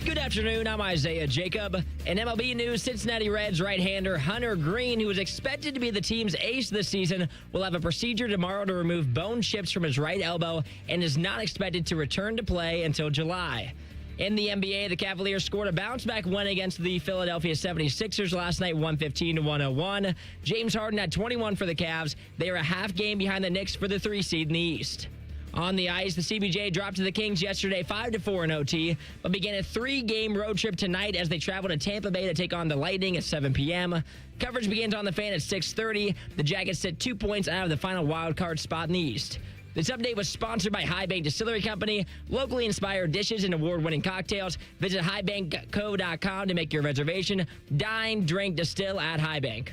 Good afternoon, I'm Isaiah Jacob. In MLB news, Cincinnati Reds right-hander Hunter Green, who is expected to be the team's ace this season, will have a procedure tomorrow to remove bone chips from his right elbow and is not expected to return to play until July. In the NBA, the Cavaliers scored a bounce-back win against the Philadelphia 76ers last night, 115-101. James Harden had 21 for the Cavs. They are a half game behind the Knicks for the 3 seed in the East. On the ice, the CBJ dropped to the Kings yesterday 5-4 in OT, but began a 3-game road trip tonight as they travel to Tampa Bay to take on the Lightning at 7 p.m. Coverage begins on the Fan at 6:30. The Jackets sit 2 points out of the final wild-card spot in the East. This update was sponsored by High Bank Distillery Company, locally inspired dishes and award-winning cocktails. Visit highbankco.com to make your reservation. Dine, drink, distill at High Bank.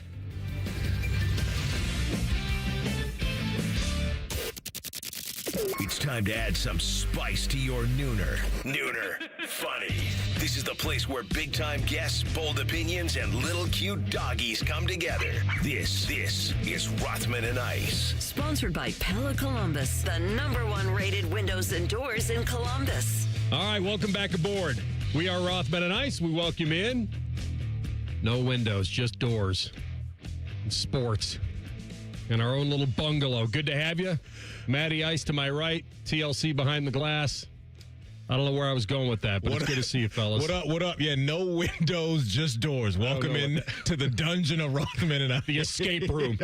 It's time to add some spice to your nooner. Nooner funny. This is the place where big-time guests, bold opinions, and little cute doggies come together. This is Rothman and Ice. Sponsored by Pella Columbus, the #1 rated windows and doors in Columbus. All right, welcome back aboard. We are Rothman and Ice. We welcome you in. No windows, just doors. And sports. In our own little bungalow. Good to have you. Matty Ice to my right, TLC behind the glass. I don't know where I was going with that, but it's good to see you, fellas. What up? Yeah, no windows, just doors. Welcome in to the dungeon of Rothman and I. The escape room.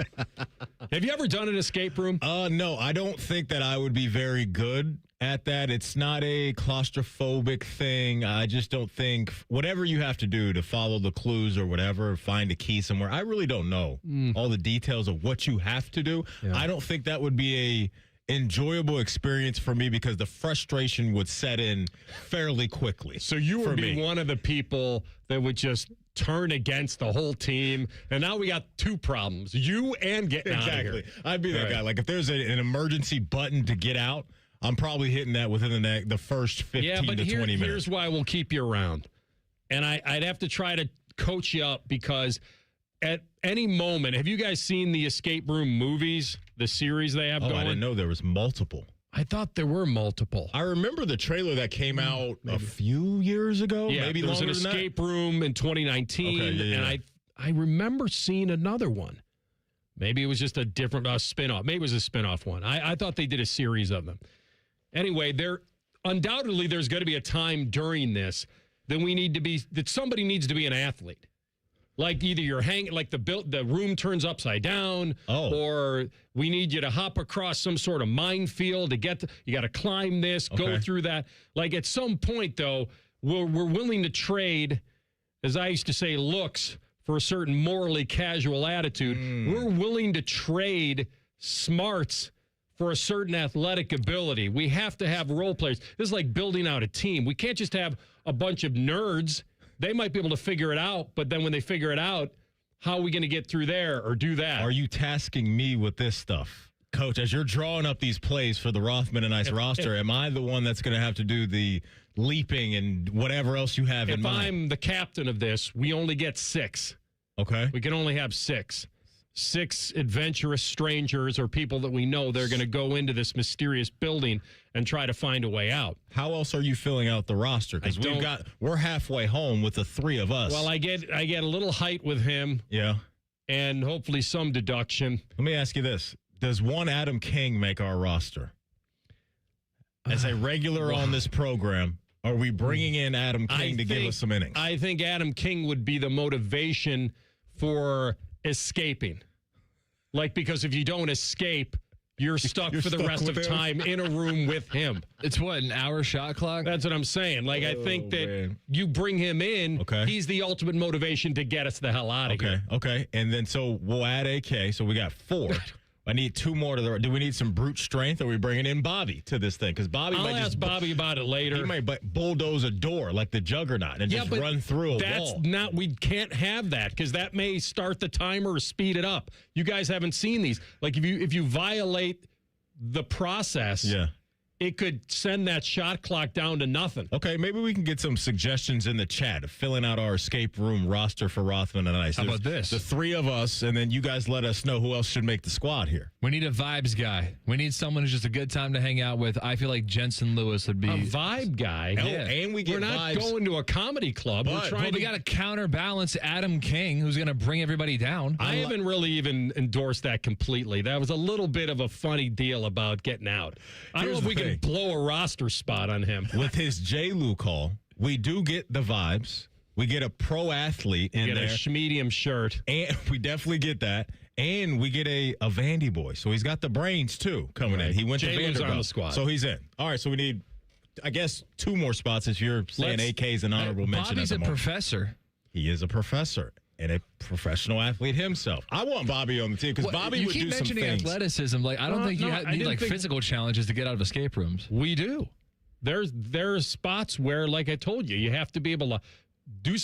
Have you ever done an escape room? No, I don't think that I would be very good at that. It's not a claustrophobic thing. I just don't think whatever you have to do to follow the clues or whatever, find a key somewhere. I really don't know all the details of what you have to do. Yeah. I don't think that would be a enjoyable experience for me because the frustration would set in fairly quickly. So you would be one of the people that would just turn against the whole team, and now we got 2 problems: you and getting out of here. I'd be that guy. Like if there's an emergency button to get out, I'm probably hitting that within the first 15 to 20 minutes. Here's why we'll keep you around, and I'd have to try to coach you up because at any moment, have you guys seen the escape room movies, the series they have going? I didn't know there was multiple. I thought there were multiple. I remember the trailer that came out a few years ago. Yeah, maybe there was an escape room in 2019, and I remember seeing another one. Maybe it was just a different spinoff. Maybe it was a spinoff one. I thought they did a series of them. Anyway, undoubtedly there's going to be a time during this that somebody needs to be an athlete. Like either you're hanging, like the room turns upside down, or we need you to hop across some sort of minefield you got to climb this, go through that. Like at some point, though, we're willing to trade, as I used to say, looks for a certain morally casual attitude. We're willing to trade smarts for a certain athletic ability. We have to have role players. This is like building out a team. We can't just have a bunch of nerds. They might be able to figure it out, but then when they figure it out, how are we going to get through there or do that? Are you tasking me with this stuff? Coach, as you're drawing up these plays for the Rothman and Ice roster, am I the one that's going to have to do the leaping and whatever else you have in mind? If I'm the captain of this, we only get 6. Okay. We can only have 6. 6 adventurous strangers or people that we know they're going to go into this mysterious building and try to find a way out. How else are you filling out the roster? Because we're halfway home with the 3 of us. Well, I get a little height with him. Yeah. And hopefully some deduction. Let me ask you this. Does one Adam King make our roster? As a regular on this program, are we bringing in Adam King to give us some innings? I think Adam King would be the motivation for escaping. Like, because if you don't escape, you're stuck for the rest of time in a room with him. It's what, an hour shot clock? That's what I'm saying. Like, I think that you bring him in, he's the ultimate motivation to get us the hell out of here. Okay. And then so we'll add AK. So we got 4. I need 2 more to the. Do we need some brute strength? Or are we bringing in Bobby to this thing? Because Bobby I'll ask Bobby about it later. He might bulldoze a door like the Juggernaut and just run through a wall. That's not. We can't have that because that may start the timer or speed it up. You guys haven't seen these. Like if you violate the process, it could send that shot clock down to nothing. Okay, maybe we can get some suggestions in the chat of filling out our escape room roster for Rothman and Ice. How about this? The three of us, and then you guys let us know who else should make the squad here. We need a vibes guy. We need someone who's just a good time to hang out with. I feel like Jensen Lewis would be A vibe guy. Oh, and we get We're not vibes. going to a comedy club. We're trying we got to counterbalance Adam King, who's going to bring everybody down. I haven't really even endorsed that completely. That was a little bit of a funny deal about getting out. I don't know if we can blow a roster spot on him. With his J-Lou call, we do get the vibes. We get a pro athlete in Get there. a schmedium shirt. And we definitely get that. And we get a Vandy boy. So he's got the brains, too, coming in. He went to J-Lou's Vanderbilt. on the squad. So he's in. All right, so we need, I guess, 2 more spots if you're saying AK is an honorable mention. Bobby's at a the moment. professor. He is a professor and a professional athlete himself. I want Bobby on the team because Bobby would do some You keep mentioning things. athleticism. Like, I don't think you I need didn't think- physical challenges to get out of escape rooms. We do. There's spots where, like I told you, you have to be able to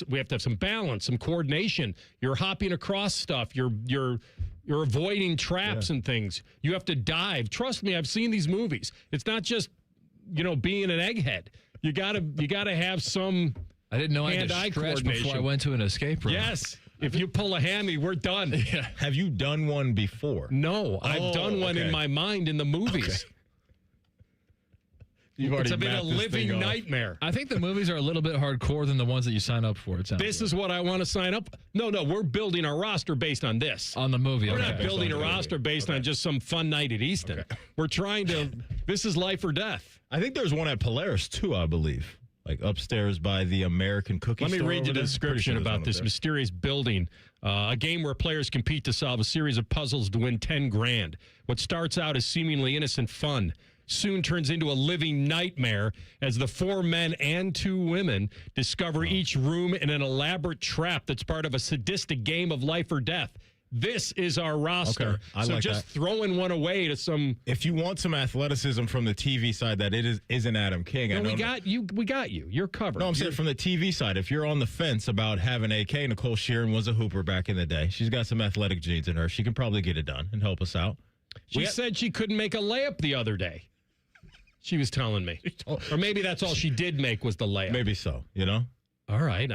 we have to have some balance, some coordination. You're hopping across stuff. You're avoiding traps and things. You have to dive. Trust me, I've seen these movies. It's not just, being an egghead. You gotta have some. I didn't know I had hand-eye to stretch coordination. before I went to an escape room. Yes. If you pull a hammy, we're done. Yeah. Have you done one before? No, I've done one in my mind in the movies. You've It's already been a mapped this living thing off. nightmare. I think the movies are a little bit hardcore than the ones that you sign up for. It sounds This like. is what I want to sign up. No, we're building our roster based on this. On the movie. We're okay. not building a roster based on just some fun night at Easton. We're trying to, this is life or death. I think there's one at Polaris, too, I believe. Like upstairs by the American Cookie Let me Store read you over the there. description Pretty sure there's about one this up there. mysterious building. A game where players compete to solve a series of puzzles to win 10 grand. What starts out as seemingly innocent fun soon turns into a living nightmare as the 4 men and 2 women discover each room in an elaborate trap that's part of a sadistic game of life or death. This is our roster. Okay, I so like just that. throwing one away to some. If you want some athleticism from the TV side that isn't Adam King, I No, know we got you. We got you. You're covered. No, I'm saying from the TV side, if you're on the fence about having AK, Nicole Sheeran was a hooper back in the day. She's got some athletic genes in her. She can probably get it done and help us out. She said she couldn't make a layup the other day. She was telling me. Or maybe that's all she did make was the layup. Maybe so, you know? All right.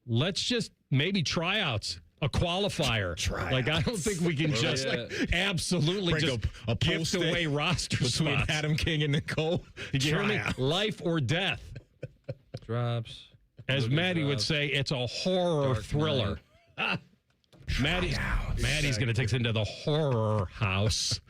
Let's just maybe tryouts. A qualifier. Like, I don't think we can just absolutely Break just a gift post-it away roster between spots. Adam King and Nicole. Did you hear me? Tryout. Life or death. Drops. As Maddie would say, it's a horror thriller. Maddie's going to take us into the horror house.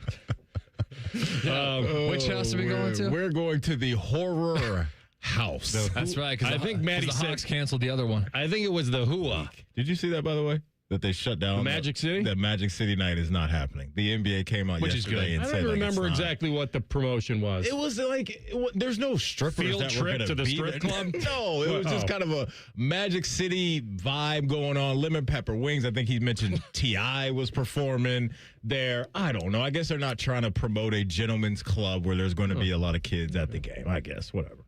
Which house are we going to? We're going to the horror house. That's right. Because I think Maddie the said- Hawks canceled the other one. I think it was the Hua. Did you see that, by the way? That they shut down Magic City? That Magic City night is not happening. The NBA came out Which is yesterday good. and I said don't like, remember it's not. exactly what the promotion was. It was like there's no strippers Field that were trip going to the be strip there. club? No, it was just kind of a Magic City vibe going on. Lemon Pepper Wings. I think he mentioned T.I. was performing there. I don't know. I guess they're not trying to promote a gentleman's club where there's going to be a lot of kids at the game. I guess whatever.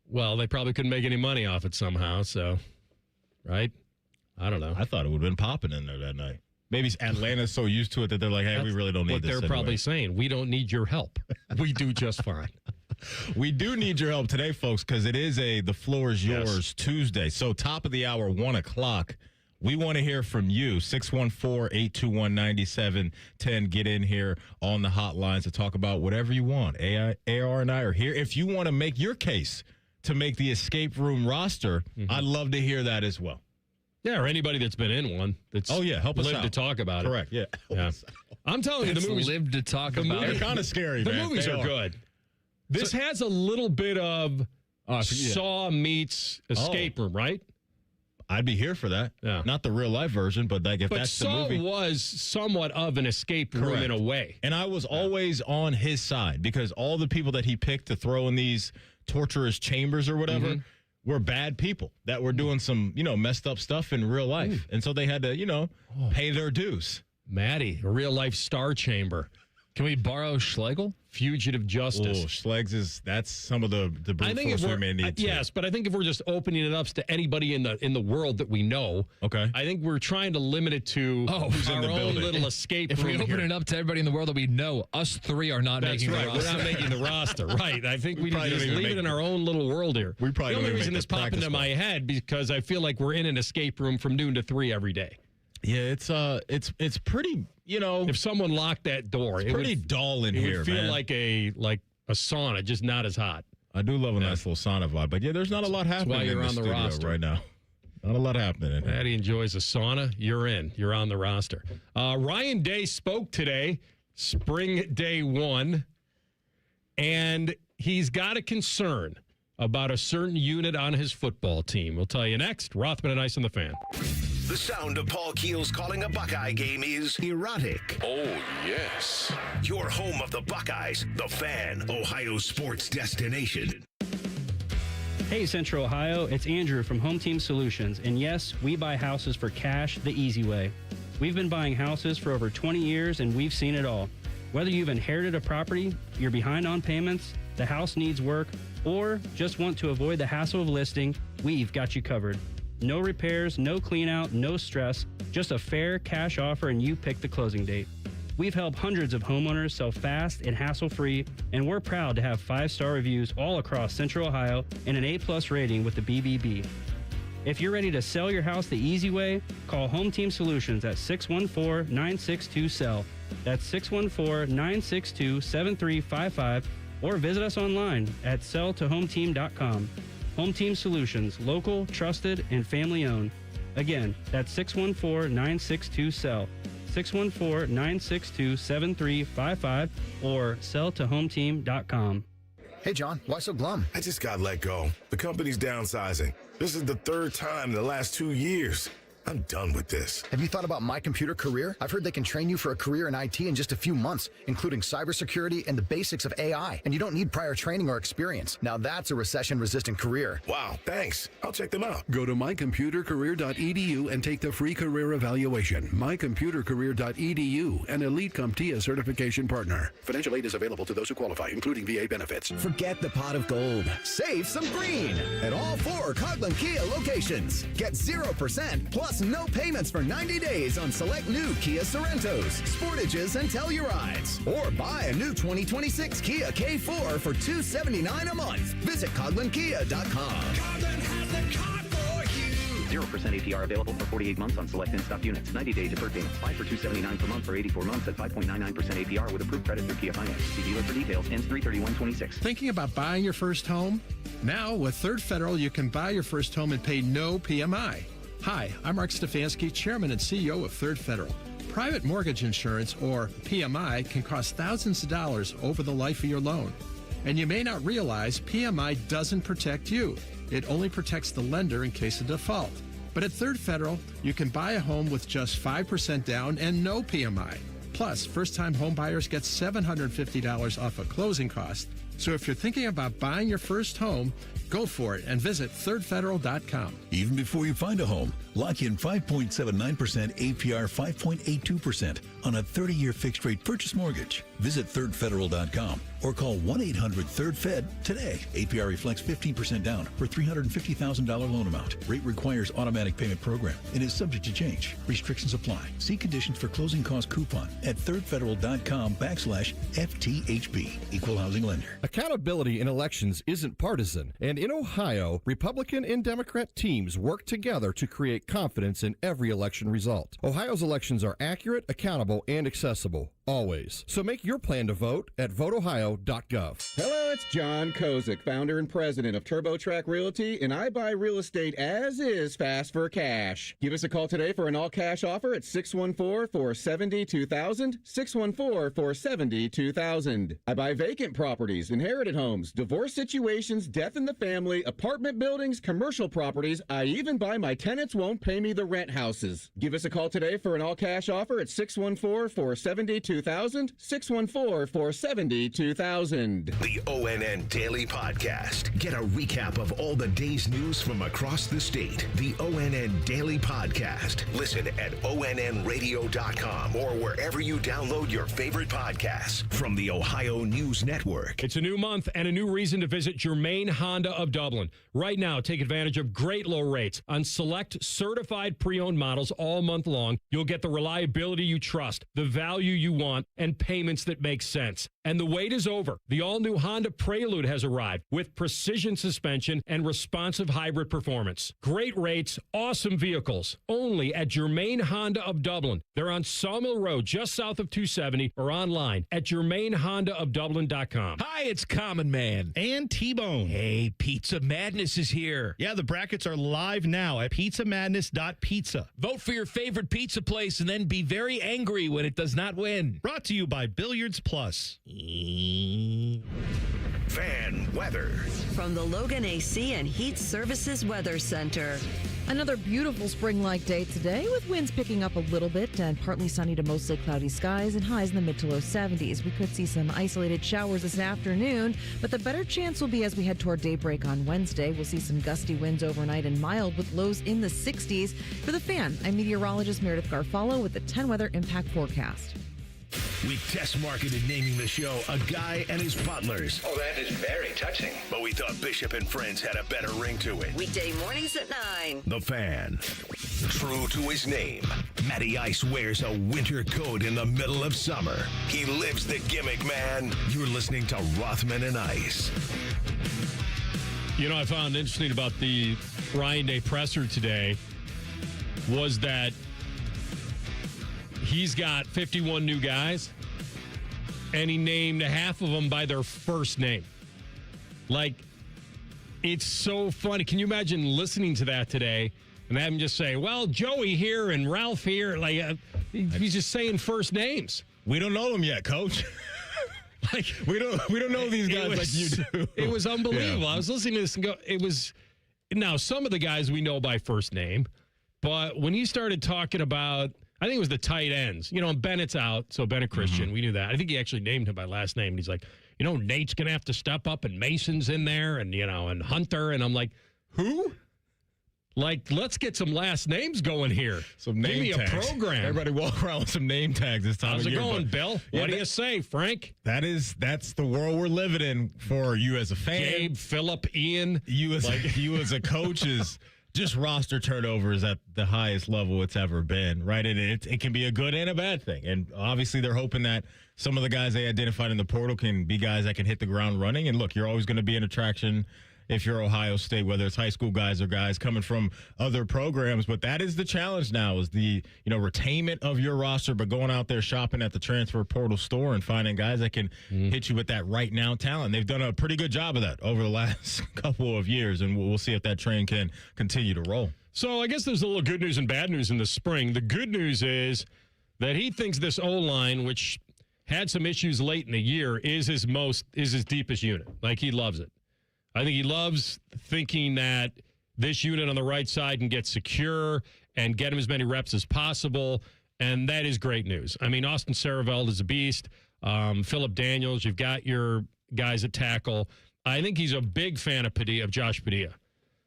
Well, they probably couldn't make any money off it somehow, so, right? I don't know. I thought it would have been popping in there that night. Maybe Atlanta's so used to it that they're like, hey, we really don't need what this. they're probably saying. We don't need your help. We do just fine. We do need your help today, folks, because it is the floor is yours Tuesday. So top of the hour, 1 o'clock. We want to hear from you. 614-821-9710. Get in here on the hotlines to talk about whatever you want. AR and I are here. If you want to make your case to make the escape room roster, I'd love to hear that as well. Yeah, or anybody that's been in one that's help us lived out. to talk about it. Correct, yeah. Yeah. I'm telling you, the movies lived to talk about They're it. kind of scary, the man. movies They are good. This has a little bit of Saw meets escape room, right? I'd be here for that. Yeah. Not the real life version, but like if But that's the Saw movie. was somewhat of an escape room Correct. in a way. And I was always on his side because all the people that he picked to throw in these torturous chambers or whatever were bad people that were doing some, messed up stuff in real life. And so they had to, pay their dues. Maddie, a real life Star Chamber. Can we borrow Schlegel fugitive justice. Oh, Schlegs that's some of the brute force we may need to. Yes, but I think if we're just opening it up to anybody in the world that we know, okay, I think we're trying to limit it to our own little escape room. If we open it up to everybody in the world that we know, us three are not making the roster. We're not making the roster. Right. I think we need to just leave it in our own little world here. We probably the only reason this popped into my head because I feel like we're in an escape room from noon to 3 every day. Yeah, it's pretty, if someone locked that door, it's pretty dull in here, it would feel man. like a sauna, just not as hot. I do love a nice little sauna vibe, but there's not a lot happening why you're in on the studio roster right now. Not a lot happening in here. Patty enjoys a sauna. You're in. You're on the roster. Ryan Day spoke today, spring day 1, and he's got a concern about a certain unit on his football team. We'll tell you next. Rothman Ice on the Fan. The sound of Paul Keels calling a Buckeye game is erotic. Oh, yes. Your home of the Buckeyes, the Fan, Ohio sports destination. Hey, Central Ohio, it's Andrew from Home Team Solutions. And yes, we buy houses for cash the easy way. We've been buying houses for over 20 years, and we've seen it all. Whether you've inherited a property, you're behind on payments, the house needs work, or just want to avoid the hassle of listing, we've got you covered. No repairs, no clean out, no stress, just a fair cash offer and you pick the closing date. We've helped hundreds of homeowners sell fast and hassle-free, and we're proud to have 5-star reviews all across Central Ohio and an A+ rating with the BBB. If you're ready to sell your house the easy way, call Home Team Solutions at 614-962-SELL. That's 614-962-7355, or visit us online at selltohometeam.com. Home Team Solutions, local, trusted, and family-owned. Again, that's 614-962-SELL, 614-962-7355, or selltohometeam.com. Hey, John, why so glum? I just got let go. The company's downsizing. This is the 3rd time in the last 2 years. I'm done with this. Have you thought about My Computer Career? I've heard they can train you for a career in IT in just a few months, including cybersecurity and the basics of AI. And you don't need prior training or experience. Now that's a recession-resistant career. Wow, thanks. I'll check them out. Go to mycomputercareer.edu and take the free career evaluation. Mycomputercareer.edu, an Elite CompTIA certification partner. Financial aid is available to those who qualify, including VA benefits. Forget the pot of gold. Save some green at all 4 Coghlan Kia locations. Get 0% plus no payments for 90 days on select new Kia Sorentos, Sportages, and Tellurides. Or buy a new 2026 Kia K4 for $279 a month. Visit CoglanKia.com. Coghlan has the car for you. 0% APR available for 48 months on select in-stock units. 90-day deferred payments. Buy for $279 per month for 84 months at 5.99% APR with approved credit through Kia Finance. See dealer for details. Ends 3/31/26. Thinking about buying your first home? Now, with Third Federal, you can buy your first home and pay no PMI. Hi, I'm Mark Stefanski, Chairman and CEO of Third Federal. Private mortgage insurance, or PMI, can cost thousands of dollars over the life of your loan. And you may not realize PMI doesn't protect you. It only protects the lender in case of default. But at Third Federal, you can buy a home with just 5% down and no PMI. Plus, first-time home buyers get $750 off a closing cost. So if you're thinking about buying your first home, go for it and visit thirdfederal.com. Even before you find a home, lock in 5.79% APR 5.82% on a 30-year fixed-rate purchase mortgage. Visit thirdfederal.com or call 1-800-3RD-FED today. APR reflects 15% down for $350,000 loan amount. Rate requires automatic payment program and is subject to change. Restrictions apply. See conditions for closing cost coupon at thirdfederal.com/FTHB. Equal housing lender. Accountability in elections isn't partisan, and in Ohio, Republican and Democrat teams work together to create confidence in every election result. Ohio's elections are accurate, accountable, and accessible. Always. So make your plan to vote at voteohio.gov. Hello, it's John Kozik, founder and president of TurboTrack Realty, and I buy real estate as is fast for cash. Give us a call today for an all-cash offer at 614-470-2000, 614-470-2000. I buy vacant properties, inherited homes, divorce situations, death in the family, apartment buildings, commercial properties. I even buy my tenants won't pay me the rent houses. Give us a call today for an all-cash offer at 614-470-2000, 614-470-2000. The ONN Daily Podcast. Get a recap of all the day's news from across the state. The ONN Daily Podcast. Listen at onnradio.com or wherever you download your favorite podcasts from the Ohio News Network. It's a new month and a new reason to visit Germain Honda of Dublin. Right now, take advantage of great low rates on select certified pre-owned models all month long. You'll get the reliability you trust, the value you want, and payments that make sense. And the wait is over. The all-new Honda Prelude has arrived with precision suspension and responsive hybrid performance. Great rates, awesome vehicles. Only at Germain Honda of Dublin. They're on Sawmill Road, just south of 270, or online at germainhondaofdublin.com. Hi, it's Common Man. And T-Bone. Hey, Pizza Madness is here. Yeah, the brackets are live now at pizzamadness.pizza. Vote for your favorite pizza place and then be very angry when it does not win. Brought to you by Billiards Plus. Fan weather. From the Logan AC and Heat Services Weather Center. Another beautiful spring-like day today with winds picking up a little bit and partly sunny to mostly cloudy skies and highs in the mid to low 70s. We could see some isolated showers this afternoon, but the better chance will be as we head toward daybreak on Wednesday. We'll see some gusty winds overnight and mild with lows in the 60s. For the Fan, I'm meteorologist Meredith Garfalo with the 10 Weather Impact Forecast. We test marketed naming the show A Guy and His Butlers. Oh, that is very touching. But we thought Bishop and Friends had a better ring to it. Weekday mornings at 9. The Fan. True to his name, Matty Ice wears a winter coat in the middle of summer. He lives the gimmick, man. You're listening to Rothman and Ice. You know, I found interesting about the Ryan Day presser today was that he's got 51 new guys, and he named half of them by their first name. Like, it's so funny. Can you imagine listening to that today and have him just say, well, Joey here and Ralph here? Like, he's just saying first names. We don't know them yet, Coach. Like, we don't know these guys like you do. It was unbelievable. Yeah. I was listening to this and now some of the guys we know by first name, but when he started talking about, I think it was the tight ends. You know, and Bennett's out, so Bennett Christian, we knew that. I think he actually named him by last name. And he's like, you know, Nate's going to have to step up, and Mason's in there, and, you know, and Hunter. And I'm like, who? Like, let's get some last names going here. Some name Give me tags. a program. Everybody walk around with some name tags this time How's of it year. going, Bill? Yeah, What do you say, Frank? That's the world we're living in for you as a fan. Gabe, Philip, Ian. You as a coach is just roster turnover is at the highest level it's ever been, right? And it can be a good and a bad thing. And obviously they're hoping that some of the guys they identified in the portal can be guys that can hit the ground running. And look, you're always going to be an attraction if you're Ohio State, whether it's high school guys or guys coming from other programs. But that is the challenge now, is the retainment of your roster, but going out there shopping at the transfer portal store and finding guys that can hit you with that right now talent. They've done a pretty good job of that over the last couple of years, and we'll see if that train can continue to roll. So I guess there's a little good news and bad news in the spring. The good news is that he thinks this O-line, which had some issues late in the year, is his deepest unit. Like, he loves it. I think he loves thinking that this unit on the right side can get secure and get him as many reps as possible, and that is great news. I mean, Austin Sareveld is a beast. Philip Daniels, you've got your guys at tackle. I think he's a big fan of Josh Padilla.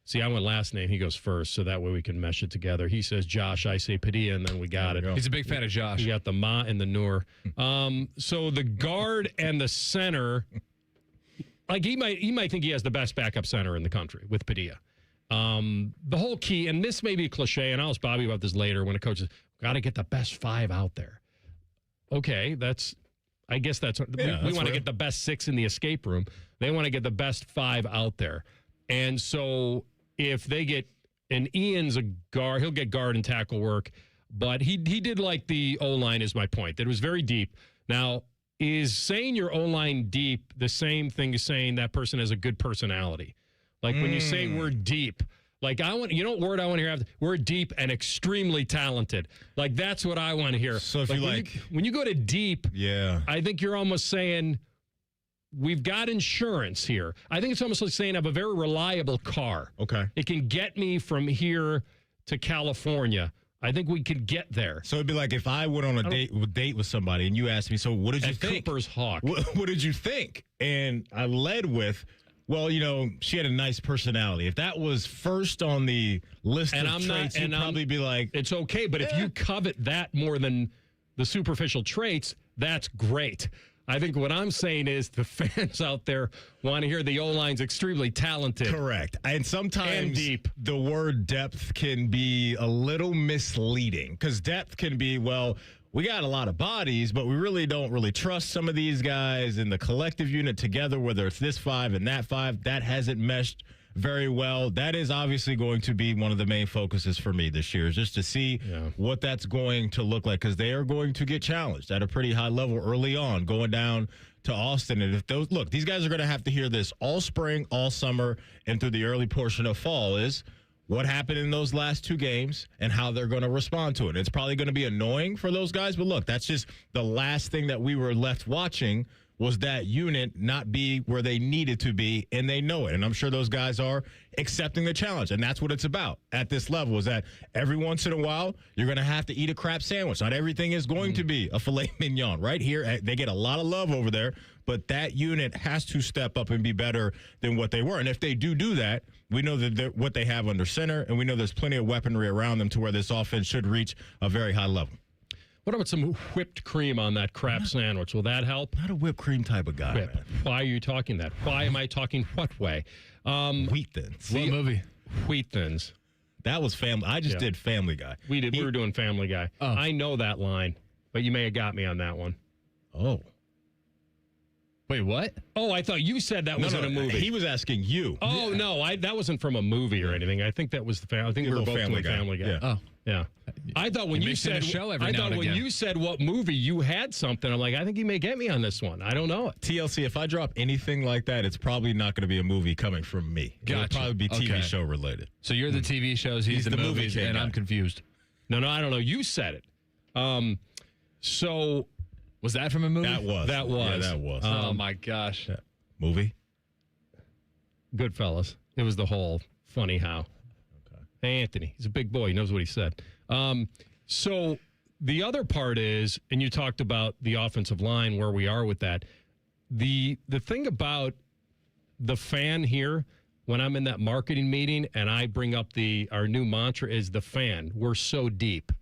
See, I went last name. He goes first, so that way we can mesh it together. He says Josh, I say Padilla, and then we got it. He's a big fan of Josh. You got the Ma and the Noor. So the guard and the center, like he might think he has the best backup center in the country with Padilla. The whole key, and this may be a cliche, and I'll ask Bobby about this later when a coach says, got to get the best five out there. Okay, I guess that's we want to get the best six in the escape room. They want to get the best five out there. And so if they get, and Ian's a guard, he'll get guard and tackle work, but he did like the O-line, is my point, that it was very deep. Now, is saying your O-line deep the same thing as saying that person has a good personality? Like when you say we're deep, like you know what word I want to hear after? We're deep and extremely talented. Like that's what I want to hear. So if when you go to deep, I think you're almost saying we've got insurance here. I think it's almost like saying I have a very reliable car. Okay. It can get me from here to California. I think we could get there. So it'd be like if I went on a date with somebody and you asked me, so what did you think? Cooper's Hawk. What did you think? And I led with, well, she had a nice personality. If that was first on the list of traits, you'd probably be like, it's okay. But if you covet that more than the superficial traits, that's great. I think what I'm saying is the fans out there want to hear the O-line's extremely talented. Correct. And sometimes and deep. The word depth can be a little misleading because depth can be, well, we got a lot of bodies, but we really don't really trust some of these guys in the collective unit together, whether it's this 5 and that 5. That hasn't meshed very well. That is obviously going to be one of the main focuses for me this year, is just to see what that's going to look like, because they are going to get challenged at a pretty high level early on, going down to Austin. And if these guys are going to have to hear this all spring, all summer, and through the early portion of fall, is what happened in those last 2 games and how they're going to respond to it. It's probably going to be annoying for those guys, but look, that's just the last thing that we were left watching, was that unit not be where they needed to be, and they know it. And I'm sure those guys are accepting the challenge, and that's what it's about at this level, is that every once in a while, you're going to have to eat a crap sandwich. Not everything is going to be a filet mignon. Right here, they get a lot of love over there, but that unit has to step up and be better than what they were. And if they do that, we know that what they have under center, and we know there's plenty of weaponry around them to where this offense should reach a very high level. What about some whipped cream on that crap sandwich? Will that help? Not a whipped cream type of guy, man. Why are you talking that? Why am I talking what way? Wheat Thins. What movie? Wheat Thins. That was Family. I just did Family Guy. We were doing Family Guy. Oh. I know that line, but you may have got me on that one. Oh. Wait, what? Oh, I thought you said that was in a movie. He was asking you. Oh, no, that wasn't from a movie or anything. I think that was I think we were both doing Family Guy. Yeah. Oh. Yeah. I thought when you said you said what movie, you had something. I'm like, I think you may get me on this one. I don't know it. TLC, if I drop anything like that, it's probably not going to be a movie coming from me. Gotcha. It'll probably be TV show related. So you're the TV shows, he's the movies, and I'm confused. No, I don't know. You said it. So was that from a movie? That was. Yeah, that was. Oh my gosh. Movie? Goodfellas. It was the whole funny how. Hey, Anthony, he's a big boy. He knows what he said. So the other part is, and you talked about the offensive line, where we are with that. The thing about the fan here, when I'm in that marketing meeting and I bring up our new mantra is the fan. We're so deep.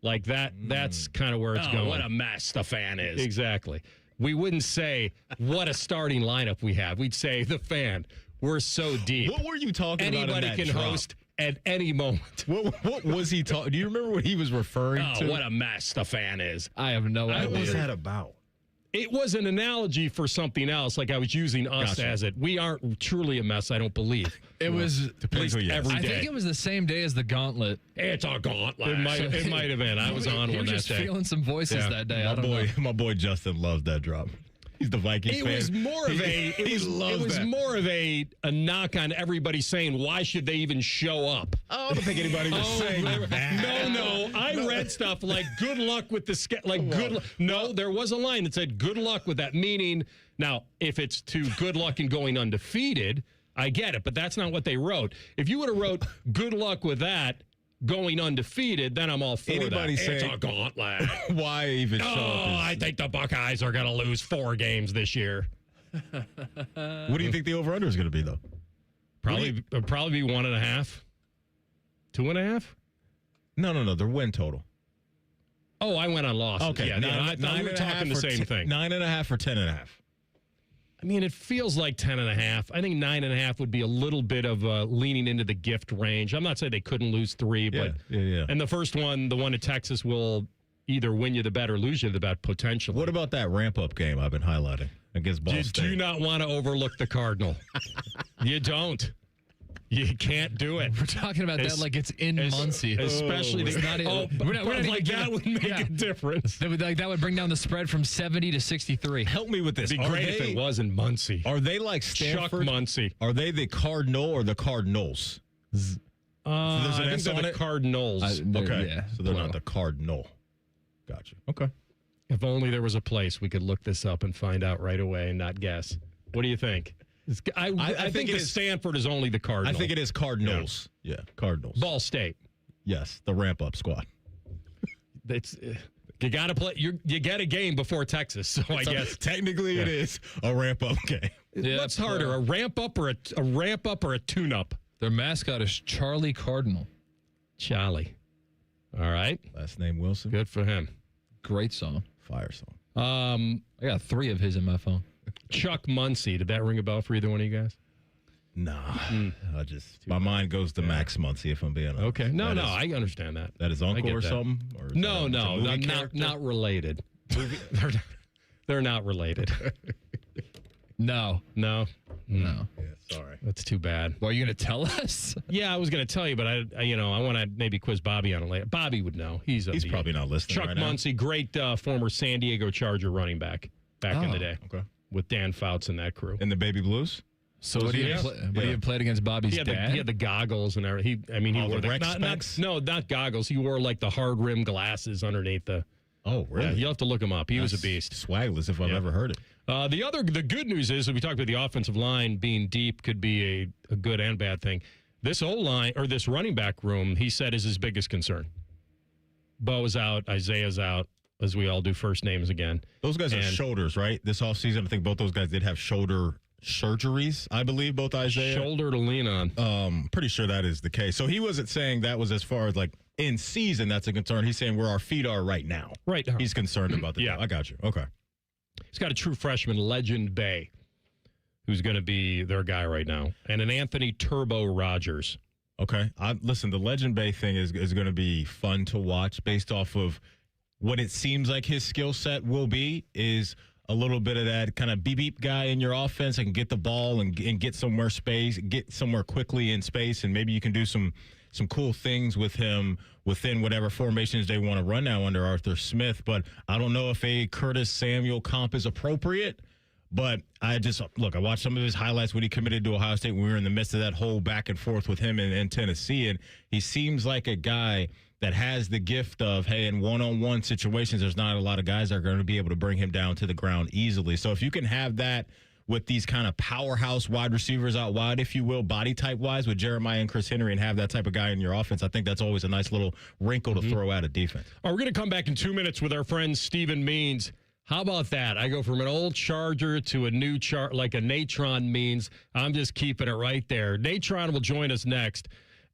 Like that. That's kind of where it's going. What a mess the fan is. Exactly. We wouldn't say what a starting lineup we have. We'd say the fan. We're so deep. What were you talking about? Anybody can host at any moment. What was he talking? Do you remember what he was referring to? What a mess the fan is. I have no idea. What was that about? It was an analogy for something else, like I was using us as it. We aren't truly a mess, I don't believe. It was depends who you ask. I think it was the same day as the Gauntlet. It's a gauntlet. It might have been. I was on one that day. Just feeling some voices that day. My boy Justin loves that drop. He's the Vikings fan. It was more of a knock on everybody saying, why should they even show up? I don't think anybody was saying that. No. I read stuff like, good luck with the No, there was a line that said, good luck with that, meaning, now, if it's to good luck in going undefeated, I get it, but that's not what they wrote. If you would have wrote, good luck with that, going undefeated, then I'm all for Anybody that. saying, it's a gauntlet. Why even show up? I think the Buckeyes are going to lose 4 games this year. What do you think the over-under is going to be, though? Probably be 1.5. 2.5? No. Their win total. Oh, I went on losses. Okay. Yeah, I thought we were talking the same thing. 9.5 or 10.5? I mean, it feels like 10.5. I think 9.5 would be a little bit of leaning into the gift range. I'm not saying they couldn't lose 3, but and the first one, the one at Texas, will either win you the bet or lose you the bet potentially. What about that ramp-up game I've been highlighting against Ball State? You do not want to overlook the Cardinal. You don't. You can't do it. We're talking about that like it's in Muncie. Especially that would make a difference. That would bring down the spread from 70 to 63. Help me with this. It'd be great if it was in Muncie. Are they like Stanford? Chuck Muncie. Are they the Cardinal or the Cardinals? So there's an S on the Cardinals. Okay. So they're not the Cardinal. Gotcha. Okay. If only there was a place we could look this up and find out right away and not guess. What do you think? I think the Stanford is only the Cardinals. I think it is Cardinals. Yeah, Cardinals. Ball State. Yes, the ramp-up squad. You got to play. You get a game before Texas, so I guess technically it is a ramp up game. What's harder, a ramp up or a tune up? Their mascot is Charlie Cardinal. Charlie. All right. Last name Wilson. Good for him. Great song. Fire song. I got 3 of his in my phone. Chuck Muncie. Did that ring a bell for either one of you guys? Nah. My mind goes to Max Muncie, if I'm being honest. Okay. No, I understand that. That his uncle or something? Or No, not related. They're not related. No. Yeah, sorry. That's too bad. Well, are you going to tell us? Yeah, I was going to tell you, but I want to maybe quiz Bobby on it later. Bobby would know. He's probably not listening. Chuck right Muncie, great former San Diego Charger running back in the day. Okay. With Dan Fouts and that crew. In the Baby Blues? So what do you played against Bobby's dad? He had the goggles and everything. He wore the Rex specs? not goggles. He wore like the hard rim glasses underneath the. Oh, really? Yeah, you'll have to look him up. He was a beast. Swagless if I've ever heard it. The good news is that we talked about the offensive line being deep could be a good and bad thing. This O-line or this running back room, he said, is his biggest concern. Bo is out, Isaiah's out, as we all do first names again. Those guys are shoulders, right? This offseason, I think both those guys did have shoulder surgeries, I believe, both Isaiah. Shoulder to lean on. Pretty sure that is the case. So he wasn't saying that was as far as like in season that's a concern. He's saying where our feet are right now. Right now. He's concerned about that. Yeah. I got you. Okay. He's got a true freshman, Legend Bay, who's going to be their guy right now, and an Anthony Turbo Rogers. Okay. Listen, the Legend Bay thing is going to be fun to watch based off of what it seems like his skill set will be is a little bit of that kind of beep guy in your offense that can get the ball and get somewhere quickly in space, and maybe you can do some cool things with him within whatever formations they want to run now under Arthur Smith. But I don't know if a Curtis Samuel comp is appropriate. But I watched some of his highlights when he committed to Ohio State. We were in the midst of that whole back and forth with him in Tennessee, and he seems like a guy that has the gift of, hey, in one-on-one situations, there's not a lot of guys that are going to be able to bring him down to the ground easily. So if you can have that with these kind of powerhouse wide receivers out wide, if you will, body type-wise with Jeremiah and Chris Henry, and have that type of guy in your offense, I think that's always a nice little wrinkle to throw at a defense. All right, we're going to come back in 2 minutes with our friend Stephen Means. How about that? I go from an old Charger to a new like a Natron Means. I'm just keeping it right there. Natron will join us next.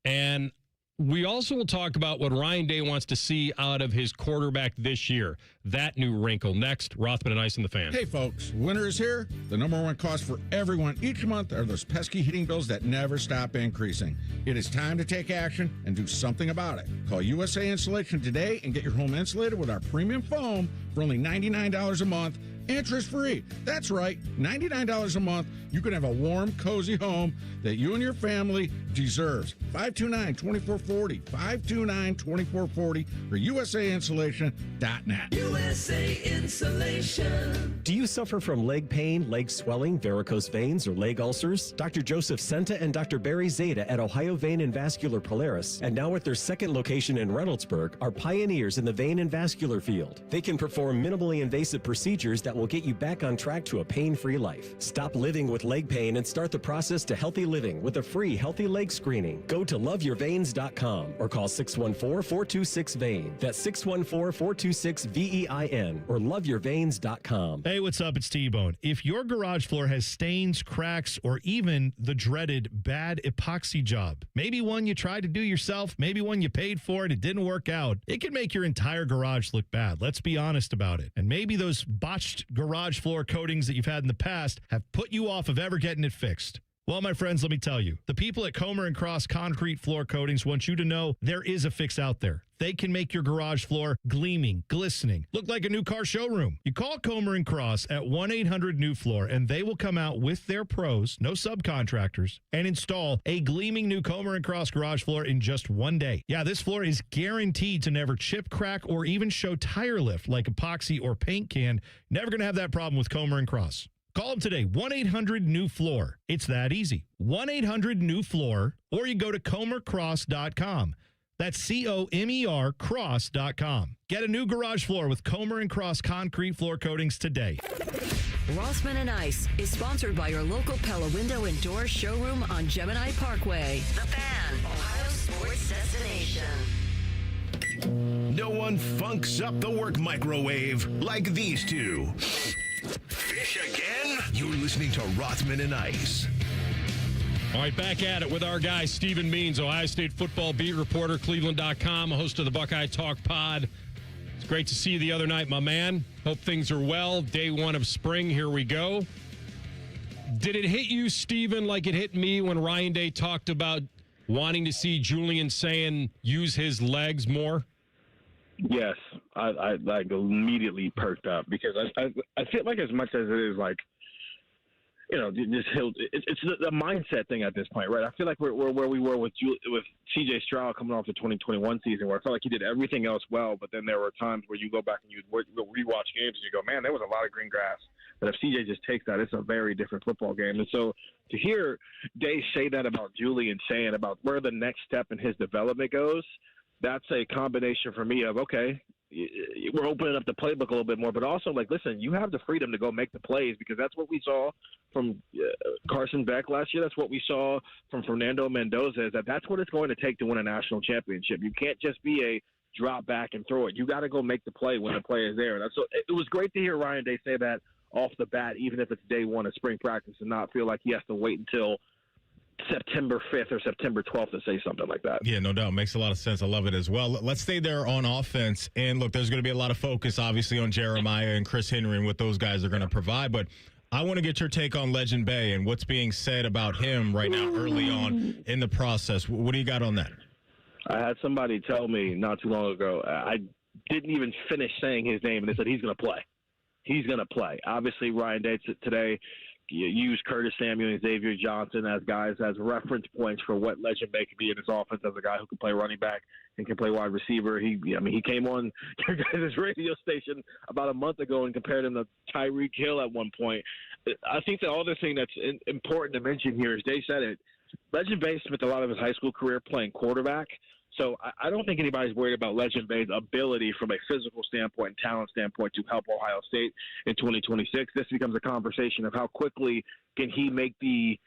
And we also will talk about what Ryan Day wants to see out of his quarterback this year. That new wrinkle. Next, Rothman Ice and the Fan. Hey, folks. Winter is here. The number one cost for everyone each month are those pesky heating bills that never stop increasing. It is time to take action and do something about it. Call USA Insulation today and get your home insulated with our premium foam for only $99 a month, interest-free. That's right, $99 a month. You can have a warm, cozy home that you and your family deserves. 529-2440, 529-2440 or USAinsulation.net. USA Insulation. Do you suffer from leg pain, leg swelling, varicose veins, or leg ulcers? Dr. Joseph Senta and Dr. Barry Zeta at Ohio Vein and Vascular Polaris, and now at their second location in Reynoldsburg, are pioneers in the vein and vascular field. They can perform minimally invasive procedures that will get you back on track to a pain-free life. Stop living with leg pain and start the process to healthy living with a free healthy leg screening. Go to loveyourveins.com or call 614-426-VEIN. That's 614-426-VEIN or loveyourveins.com. Hey, what's up? It's T-Bone. If your garage floor has stains, cracks, or even the dreaded bad epoxy job, maybe one you tried to do yourself, maybe one you paid for and it didn't work out, it can make your entire garage look bad. Let's be honest about it. And maybe those botched garage floor coatings that you've had in the past have put you off of ever getting it fixed. Well, my friends, let me tell you, the people at Comer & Cross Concrete Floor Coatings want you to know there is a fix out there. They can make your garage floor gleaming, glistening, look like a new car showroom. You call Comer & Cross at 1-800-NEW-FLOOR, and they will come out with their pros, no subcontractors, and install a gleaming new Comer & Cross garage floor in just 1 day. Yeah, this floor is guaranteed to never chip, crack, or even show tire lift like epoxy or paint can. Never going to have that problem with Comer & Cross. Call them today, 1-800-NEW-FLOOR. It's that easy. 1-800-NEW-FLOOR, or you go to comercross.com. That's C-O-M-E-R cross.com. Get a new garage floor with Comer & Cross Concrete Floor Coatings today. Rothman and Ice is sponsored by your local Pella Window and Door showroom on Gemini Parkway. The Fan, Ohio sports destination. No one funks up the work microwave like these two. Fish again? You're listening to Rothman and Ice. All right, back at it with our guy, Stephen Means, Ohio State football beat reporter, Cleveland.com, host of the Buckeye Talk Pod. It's great to see you the other night, my man. Hope things are well. Day one of spring, here we go. Did it hit you, Stephen, like it hit me when Ryan Day talked about wanting to see Julian Sayin use his legs more? Yes, I like immediately perked up because I feel like as much as it is like, you know, it's the mindset thing at this point, right? I feel like we're where we were with C.J. Stroud coming off the 2021 season, where I felt like he did everything else well, but then there were times where you go back and you rewatch games and you go, man, there was a lot of green grass. But if C.J. just takes that, it's a very different football game. And so to hear Dave say that about Julian Sayin, about where the next step in his development goes, that's a combination for me of, okay, we're opening up the playbook a little bit more, but also, like, listen, you have the freedom to go make the plays, because that's what we saw from Carson Beck last year. That's what we saw from Fernando Mendoza, is that's what it's going to take to win a national championship. You can't just be a drop back and throw it. You got to go make the play when the play is there. And so it was great to hear Ryan Day say that off the bat, even if it's day one of spring practice, and not feel like he has to wait until September 5th or September 12th to say something like that. Yeah, no doubt. Makes a lot of sense. I love it as well. Let's stay there on offense. And look, there's going to be a lot of focus, obviously, on Jeremiah and Chris Henry and what those guys are going to provide. But I want to get your take on Legend Bay and what's being said about him right now early on in the process. What do you got on that? I had somebody tell me not too long ago, I didn't even finish saying his name, and they said he's going to play. He's going to play. Obviously, Ryan Day today used Curtis Samuel and Xavier Johnson as guys as reference points for what Legend Bay could be in his offense, as a guy who can play running back and can play wide receiver. He came on your guys' radio station about a month ago and compared him to Tyreek Hill at one point. I think the other thing that's important to mention here is Dave said it. Legend Bay spent a lot of his high school career playing quarterback. So I don't think anybody's worried about Legend Bay's ability from a physical standpoint and talent standpoint to help Ohio State in 2026. This becomes a conversation of how quickly can he make the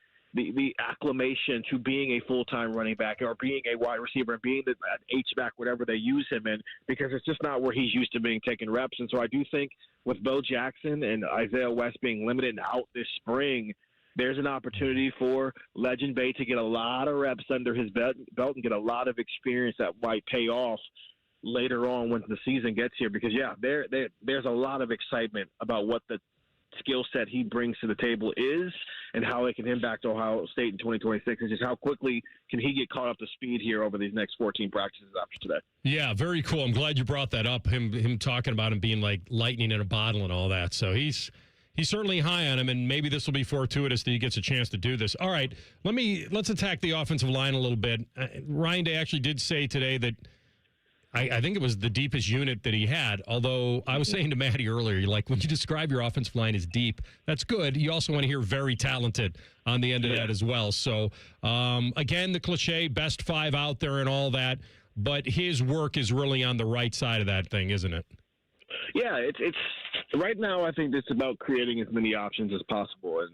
acclimation to being a full-time running back or being a wide receiver and being the H-back, whatever they use him in, because it's just not where he's used to being taking reps. And so I do think with Bo Jackson and Isaiah West being limited and out this spring, there's an opportunity for Legend Bay to get a lot of reps under his belt and get a lot of experience that might pay off later on when the season gets here. Because, yeah, there's a lot of excitement about what the skill set he brings to the table is and how it can impact Ohio State in 2026, and just how quickly can he get caught up to speed here over these next 14 practices after today. Yeah, very cool. I'm glad you brought that up, him talking about him being like lightning in a bottle and all that. So he's certainly high on him, and maybe this will be fortuitous that he gets a chance to do this. All right, let's attack the offensive line a little bit. Ryan Day actually did say today that I think it was the deepest unit that he had, although I was saying to Maddie earlier, like, when you describe your offensive line as deep, that's good. You also want to hear very talented on the end of that as well. So, again, the cliche, best five out there and all that, but his work is really on the right side of that thing, isn't it? Yeah, it's right now. I think it's about creating as many options as possible, and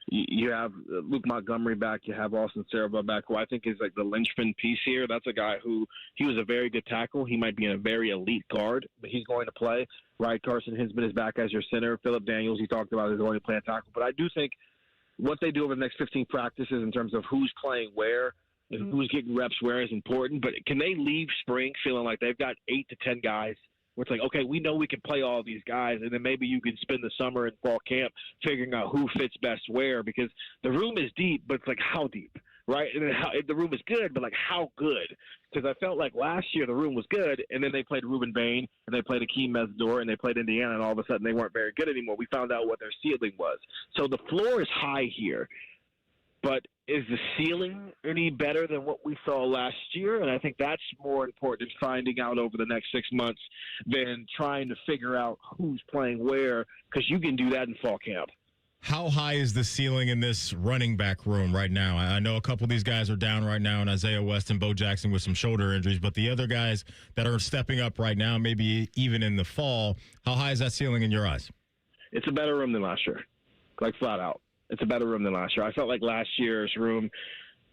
you have Luke Montgomery back. You have Austin Serba back, who I think is like the linchpin piece here. That's a guy who he was a very good tackle. He might be in a very elite guard, but he's going to play. Right, Carson Hinsman is back as your center. Phillip Daniels, he talked about, is going to play a tackle. But I do think what they do over the next 15 practices in terms of who's playing where and who's getting reps where is important. But can they leave spring feeling like they've got 8 to 10 guys? Where it's like, okay, we know we can play all these guys, and then maybe you can spend the summer and fall camp figuring out who fits best where, because the room is deep, but it's like how deep, right? And then the room is good, but like how good? Because I felt like last year the room was good, and then they played Reuben Bain, and they played Akeem Mesidor, and they played Indiana, and all of a sudden they weren't very good anymore. We found out what their ceiling was. So the floor is high here. But is the ceiling any better than what we saw last year? And I think that's more important in finding out over the next 6 months than trying to figure out who's playing where, because you can do that in fall camp. How high is the ceiling in this running back room right now? I know a couple of these guys are down right now, and Isaiah West and Bo Jackson with some shoulder injuries, but the other guys that are stepping up right now, maybe even in the fall, how high is that ceiling in your eyes? It's a better room than last year, like flat out. It's a better room than last year. I felt like last year's room,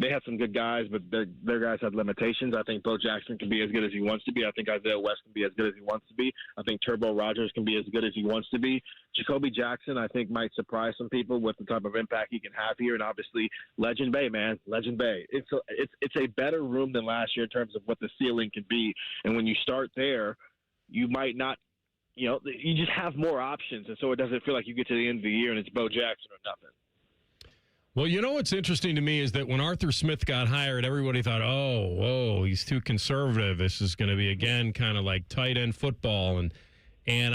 they had some good guys, but their guys had limitations. I think Bo Jackson can be as good as he wants to be. I think Isaiah West can be as good as he wants to be. I think Turbo Rogers can be as good as he wants to be. Jacoby Jackson, I think, might surprise some people with the type of impact he can have here. And obviously, Legend Bay, man, Legend Bay. It's a better room than last year in terms of what the ceiling can be. And when you start there, you might not, you just have more options. And so it doesn't feel like you get to the end of the year and it's Bo Jackson or nothing. Well, what's interesting to me is that when Arthur Smith got hired, everybody thought, whoa, he's too conservative. This is going to be, again, kind of like tight end football. And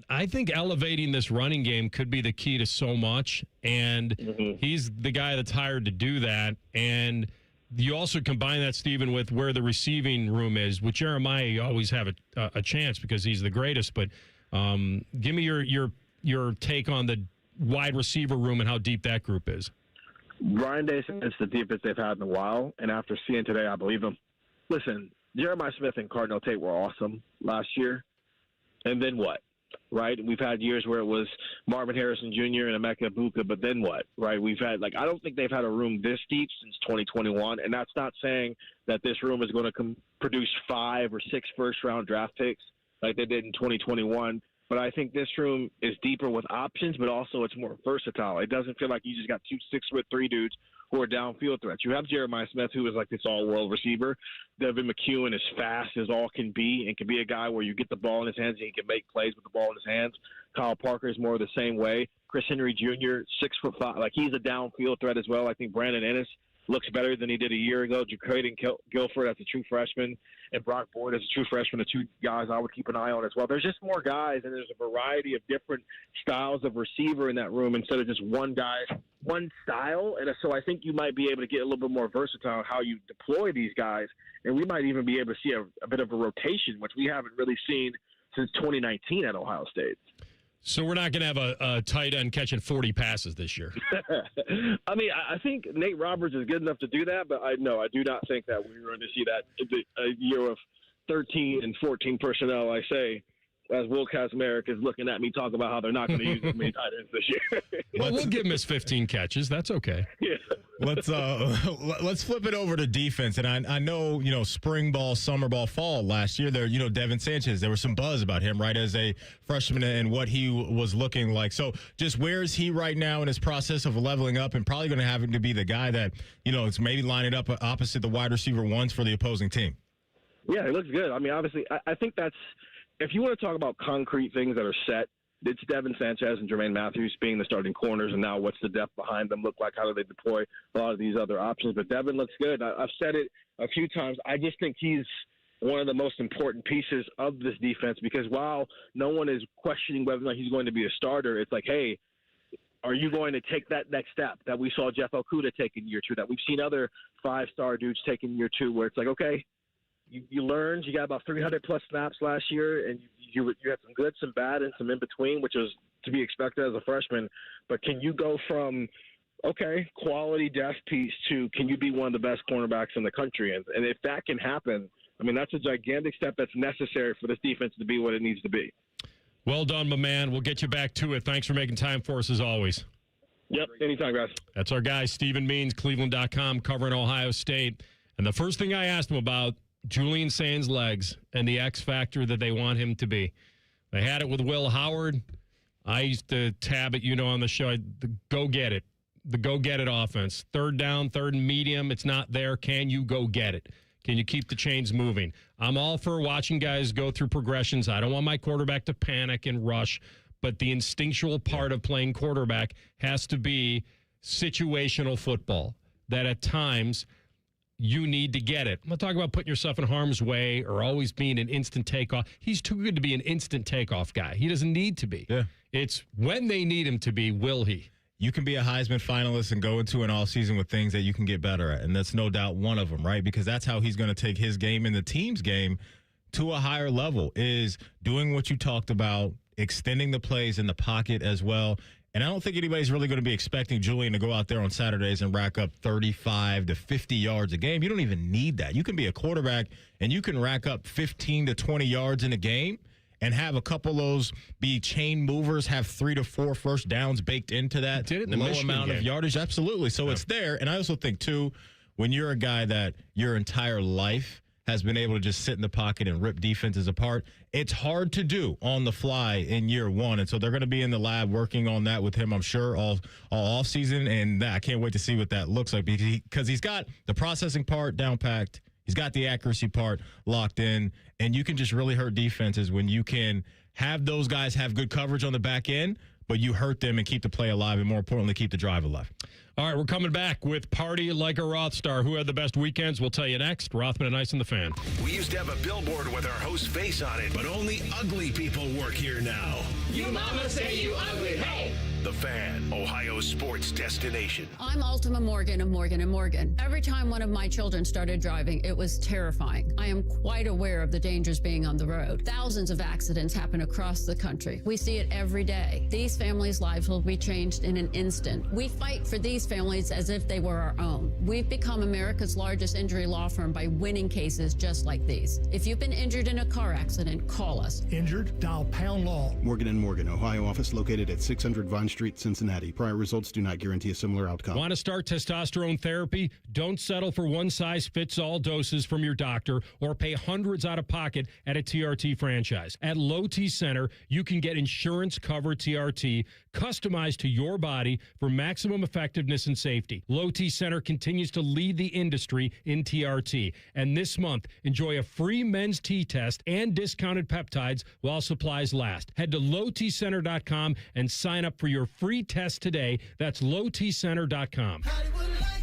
I think elevating this running game could be the key to so much. And he's the guy that's hired to do that. And you also combine that, Stephen, with where the receiving room is. With Jeremiah, you always have a chance because he's the greatest. But give me your take on the wide receiver room and how deep that group is. Ryan Day said it's the deepest they've had in a while, and after seeing today, I believe him. Listen, Jeremiah Smith and Cardinal Tate were awesome last year, and then what, right? We've had years where it was Marvin Harrison Jr. and Emeka Egbuka, but then what, right? We've had, I don't think they've had a room this deep since 2021, and that's not saying that this room is going to produce 5 or 6 first-round draft picks like they did in 2021. But I think this room is deeper with options, but also it's more versatile. It doesn't feel like you just got 2 6'3" dudes who are downfield threats. You have Jeremiah Smith, who is like this all-world receiver. Devin McEwen is fast as all can be and can be a guy where you get the ball in his hands and he can make plays with the ball in his hands. Kyle Parker is more the same way. Chris Henry Jr., 6'5", he's a downfield threat as well. I think Brandon Ennis looks better than he did a year ago. Jaquaden Guilford as a true freshman and Brock Boyd as a true freshman are 2 guys I would keep an eye on as well. There's just more guys, and there's a variety of different styles of receiver in that room instead of just one guy, one style. And so I think you might be able to get a little bit more versatile in how you deploy these guys, and we might even be able to see a bit of a rotation, which we haven't really seen since 2019 at Ohio State. So we're not going to have a tight end catching 40 passes this year. I mean, I think Nate Roberts is good enough to do that, but I do not think that we're going to see that a year of 13 and 14 personnel, I say, as Will Kazmarek is looking at me talking about how they're not going to use as many tight ends this year. Well, we'll give him his 15 catches. That's okay. Yeah. Let's flip it over to defense. And I know, spring ball, summer ball, fall last year there, Devin Sanchez, there was some buzz about him, right, as a freshman and what he was looking like. So just where is he right now in his process of leveling up and probably going to have him to be the guy that, is maybe lining up opposite the wide receiver ones for the opposing team? Yeah, he looks good. I mean, obviously, I think that's, if you want to talk about concrete things that are set, it's Devin Sanchez and Jermaine Matthews being the starting corners, and now what's the depth behind them look like? How do they deploy a lot of these other options? But Devin looks good. I've said it a few times. I just think he's one of the most important pieces of this defense because while no one is questioning whether or not he's going to be a starter, it's like, hey, are you going to take that next step that we saw Jeff Okudah take in year 2, that we've seen other 5-star dudes take in year 2, where it's like, okay, you learned, you got about 300-plus snaps last year, and you had some good, some bad, and some in between, which was to be expected as a freshman. But can you go from, okay, quality depth piece to can you be one of the best cornerbacks in the country? And if that can happen, I mean, that's a gigantic step that's necessary for this defense to be what it needs to be. Well done, my man. We'll get you back to it. Thanks for making time for us as always. Yep, anytime, guys. That's our guy, Stephen Means, Cleveland.com, covering Ohio State. And the first thing I asked him about, Julian Sayin's legs and the X factor that they want him to be. They had it with Will Howard. I used to tab it, on the show, the go get it. The go get it offense. 3rd down, 3rd and medium. It's not there. Can you go get it? Can you keep the chains moving? I'm all for watching guys go through progressions. I don't want my quarterback to panic and rush, but the instinctual part of playing quarterback has to be situational football, that at times you need to get it. I'm not talking about putting yourself in harm's way or always being an instant takeoff. He's too good to be an instant takeoff guy. He doesn't need to be. Yeah. It's when they need him to be, will he? You can be a Heisman finalist and go into an offseason with things that you can get better at, and that's no doubt one of them, right? Because that's how he's going to take his game and the team's game to a higher level, is doing what you talked about, extending the plays in the pocket as well. And I don't think anybody's really going to be expecting Julian to go out there on Saturdays and rack up 35 to 50 yards a game. You don't even need that. You can be a quarterback and you can rack up 15 to 20 yards in a game and have a couple of those be chain movers, have 3 to 4 first downs baked into that low amount of yardage. Absolutely. So it's there. And I also think, too, when you're a guy that your entire life has been able to just sit in the pocket and rip defenses apart, it's hard to do on the fly in year one. And so they're going to be in the lab working on that with him, I'm sure, all offseason. And I can't wait to see what that looks like because he's got the processing part down packed. He's got the accuracy part locked in. And you can just really hurt defenses when you can have those guys have good coverage on the back end, but you hurt them and keep the play alive, and more importantly, keep the drive alive. All right, we're coming back with Party Like a Roth Star. Who had the best weekends? We'll tell you next. Rothman Ice and the Fan. We used to have a billboard with our host's face on it, but only ugly people work here now. You mama say you ugly, hey! The Fan, Ohio's sports destination. I'm Ultima Morgan of Morgan & Morgan. Every time one of my children started driving, it was terrifying. I am quite aware of the dangers being on the road. Thousands of accidents happen across the country. We see it every day. These families' lives will be changed in an instant. We fight for these families as if they were our own. We've become America's largest injury law firm by winning cases just like these. If you've been injured in a car accident, call us. Injured? Dial Pound Law. Morgan & Morgan, Ohio office located at 600 Vine Street, Cincinnati. Prior results do not guarantee a similar outcome. Want to start testosterone therapy? Don't settle for one-size-fits-all doses from your doctor or pay hundreds out of pocket at a TRT franchise. At Low T Center, you can get insurance-covered TRT customized to your body for maximum effectiveness and safety. Low T Center continues to lead the industry in TRT. And this month, enjoy a free men's T test and discounted peptides while supplies last. Head to lowtcenter.com and sign up for your free test today. That's lowtcenter.com.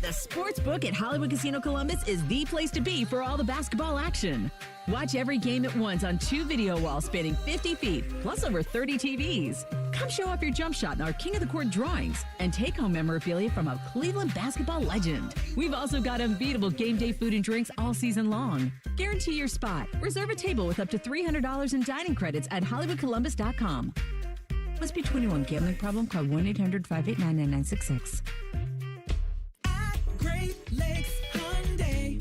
The sports book at Hollywood Casino Columbus is the place to be for all the basketball action. Watch every game at once on 2 video walls spanning 50 feet, plus over 30 TVs. Come show off your jump shot in our King of the Court drawings and take home memorabilia from a Cleveland basketball legend. We've also got unbeatable game day food and drinks all season long. Guarantee your spot. Reserve a table with up to $300 in dining credits at HollywoodColumbus.com. Must be 21. Gambling problem? Call 1-800-589-9966. Great Lakes Hyundai.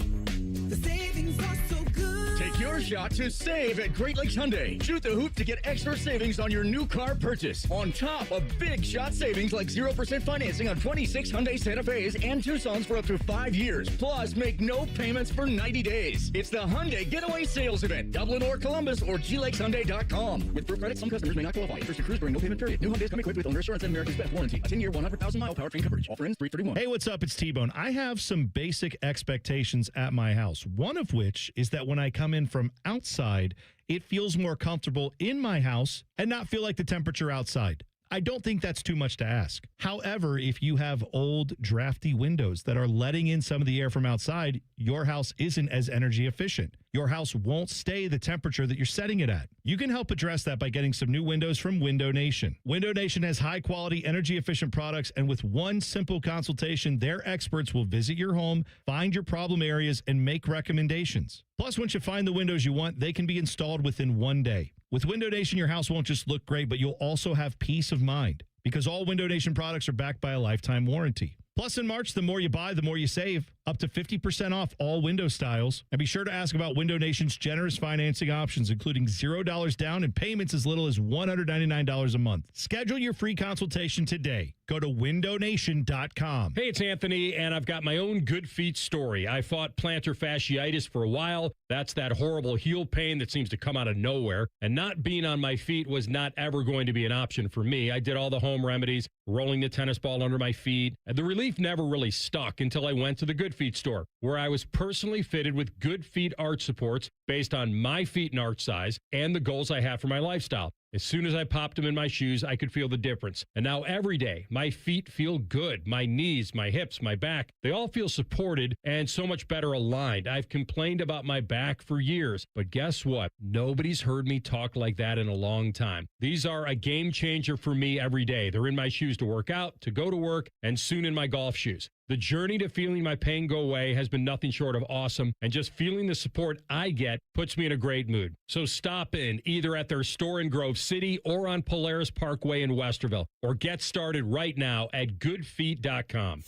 The savings are so good. Take your shot to save at Great Lakes Hyundai. Shoot the hoop to get extra savings on your new car purchase. On top of big shot savings like 0% financing on 26 Hyundai Santa Fe's and Tucson's for up to 5 years. Plus, make no payments for 90 days. It's the Hyundai Getaway Sales Event. Dublin or Columbus or GLakesHyundai.com. With Proof Credit, some customers may not qualify. Interest accrues during no payment period. New Hyundais come equipped with owner assurance and America's Best warranty. A 10-year, 100,000-mile powertrain coverage. Offer ends 3/31. Hey, what's up? It's T-Bone. I have some basic expectations at my house. One of which is that when I come in from outside, it feels more comfortable in my house and not feel like the temperature outside. I don't think that's too much to ask. However, if you have old, drafty windows that are letting in some of the air from outside, your house isn't as energy efficient. Your house won't stay the temperature that you're setting it at. You can help address that by getting some new windows from Window Nation. Window Nation has high-quality, energy-efficient products, and with one simple consultation, their experts will visit your home, find your problem areas, and make recommendations. Plus, once you find the windows you want, they can be installed within 1 day. With Window Nation, your house won't just look great, but you'll also have peace of mind because all Window Nation products are backed by a lifetime warranty. Plus, in March, the more you buy, the more you save. Up to 50% off all window styles. And be sure to ask about Window Nation's generous financing options, including $0 down and payments as little as $199 a month. Schedule your free consultation today. Go to windownation.com. Hey, it's Anthony, and I've got my own good feet story. I fought plantar fasciitis for a while. That's that horrible heel pain that seems to come out of nowhere. And not being on my feet was not ever going to be an option for me. I did all the home remedies, rolling the tennis ball under my feet. And the relief never really stuck until I went to the Good Feet store, where I was personally fitted with Good Feet arch supports based on my feet and arch size and the goals I have for my lifestyle. As soon as I popped them in my shoes, I could feel the difference. And now every day, my feet feel good. My knees, my hips, my back, they all feel supported and so much better aligned. I've complained about my back for years, but guess what? Nobody's heard me talk like that in a long time. These are a game changer for me every day. They're in my shoes to work out, to go to work, and soon in my golf shoes. The journey to feeling my pain go away has been nothing short of awesome, and just feeling the support I get puts me in a great mood. So stop in either at their store in Grove City or on Polaris Parkway in Westerville, or get started right now at goodfeet.com.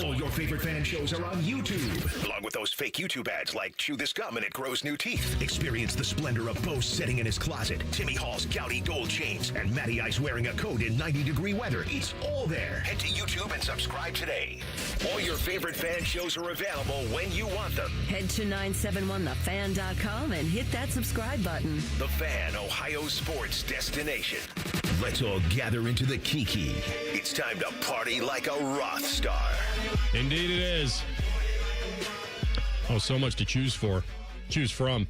All your favorite fan shows are on YouTube, along with those fake YouTube ads like Chew This Gum and It Grows New Teeth. Experience the splendor of Bo sitting in his closet, Timmy Hall's gouty gold chains, and Matty Ice wearing a coat in 90-degree weather. It's all there. Head to YouTube and subscribe today. All your favorite fan shows are available when you want them. Head to 971thefan.com and hit that subscribe button. The Fan, Ohio sports destination. Let's all gather into the Kiki. It's time to party like a Roth star. Indeed it is. Oh, so much to choose from.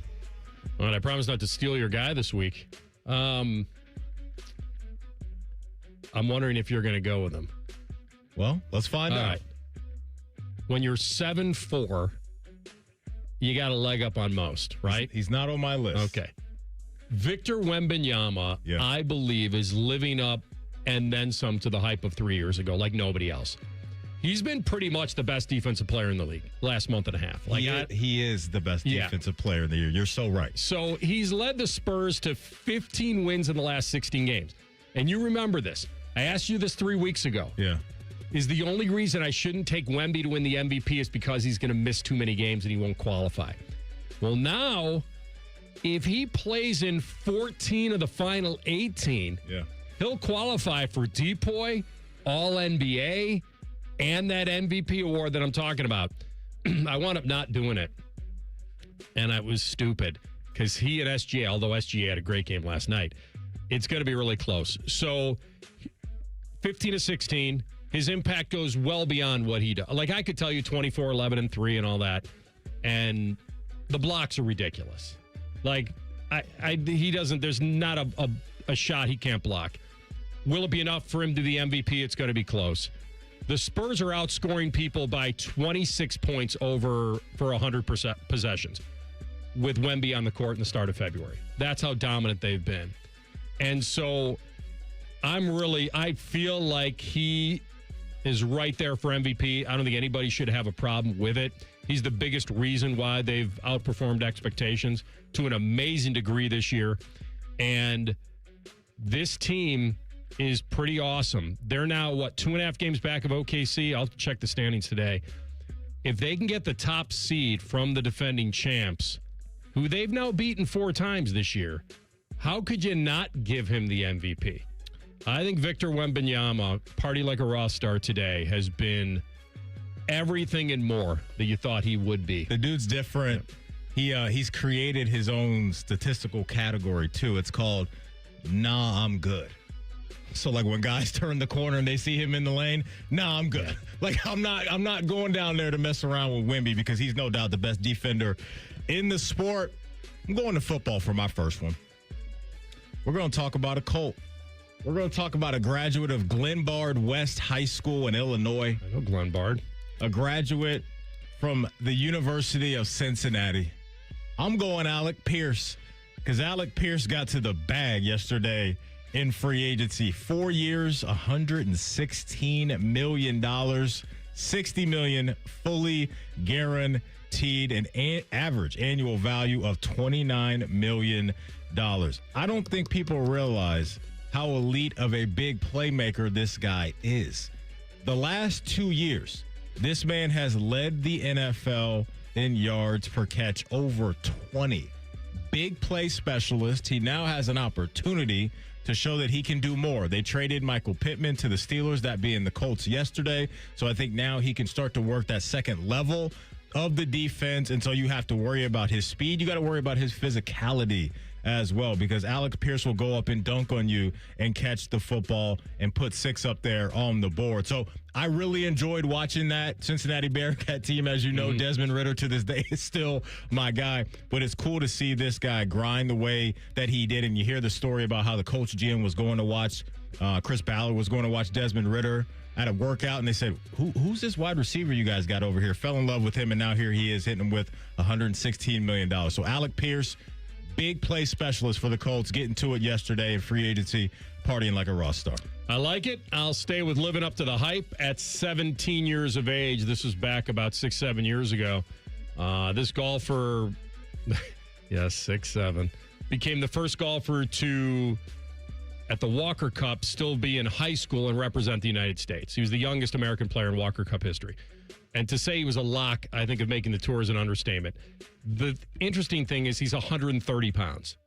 All right, I promise not to steal your guy this week. I'm wondering if you're going to go with him. Well, let's find out. Right. When you're 7'4", you got a leg up on most, right? He's not on my list. Okay. Victor Wembanyama, I believe, is living up and then some to the hype of 3 years ago, like nobody else. He's been pretty much the best defensive player in the league last month and a half. He is the best defensive player in the year. You're so right. So he's led the Spurs to 15 wins in the last 16 games. And you remember this. I asked you this 3 weeks ago. Yeah. Is the only reason I shouldn't take Wemby to win the MVP is because he's going to miss too many games and he won't qualify. Well, now, if he plays in 14 of the final 18, he'll qualify for DPOY, All-NBA, and that MVP award that I'm talking about. I wound up not doing it. And I was stupid because he and SGA, although SGA had a great game last night, it's going to be really close. So 15 to 16, his impact goes well beyond what he does. Like, I could tell you 24, 11, and 3 and all that. And the blocks are ridiculous. Like, he doesn't, there's not a shot he can't block. Will it be enough for him to be the MVP? It's going to be close. The Spurs are outscoring people by 26 points over for 100% possessions with Wemby on the court in the start of February. That's how dominant they've been. And so I feel like he is right there for MVP. I don't think anybody should have a problem with it. He's the biggest reason why they've outperformed expectations to an amazing degree this year. And this team is pretty awesome. They're now, 2.5 games back of OKC? I'll check the standings today. If they can get the top seed from the defending champs, who they've now beaten 4 times this year, how could you not give him the MVP? I think Victor Wembanyama, party like a Roth star today, has been everything and more that you thought he would be. The dude's different. He's created his own statistical category, too. It's called, nah, I'm good. So, like, when guys turn the corner and they see him in the lane, nah, I'm good. Like, I'm not going down there to mess around with Wemby because he's no doubt the best defender in the sport. I'm going to football for my first one. We're going to talk about a Colt. We're going to talk about a graduate of Glenbard West High School in Illinois. I know Glenbard. A graduate from the University of Cincinnati. I'm going Alec Pierce because Alec Pierce got to the bag yesterday in free agency. 4 years, $116 million, $60 million fully guaranteed, an average annual value of $29 million. I don't think people realize how elite of a big playmaker this guy is. The last 2 years, this man has led the NFL in yards per catch, over 20. Big play specialist. He now has an opportunity to show that he can do more. They traded Michael Pittman to the Steelers, that being the Colts yesterday. So I think now he can start to work that second level of the defense. And so you have to worry about his speed. You got to worry about his physicality as well, because Alec Pierce will go up and dunk on you and catch the football and put 6 up there on the board. So I really enjoyed watching that Cincinnati Bearcat team. As you know, Desmond Ridder to this day is still my guy, but it's cool to see this guy grind the way that he did. And you hear the story about how the coach GM was going to watch, Chris Ballard was going to watch Desmond Ridder at a workout, and they said, who's this wide receiver you guys got over here? Fell in love with him, and now here he is hitting him with $116 million. So Alec Pierce, big play specialist for the Colts, getting to it yesterday in free agency, partying like a Roth star. I like it. I'll stay with living up to the hype. At 17 years of age, this was back about 6-7 years ago, this golfer, 6-7, became the first golfer to, at the Walker Cup, still be in high school and represent the United States. He was the youngest American player in Walker Cup history. And to say he was a lock, I think, of making the tour is an understatement. The interesting thing is he's 130 pounds.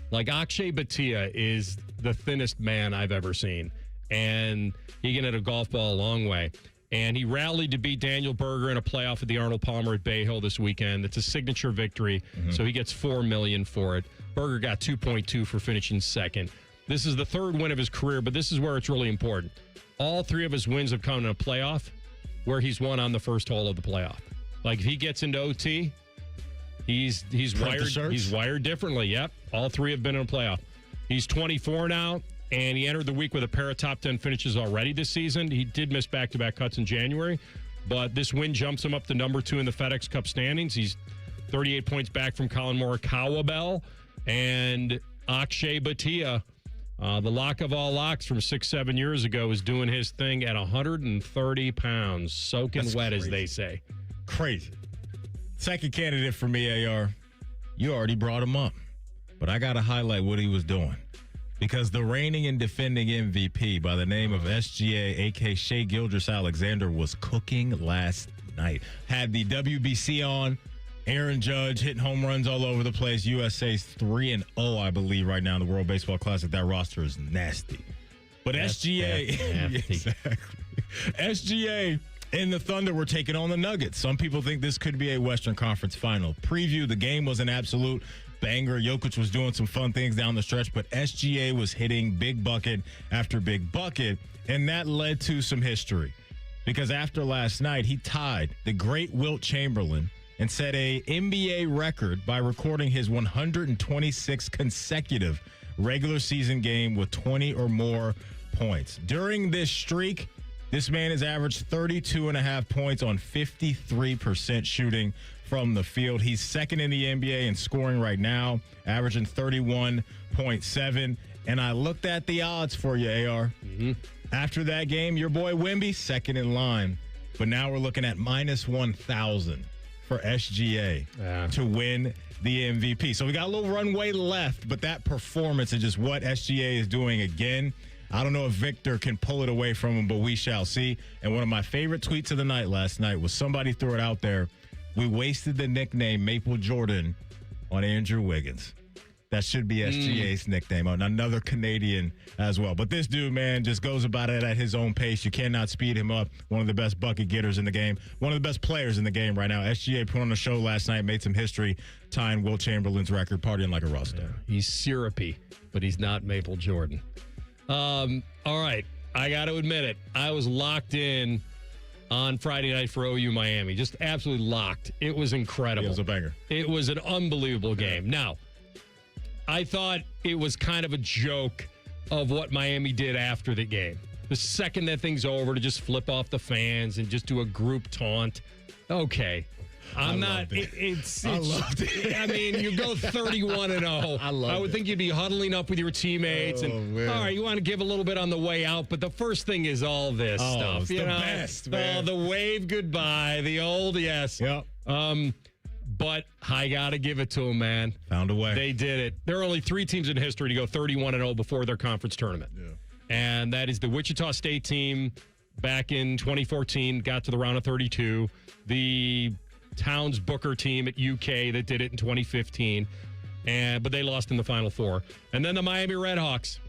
Like, Akshay Bhatia is the thinnest man I've ever seen. And he can hit a golf ball a long way. And he rallied to beat Daniel Berger in a playoff at the Arnold Palmer at Bay Hill this weekend. It's a signature victory, so he gets $4 million for it. Berger got 2.2 for finishing second. This is the third win of his career, but this is where it's really important. All three of his wins have come in a playoff where he's won on the first hole of the playoff. Like if he gets into OT, he's wired differently. Yep. All three have been in a playoff. He's 24 now, and he entered the week with a pair of top 10 finishes already this season. He did miss back-to-back cuts in January, but this win jumps him up to number 2 in the FedEx Cup standings. He's 38 points back from Colin Morikawa Bell and Akshay Bhatia. The lock of all locks from 6-7 years ago is doing his thing at 130 pounds, soaking That's wet, crazy. As they say. Crazy. Second candidate for me, AR. You already brought him up, but I got to highlight what he was doing because the reigning and defending MVP by the name of SGA, a.k.a. Shai Gilgeous-Alexander, was cooking last night. Had the WBC on. Aaron Judge hitting home runs all over the place. USA's 3-0, I believe, right now in the World Baseball Classic. That roster is nasty. But SGA, exactly. SGA and the Thunder were taking on the Nuggets. Some people think this could be a Western Conference final. Preview, the game was an absolute banger. Jokic was doing some fun things down the stretch, but SGA was hitting big bucket after big bucket, and that led to some history. Because after last night, he tied the great Wilt Chamberlain and set a NBA record by recording his 126th consecutive regular season game with 20 or more points. During this streak, this man has averaged 32.5 points on 53% shooting from the field. He's second in the NBA in scoring right now, averaging 31.7. And I looked at the odds for you, AR. After that game, your boy Wemby, second in line. But now we're looking at minus 1,000. For SGA to win the MVP. So we got a little runway left, but that performance is just what SGA is doing again. I don't know if Victor can pull it away from him, but we shall see. And one of my favorite tweets of the night last night was somebody threw it out there. We wasted the nickname Maple Jordan on Andrew Wiggins. That should be SGA's nickname, another Canadian as well. But this dude, man, just goes about it at his own pace. You cannot speed him up. One of the best bucket getters in the game. One of the best players in the game right now. SGA put on a show last night, made some history, tying Wilt Chamberlain's record, partying like a rock star. He's syrupy, but he's not Maple Jordan. All right, I got to admit it. I was locked in on Friday night for OU Miami. Just absolutely locked. It was incredible. It was a banger. It was an unbelievable game. Now, I thought it was kind of a joke of what Miami did after the game. The second that thing's over, to just flip off the fans and just do a group taunt. Okay. I loved it. I mean, you go 31-0. I would think you'd be huddling up with your teammates and, man. All right, you want to give a little bit on the way out, but the first thing is all this stuff. It's the best, man. The wave goodbye, the old yes. Yep. But I got to give it to them, man. Found a way. They did it. There are only 3 teams in history to go 31-0 before their conference tournament. Yeah. And that is the Wichita State team back in 2014, got to the round of 32. The Towns Booker team at UK that did it in 2015. But they lost in the Final Four. And then the Miami Redhawks.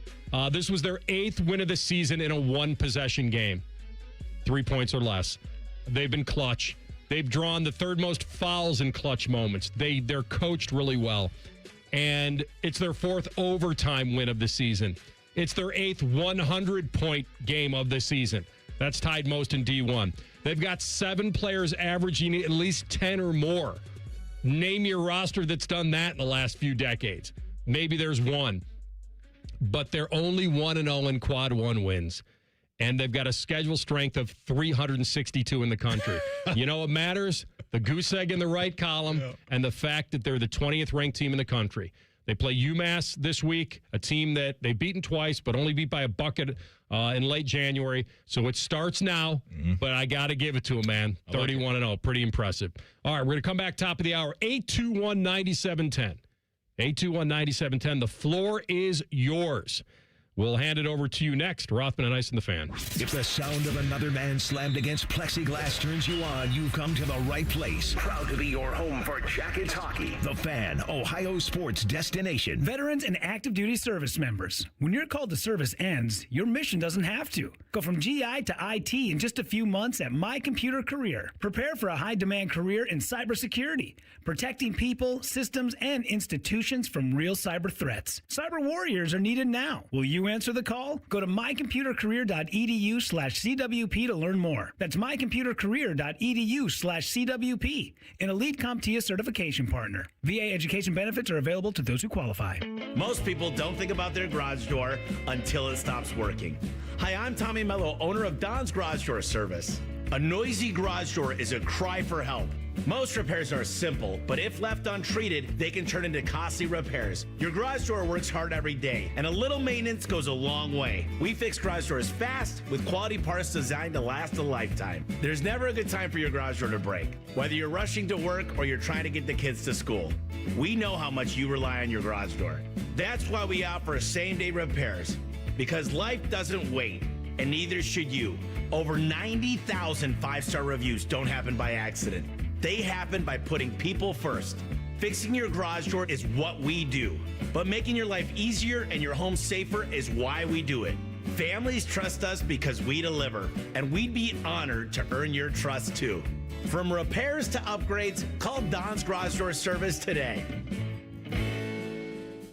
This was their 8th win of the season in a 1-possession game. 3 points or less. They've been clutch. They've drawn the 3rd most fouls in clutch moments. They're coached really well. And it's their 4th overtime win of the season. It's their 8th 100-point game of the season. That's tied most in D1. They've got 7 players averaging at least 10 or more. Name your roster that's done that in the last few decades. Maybe there's one. But they're only 1-0 in quad 1 wins. And they've got a schedule strength of 362 in the country. You know what matters? The goose egg in the right column and the fact that they're the 20th ranked team in the country. They play UMass this week, a team that they've beaten twice, but only beat by a bucket in late January. So it starts now, but I got to give it to them, man. 31-0, pretty impressive. All right, we're going to come back top of the hour. 821-9710. 821-9710. The floor is yours. We'll hand it over to you next. Rothman and Ice and the Fan. If the sound of another man slammed against plexiglass turns you on, you've come to the right place. Proud to be your home for Jackets hockey. The Fan, Ohio sports destination. Veterans and active duty service members. When your call to service ends, your mission doesn't have to. Go from GI to IT in just a few months at My Computer Career. Prepare for a high-demand career in cybersecurity, protecting people, systems, and institutions from real cyber threats. Cyber warriors are needed now. Will you answer the call? Go to mycomputercareer.edu/CWP to learn more. That's mycomputercareer.edu/CWP, an elite CompTIA certification partner. VA education benefits are available to those who qualify. Most people don't think about their garage door until it stops working. Hi, I'm Tommy Mello, owner of Don's Garage Door Service. A noisy garage door is a cry for help. Most repairs are simple, but if left untreated, they can turn into costly repairs. Your garage door works hard every day, and a little maintenance goes a long way. We fix garage doors fast with quality parts designed to last a lifetime. There's never a good time for your garage door to break, whether you're rushing to work or you're trying to get the kids to school. We know how much you rely on your garage door. That's why we offer same-day repairs, because life doesn't wait, and neither should you. Over 90,000 five-star reviews don't happen by accident. They happen by putting people first. Fixing your garage door is what we do, but making your life easier and your home safer is why we do it. Families trust us because we deliver, and we'd be honored to earn your trust too. From repairs to upgrades, call Don's Garage Door Service today.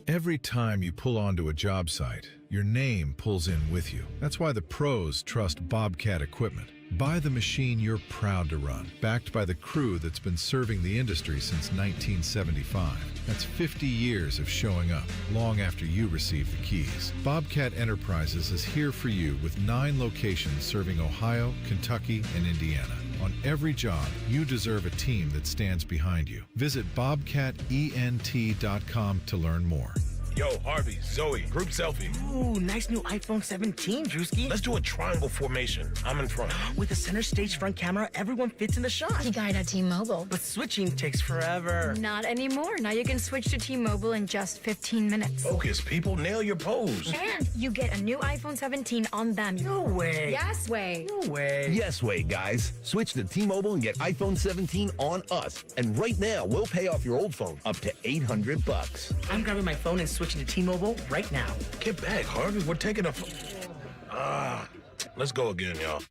Every time you pull onto a job site, your name pulls in with you. That's why the pros trust Bobcat equipment. Buy the machine you're proud to run, backed by the crew that's been serving the industry since 1975. That's 50 years of showing up, long after you receive the keys. Bobcat Enterprises is here for you with 9 locations serving Ohio, Kentucky, and Indiana. On every job, you deserve a team that stands behind you. Visit bobcatent.com to learn more. Yo, Harvey, Zoe, group selfie. Ooh, nice new iPhone 17, Drewski. Let's do a triangle formation. I'm in front. With a center stage front camera, everyone fits in the shot. You got it at T-Mobile. But switching takes forever. Not anymore. Now you can switch to T-Mobile in just 15 minutes. Focus, people. Nail your pose. And you get a new iPhone 17 on them. No way. Yes way. No way. Yes way, guys. Switch to T-Mobile and get iPhone 17 on us. And right now, we'll pay off your old phone up to $800. I'm grabbing my phone and switching to T-Mobile right now. Get back, Harvey. We're taking a... let's go again, y'all.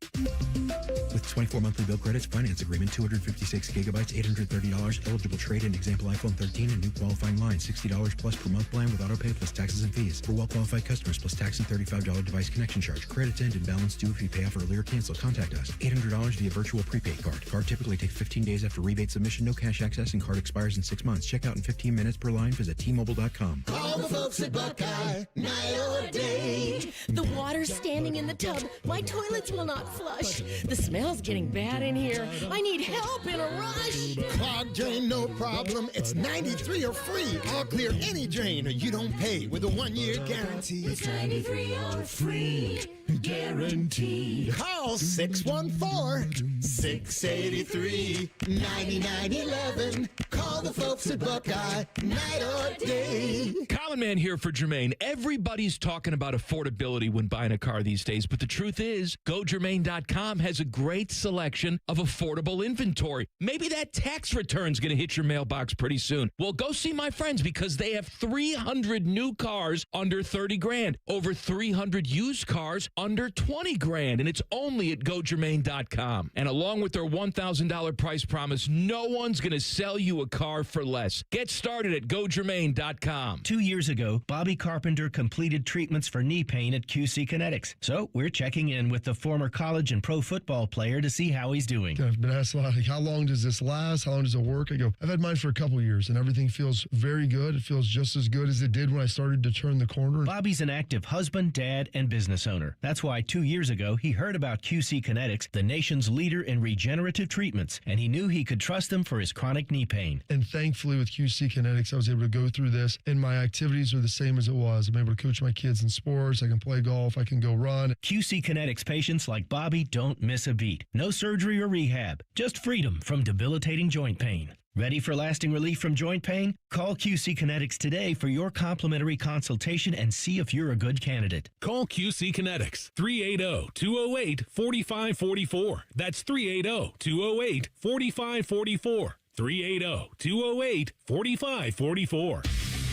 With 24 monthly bill credits, finance agreement, 256 gigabytes, $830, eligible trade-in, example iPhone 13, and new qualifying line, $60 plus per month plan with auto pay plus taxes and fees. For well-qualified customers, plus tax and $35 device connection charge. Credits end and balance due if you pay off early or cancel. Contact us. $800 via virtual prepaid card. Card typically takes 15 days after rebate submission. No cash access and card expires in 6 months. Check out in 15 minutes per line. Visit T-Mobile.com. All the folks at Buckeye, night or day. The water's standing in the tub. My toilets will not flush. The smell's getting bad in here. I need help in a rush. Clogged drain, no problem. It's 93 or free. All clear any drain or you don't pay with a 1-year guarantee. It's 93 or free. Guaranteed. Call 614-683-9911. Call the folks at Buckeye, night or day. Common Man here for Jermaine. Everybody's talking about affordability when buying a car these days, but the truth is, GoJermaine.com has a great selection of affordable inventory. Maybe that tax return's going to hit your mailbox pretty soon. Well, go see my friends because they have 300 new cars under 30 grand, over 300 used cars under 20 grand, and it's only at GoJermaine.com. And along with their $1,000 price promise, no one's going to sell you a car for less. Get started at GoJermaine.com. 2 years ago, Bobby Carpenter completed treatments for knee pain at QC Kinetics. So we're checking in with the former college and pro football player to see how he's doing. I've been asked a lot, like, how long does this last? How long does it work? I go, I've had mine for a couple years, and everything feels very good. It feels just as good as it did when I started to turn the corner. Bobby's an active husband, dad, and business owner. That's why 2 years ago, he heard about QC Kinetics, the nation's leader in regenerative treatments, and he knew he could trust them for his chronic knee pain. And thankfully, with QC Kinetics, I was able to go through this, and my activities are the same as it was. I'm able to coach my kids in sports. I can play golf. I can go run. QC Kinetics patients like Bobby don't miss a beat. No surgery or rehab, just freedom from debilitating joint pain. Ready for lasting relief from joint pain? Call QC Kinetics today for your complimentary consultation and see if you're a good candidate. Call QC Kinetics, 380-208-4544. That's 380-208-4544. 380-208-4544.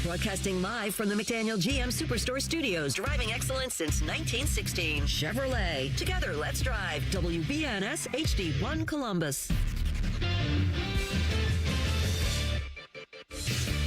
Broadcasting live from the McDaniel GM Superstore Studios. Driving excellence since 1916. Chevrolet. Together, let's drive. WBNS HD1 Columbus.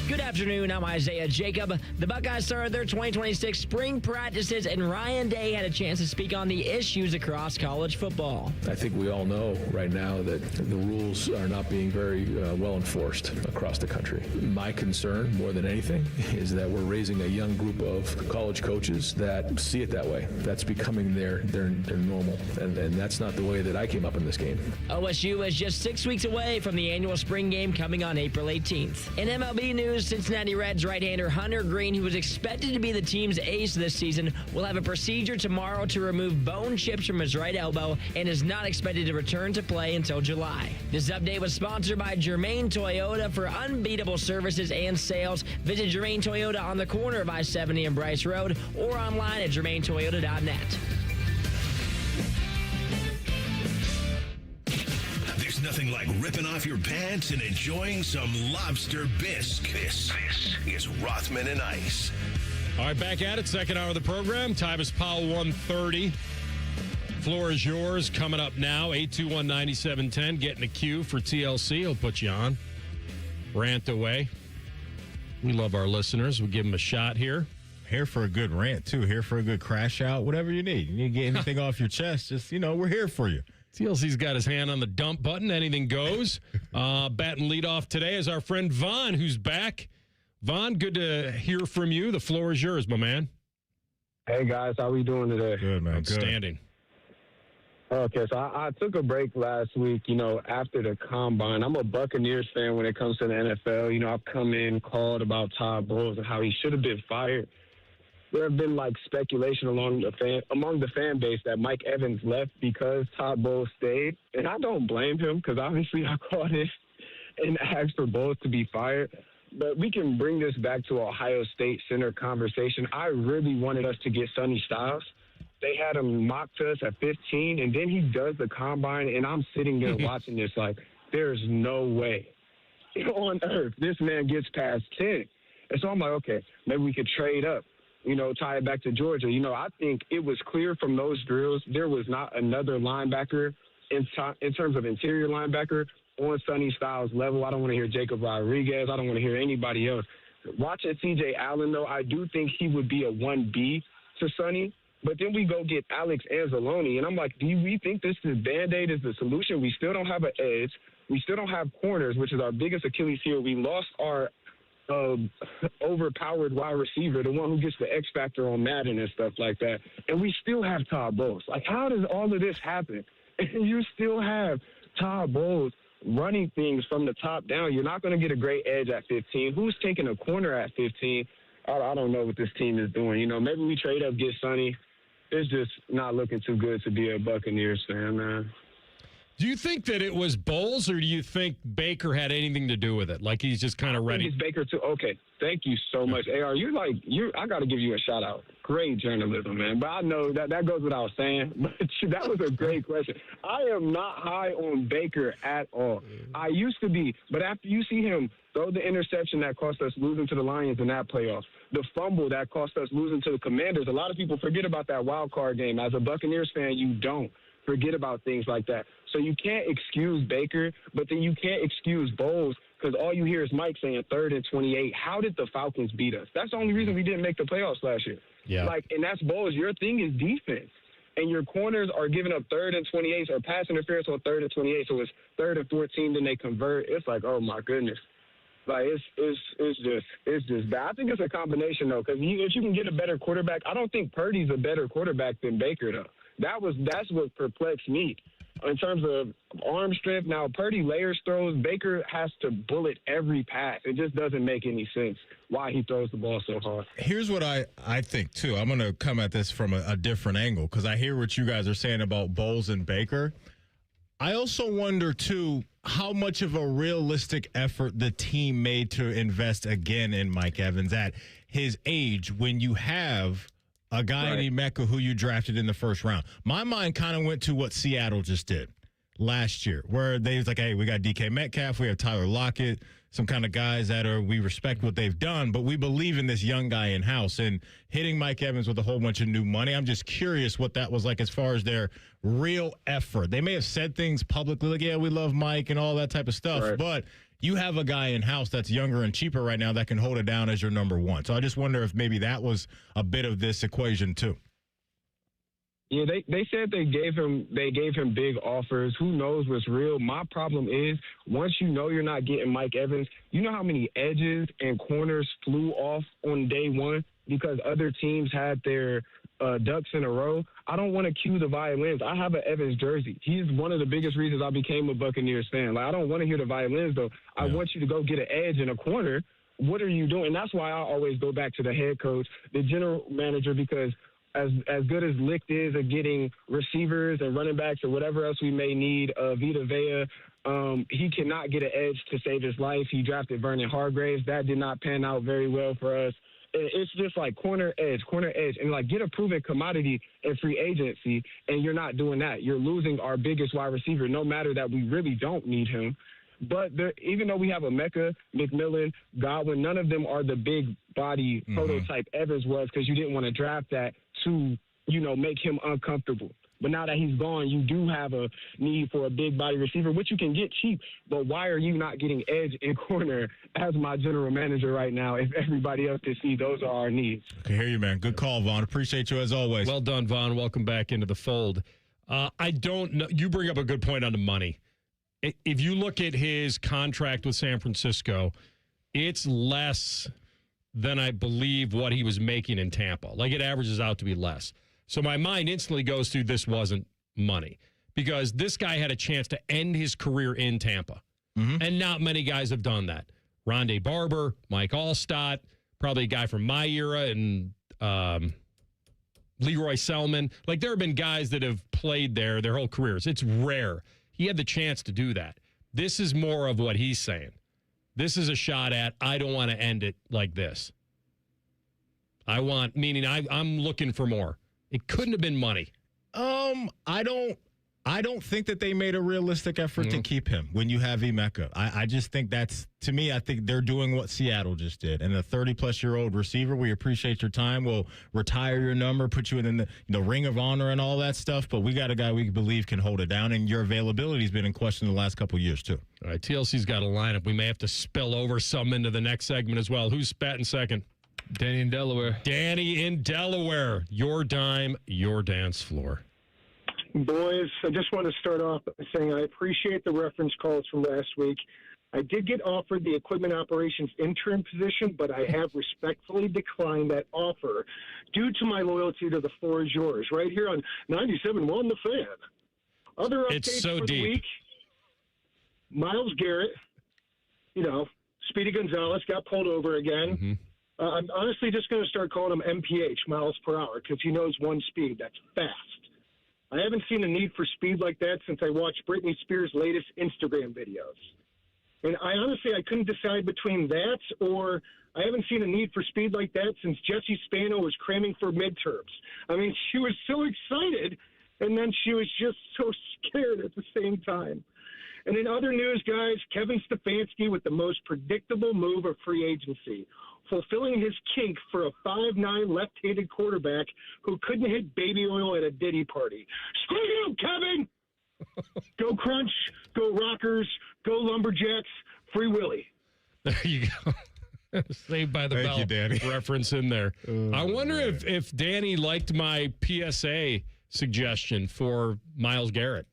Good afternoon, I'm Isaiah Jacob. The Buckeyes started their 2026 spring practices, and Ryan Day had a chance to speak on the issues across college football. I think we all know right now that the rules are not being very well enforced across the country. My concern, more than anything, is that we're raising a young group of college coaches that see it that way. That's becoming their normal, and that's not the way that I came up in this game. OSU is just 6 weeks away from the annual spring game coming on April 18th. In MLB news, Cincinnati Reds right-hander Hunter Green, who is expected to be the team's ace this season, will have a procedure tomorrow to remove bone chips from his right elbow and is not expected to return to play until July. This update was sponsored by Germain Toyota. For unbeatable services and sales, visit Germain Toyota on the corner of I-70 and Bryce Road or online at germaintoyota.net. There's nothing like ripping off your pants and enjoying some lobster bisque. This is Rothman and Ice. All right, back at it. Second hour of the program. Tyvis Powell, 1:30. Floor is yours. Coming up now, 821-9710. Getting a cue for TLC. He'll put you on. Rant away. We love our listeners. We'll give them a shot here. Here for a good rant, too. Here for a good crash out. Whatever you need. You need to get anything off your chest. Just, we're here for you. TLC's got his hand on the dump button. Anything goes. Batting lead off today is our friend Vaughn, who's back. Vaughn, good to hear from you. The floor is yours, my man. Hey, guys. How we doing today? Good, man. Outstanding. Okay, so I took a break last week, after the Combine. I'm a Buccaneers fan when it comes to the NFL. I've come in, called about Todd Bowles and how he should have been fired. There have been speculation among the fan base that Mike Evans left because Todd Bowles stayed, and I don't blame him because obviously I called in and asked for Bowles to be fired. But we can bring this back to Ohio State Center conversation. I really wanted us to get Sonny Styles. They had him mocked to us at 15, and then he does the Combine, and I'm sitting there watching this there's no way on earth this man gets past 10. And so I'm like, okay, maybe we could trade up. Tie it back to Georgia. I think it was clear from those drills there was not another linebacker in terms of interior linebacker on Sonny Styles' level. I don't want to hear Jacob Rodriguez. I don't want to hear anybody else. Watching C.J. Allen, though, I do think he would be a 1B to Sonny. But then we go get Alex Anzalone, and I'm like, do we think this is Band-Aid is the solution? We still don't have an edge. We still don't have corners, which is our biggest Achilles heel. We lost our overpowered wide receiver, the one who gets the X factor on Madden and stuff like that. And we still have Todd Bowles. How does all of this happen? And you still have Todd Bowles running things from the top down. You're not going to get a great edge at 15. Who's taking a corner at 15? I don't know what this team is doing. Maybe we trade up, get Sonny. It's just not looking too good to be a Buccaneers fan, man. Do you think that it was Bowles, or do you think Baker had anything to do with it? He's just kind of ready. It's Baker too. Okay, thank you so much. AR, I got to give you a shout out. Great journalism, man. But I know that goes without saying. But that was a great question. I am not high on Baker at all. I used to be, but after you see him throw the interception that cost us losing to the Lions in that playoff, the fumble that cost us losing to the Commanders, a lot of people forget about that wild card game. As a Buccaneers fan, you don't forget about things like that. So you can't excuse Baker, but then you can't excuse Bowles because all you hear is Mike saying 3rd and 28. How did the Falcons beat us? That's the only reason we didn't make the playoffs last year. Yeah. And that's Bowles. Your thing is defense. And your corners are giving up 3rd and 28 or pass interference on 3rd and 28. So it's 3rd and 14, then they convert. It's oh my goodness. It's just bad. I think it's a combination though, because if you can get a better quarterback, I don't think Purdy's a better quarterback than Baker though. That's what perplexed me in terms of arm strength. Now Purdy layers throws. Baker has to bullet every pass. It just doesn't make any sense why he throws the ball so hard. Here's what I think too. I'm going to come at this from a different angle because I hear what you guys are saying about Bowles and Baker. I also wonder, too, how much of a realistic effort the team made to invest again in Mike Evans at his age when you have a guy in Emeka who you drafted in the first round. My mind kind of went to what Seattle just did last year, where they was like, hey, we got DK Metcalf, we have Tyler Lockett, some kind of guys that we respect what they've done, but we believe in this young guy in-house. And hitting Mike Evans with a whole bunch of new money, I'm just curious what that was like as far as their real effort. They may have said things publicly like, yeah, we love Mike and all that type of stuff, but you have a guy in-house that's younger and cheaper right now that can hold it down as your number one. So I just wonder if maybe that was a bit of this equation too. Yeah, they said they gave him big offers. Who knows what's real? My problem is once you know you're not getting Mike Evans, you know how many edges and corners flew off on day one because other teams had their ducks in a row. I don't want to cue the violins. I have an Evans jersey. He's one of the biggest reasons I became a Buccaneers fan. Like, I don't want to hear the violins, though. I want you to go get an edge in a corner. What are you doing? And that's why I always go back to the head coach, the general manager, because as good as Licht is at getting receivers and running backs or whatever else we may need, Vita Vea, he cannot get an edge to save his life. He drafted Vernon Hargraves. That did not pan out very well for us. It's just like corner edge, and like get a proven commodity in free agency, and you're not doing that. You're losing our biggest wide receiver, no matter that we really don't need him. But even though we have a Mecca, McMillan, Godwin, none of them are the big body prototype Evans was because you didn't want to draft that to, make him uncomfortable. But now that he's gone, you do have a need for a big body receiver, which you can get cheap. But why are you not getting edge and corner as my general manager right now if everybody else can see those are our needs? Okay, hear you, man. Good call, Vaughn. Appreciate you as always. Well done, Vaughn. Welcome back into the fold. I don't know. You bring up a good point on the money. If you look at his contract with San Francisco, it's less than I believe what he was making in Tampa. Like it averages out to be less. So my mind instantly goes to this wasn't money because this guy had a chance to end his career in Tampa. And not many guys have done that. Rondé Barber, Mike Allstott, probably a guy from my era, and Leroy Selman. Like there have been guys that have played there their whole careers. It's rare. He had the chance to do that. This is more of what he's saying. This is a shot at, I don't want to end it like this. I'm looking for more. It couldn't have been money. I don't think that they made a realistic effort to keep him when you have Emeka. I just think that's, to me, I think they're doing what Seattle just did. And a 30-plus-year-old receiver, we appreciate your time. We'll retire your number, put you in the Ring of Honor and all that stuff. But we got a guy we believe can hold it down. And your availability has been in question the last couple of years, too. All right, TLC's got a lineup. We may have to spill over some into the next segment as well. Who's batting second? Danny in Delaware. Danny in Delaware. Your dime, your dance floor. Boys, I just want to start off by saying I appreciate the reference calls from last week. I did get offered the equipment operations intern position, but I have respectfully declined that offer due to my loyalty to the floor is yours, right here on 97.1 The Fan. Other updates for the week, Myles Garrett, Speedy Gonzalez got pulled over again. I'm honestly just going to start calling him MPH, miles per hour, because he knows one speed. That's fast. I haven't seen a need for speed like that since I watched Britney Spears' latest Instagram videos. And I couldn't decide between that or I haven't seen a need for speed like that since Jessie Spano was cramming for midterms. I mean, she was so excited, and then she was just so scared at the same time. And in other news, guys, Kevin Stefanski with the most predictable move of free agency, fulfilling his kink for a 5'9" left-handed quarterback who couldn't hit baby oil at a Diddy party. Screw you, Kevin! Go Crunch, go Rockers, go Lumberjacks, Free Willy. There you go. Saved by the Bell you, Danny. reference in there. I wonder if Danny liked my PSA suggestion for Myles Garrett.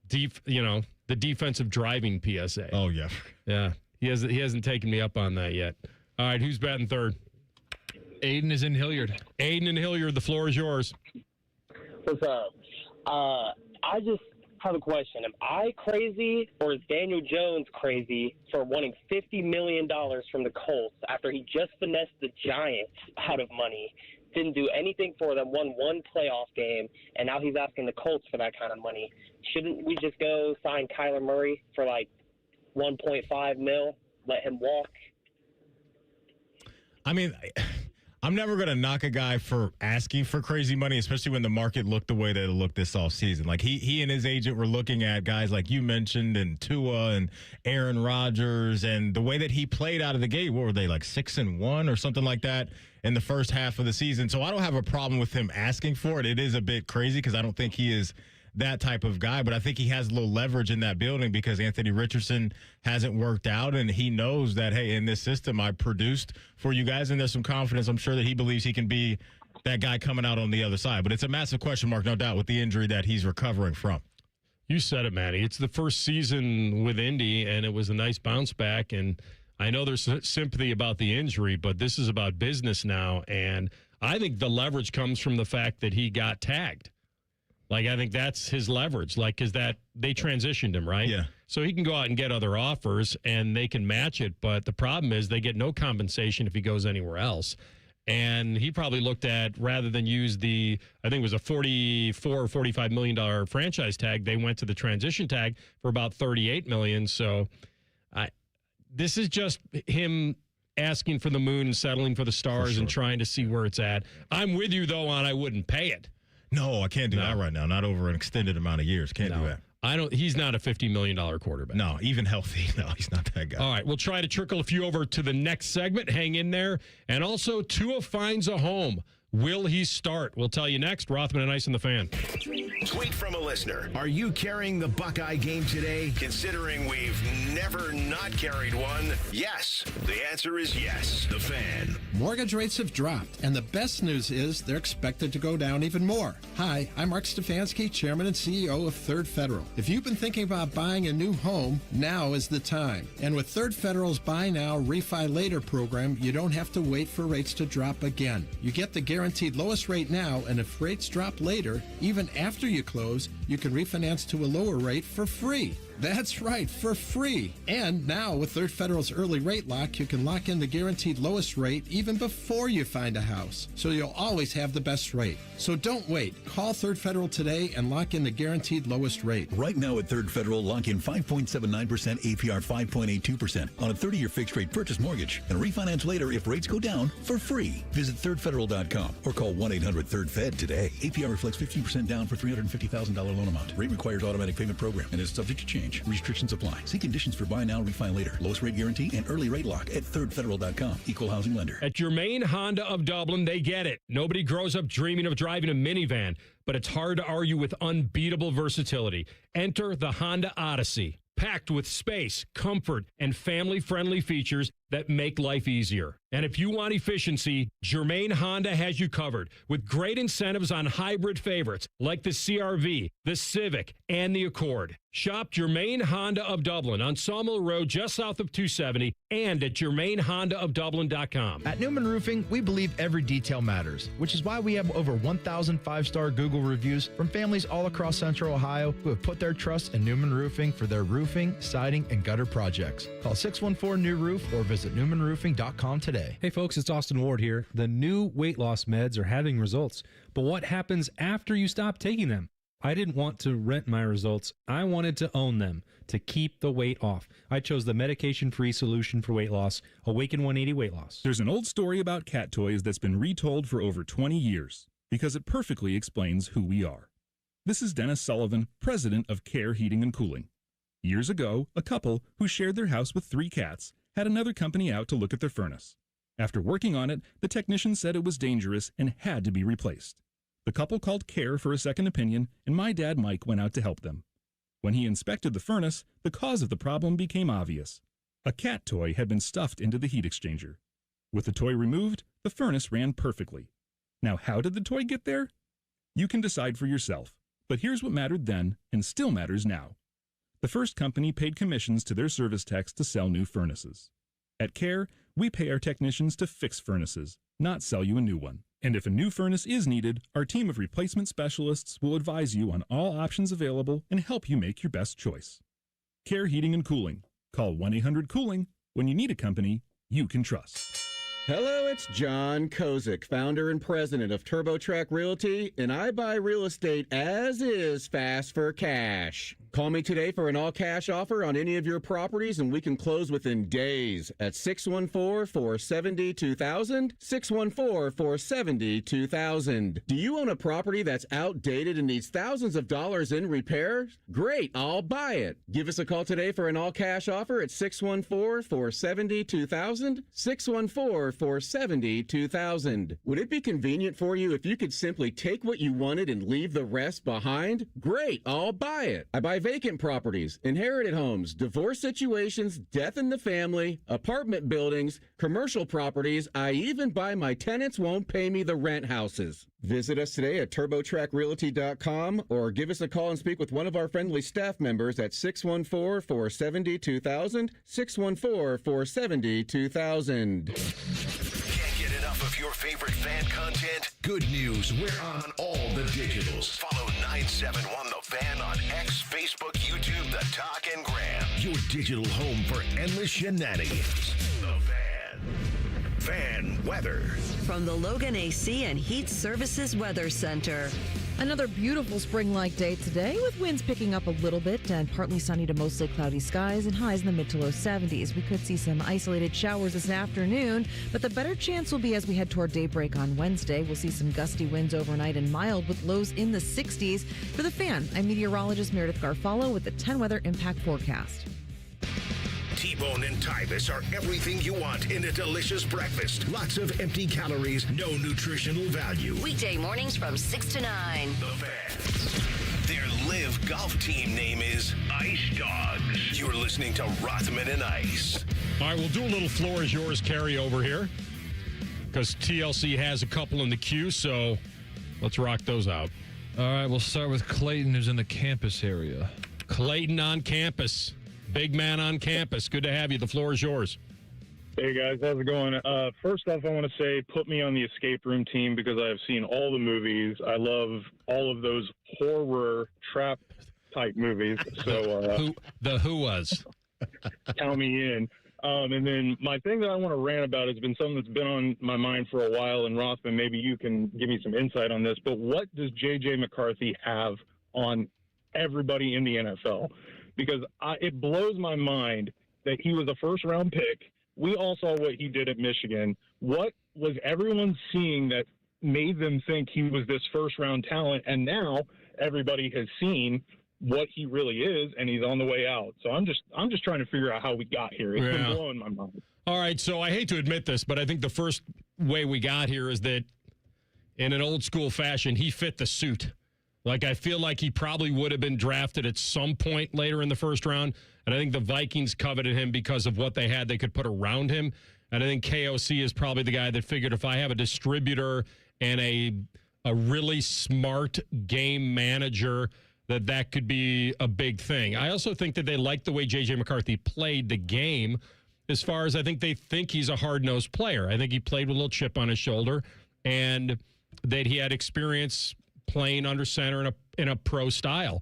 The defensive driving PSA. Oh, yeah. Yeah. He hasn't taken me up on that yet. All right, who's batting third? Aiden is in Hilliard. Aiden and Hilliard, the floor is yours. What's up? I just have a question. Am I crazy or is Daniel Jones crazy for wanting $50 million from the Colts after he just finessed the Giants out of money didn't do anything for them, won one playoff game, and now he's asking the Colts for that kind of money. Shouldn't we just go sign Kyler Murray for like $1.5 million, let him walk? I mean, I'm never going to knock a guy for asking for crazy money, especially when the market looked the way that it looked this offseason. Like, he and his agent were looking at guys like you mentioned and Tua and Aaron Rodgers, and the way that he played out of the gate, what were they, like 6-1 or something like that in the first half of the season? So I don't have a problem with him asking for it. It is a bit crazy because I don't think he is that type of guy, but I think he has a little leverage in that building because Anthony Richardson hasn't worked out, and he knows that, hey, in this system I produced for you guys, and there's some confidence. I'm sure that he believes he can be that guy coming out on the other side, but it's a massive question mark, no doubt, with the injury that he's recovering from. You said it, Matty. It's the first season with Indy, and it was a nice bounce back, and I know there's sympathy about the injury, but this is about business now, and I think the leverage comes from the fact that he got tagged. Like, I think that's his leverage, like, because that they transitioned him, right? Yeah. So he can go out and get other offers, and they can match it. But the problem is they get no compensation if he goes anywhere else. And he probably looked at, rather than use the, I think it was a $44 or $45 million franchise tag, they went to the transition tag for about $38 million. So this is just him asking for the moon and settling for the stars and trying to see where it's at. I'm with you, though, on I wouldn't pay it. No, I can't do that right now. Not over an extended amount of years. Can't do that. He's not a $50 million quarterback. No, even healthy. No, he's not that guy. All right, we'll try to trickle a few over to the next segment. Hang in there. And also, Tua finds a home. Will he start? We'll tell you next. Rothman and Ice and the Fan. Tweet from a listener. Are you carrying the Buckeye game today? Considering we've never not carried one, yes. The answer is yes. The Fan. Mortgage rates have dropped, and the best news is they're expected to go down even more. Hi, I'm Mark Stefanski, Chairman and CEO of Third Federal. If you've been thinking about buying a new home, now is the time. And with Third Federal's Buy Now, Refi Later program, you don't have to wait for rates to drop again. You get the guaranteed lowest rate now, and if rates drop later, even after you close, you can refinance to a lower rate for free. That's right, for free. And now with Third Federal's early rate lock, you can lock in the guaranteed lowest rate even before you find a house. So you'll always have the best rate. So don't wait. Call Third Federal today and lock in the guaranteed lowest rate. Right now at Third Federal, lock in 5.79% APR 5.82% on a 30-year fixed rate purchase mortgage and refinance later if rates go down for free. Visit thirdfederal.com or call 1-800-3rd-FED today. APR reflects 15% down for $350,000 loan amount. Rate requires automatic payment program and is subject to change. Restrictions apply. See conditions for buy now, refi later. Lowest rate guarantee and early rate lock at thirdfederal.com. Equal housing lender. At Germain Honda of Dublin, they get it. Nobody grows up dreaming of driving a minivan, but it's hard to argue with unbeatable versatility. Enter the Honda Odyssey, packed with space, comfort, and family-friendly features that make life easier. And if you want efficiency, Germain Honda has you covered with great incentives on hybrid favorites like the CR-V, the Civic, and the Accord. Shop Germain Honda of Dublin on Sawmill Road just south of 270 and at GermainHondaofDublin.com. At Newman Roofing, we believe every detail matters, which is why we have over 1,000 five-star Google reviews from families all across Central Ohio who have put their trust in Newman Roofing for their roofing, siding, and gutter projects. Call 614-NEW-ROOF or visit NewmanRoofing.com today. Hey folks, it's Austin Ward here. The new weight loss meds are having results, but what happens after you stop taking them? I didn't want to rent my results. I wanted to own them, to keep the weight off. I chose the medication-free solution for weight loss, Awaken 180 Weight Loss. There's an old story about cat toys that's been retold for over 20 years because it perfectly explains who we are. This is Dennis Sullivan, president of Care Heating and Cooling. Years ago, a couple who shared their house with 3 cats had another company out to look at their furnace. After working on it, the technician said it was dangerous and had to be replaced. The couple called Care for a second opinion, and my dad Mike went out to help them. When he inspected the furnace, the cause of the problem became obvious. A cat toy had been stuffed into the heat exchanger. With the toy removed, the furnace ran perfectly. Now, how did the toy get there? You can decide for yourself, but here's what mattered then and still matters now. The first company paid commissions to their service techs to sell new furnaces. At Care, we pay our technicians to fix furnaces, not sell you a new one. And if a new furnace is needed, our team of replacement specialists will advise you on all options available and help you make your best choice. Care Heating and Cooling. Call 1-800-COOLING when you need a company you can trust. Hello, it's John Kozik, founder and president of TurboTrack Realty, and I buy real estate as is fast for cash. Call me today for an all-cash offer on any of your properties, and we can close within days at 614-470-2000, 614-470-2000. Do you own a property that's outdated and needs thousands of dollars in repairs? Great, I'll buy it. Give us a call today for an all-cash offer at 614-470-2000, 614-470-2000. Would it be convenient for you if you could simply take what you wanted and leave the rest behind? Great, I'll buy it. I buy vacant properties, inherited homes, divorce situations, death in the family, apartment buildings, commercial properties. I even buy my tenants won't pay me the rent houses. Visit us today at TurboTrackRealty.com or give us a call and speak with one of our friendly staff members at 614-470-2000, 614-470-2000. Can't get enough of your favorite fan content? Good news, we're on all the digitals. Follow 971 The Fan on X, Facebook, YouTube, The Talk, and Gram. Your digital home for endless shenanigans. The Fan. Fan weather. From the Logan AC and Heat Services Weather Center. Another beautiful spring-like day today with winds picking up a little bit and partly sunny to mostly cloudy skies and highs in the mid to low 70s. We could see some isolated showers this afternoon, but the better chance will be as we head toward daybreak on Wednesday. We'll see some gusty winds overnight and mild with lows in the 60s. For The Fan, I'm meteorologist Meredith Garfalo with the 10 Weather Impact Forecast. T-Bone and Tyvis are everything you want in a delicious breakfast. Lots of empty calories, no nutritional value. Weekday mornings from 6 to 9. The Fan. Their live golf team name is Ice Dogs. You're listening to Rothman and Ice. All right, we'll do a little floor is yours carryover here because TLC has a couple in the queue, so let's rock those out. All right, we'll start with Clayton, who's in the campus area. Clayton on campus. Big man on campus. Good to have you. The floor is yours. Hey, guys. How's it going? First off, I want to say put me on the escape room team because I have seen all the movies. I love all of those horror trap-type movies. So Who was? Count me in. And then my thing that I want to rant about has been something that's been on my mind for a while, and Rothman, maybe you can give me some insight on this, but what does JJ McCarthy have on everybody in the NFL? Because it blows my mind that he was a first-round pick. We all saw what he did at Michigan. What was everyone seeing that made them think he was this first-round talent? And now everybody has seen what he really is, and he's on the way out. So I'm just trying to figure out how we got here. It's been blowing my mind. All right, so I hate to admit this, but I think the first way we got here is that in an old-school fashion, he fit the suit. Like, I feel like he probably would have been drafted at some point later in the first round, and I think the Vikings coveted him because of what they had they could put around him. And I think KOC is probably the guy that figured if I have a distributor and a really smart game manager, that could be a big thing. I also think that they like the way J.J. McCarthy played the game as far as I think they think he's a hard-nosed player. I think he played with a little chip on his shoulder and that he had experience playing under center in a pro style.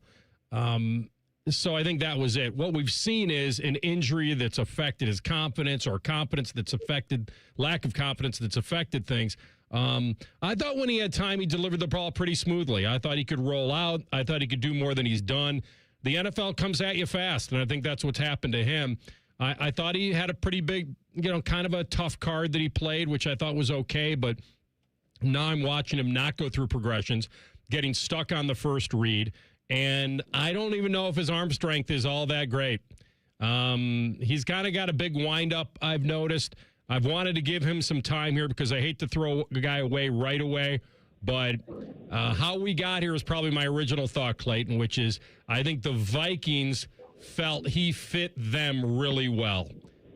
So I think that was it. What we've seen is an injury that's affected his confidence or confidence that's affected, lack of confidence that's affected things. I thought when he had time, he delivered the ball pretty smoothly. I thought he could roll out. I thought he could do more than he's done. The NFL comes at you fast, and I think that's what's happened to him. I thought he had a pretty big, kind of a tough card that he played, which I thought was okay, but now I'm watching him not go through progressions, getting stuck on the first read, and I don't even know if his arm strength is all that great. He's kind of got a big windup, I've noticed. I've wanted to give him some time here because I hate to throw a guy away right away, but how we got here is probably my original thought, Clayton, which is I think the Vikings felt he fit them really well.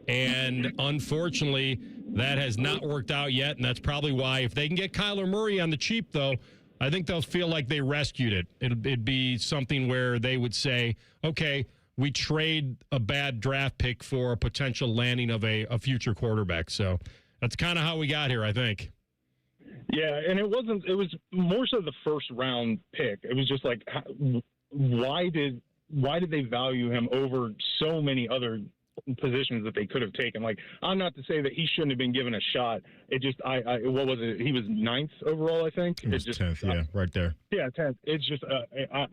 And unfortunately, that has not worked out yet, and that's probably why if they can get Kyler Murray on the cheap, though, I think they'll feel like they rescued it. It'd be something where they would say, okay, we trade a bad draft pick for a potential landing of a future quarterback. So that's kind of how we got here, I think. Yeah, and it was more so the first round pick. It was just like, why did they value him over so many other positions that they could have taken. Like, I'm not to say that he shouldn't have been given a shot. It just, what was it? He was 9th overall, I think. It was 10th, yeah, right there. Yeah, 10th. It's just,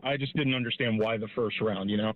I just didn't understand why the first round, you know?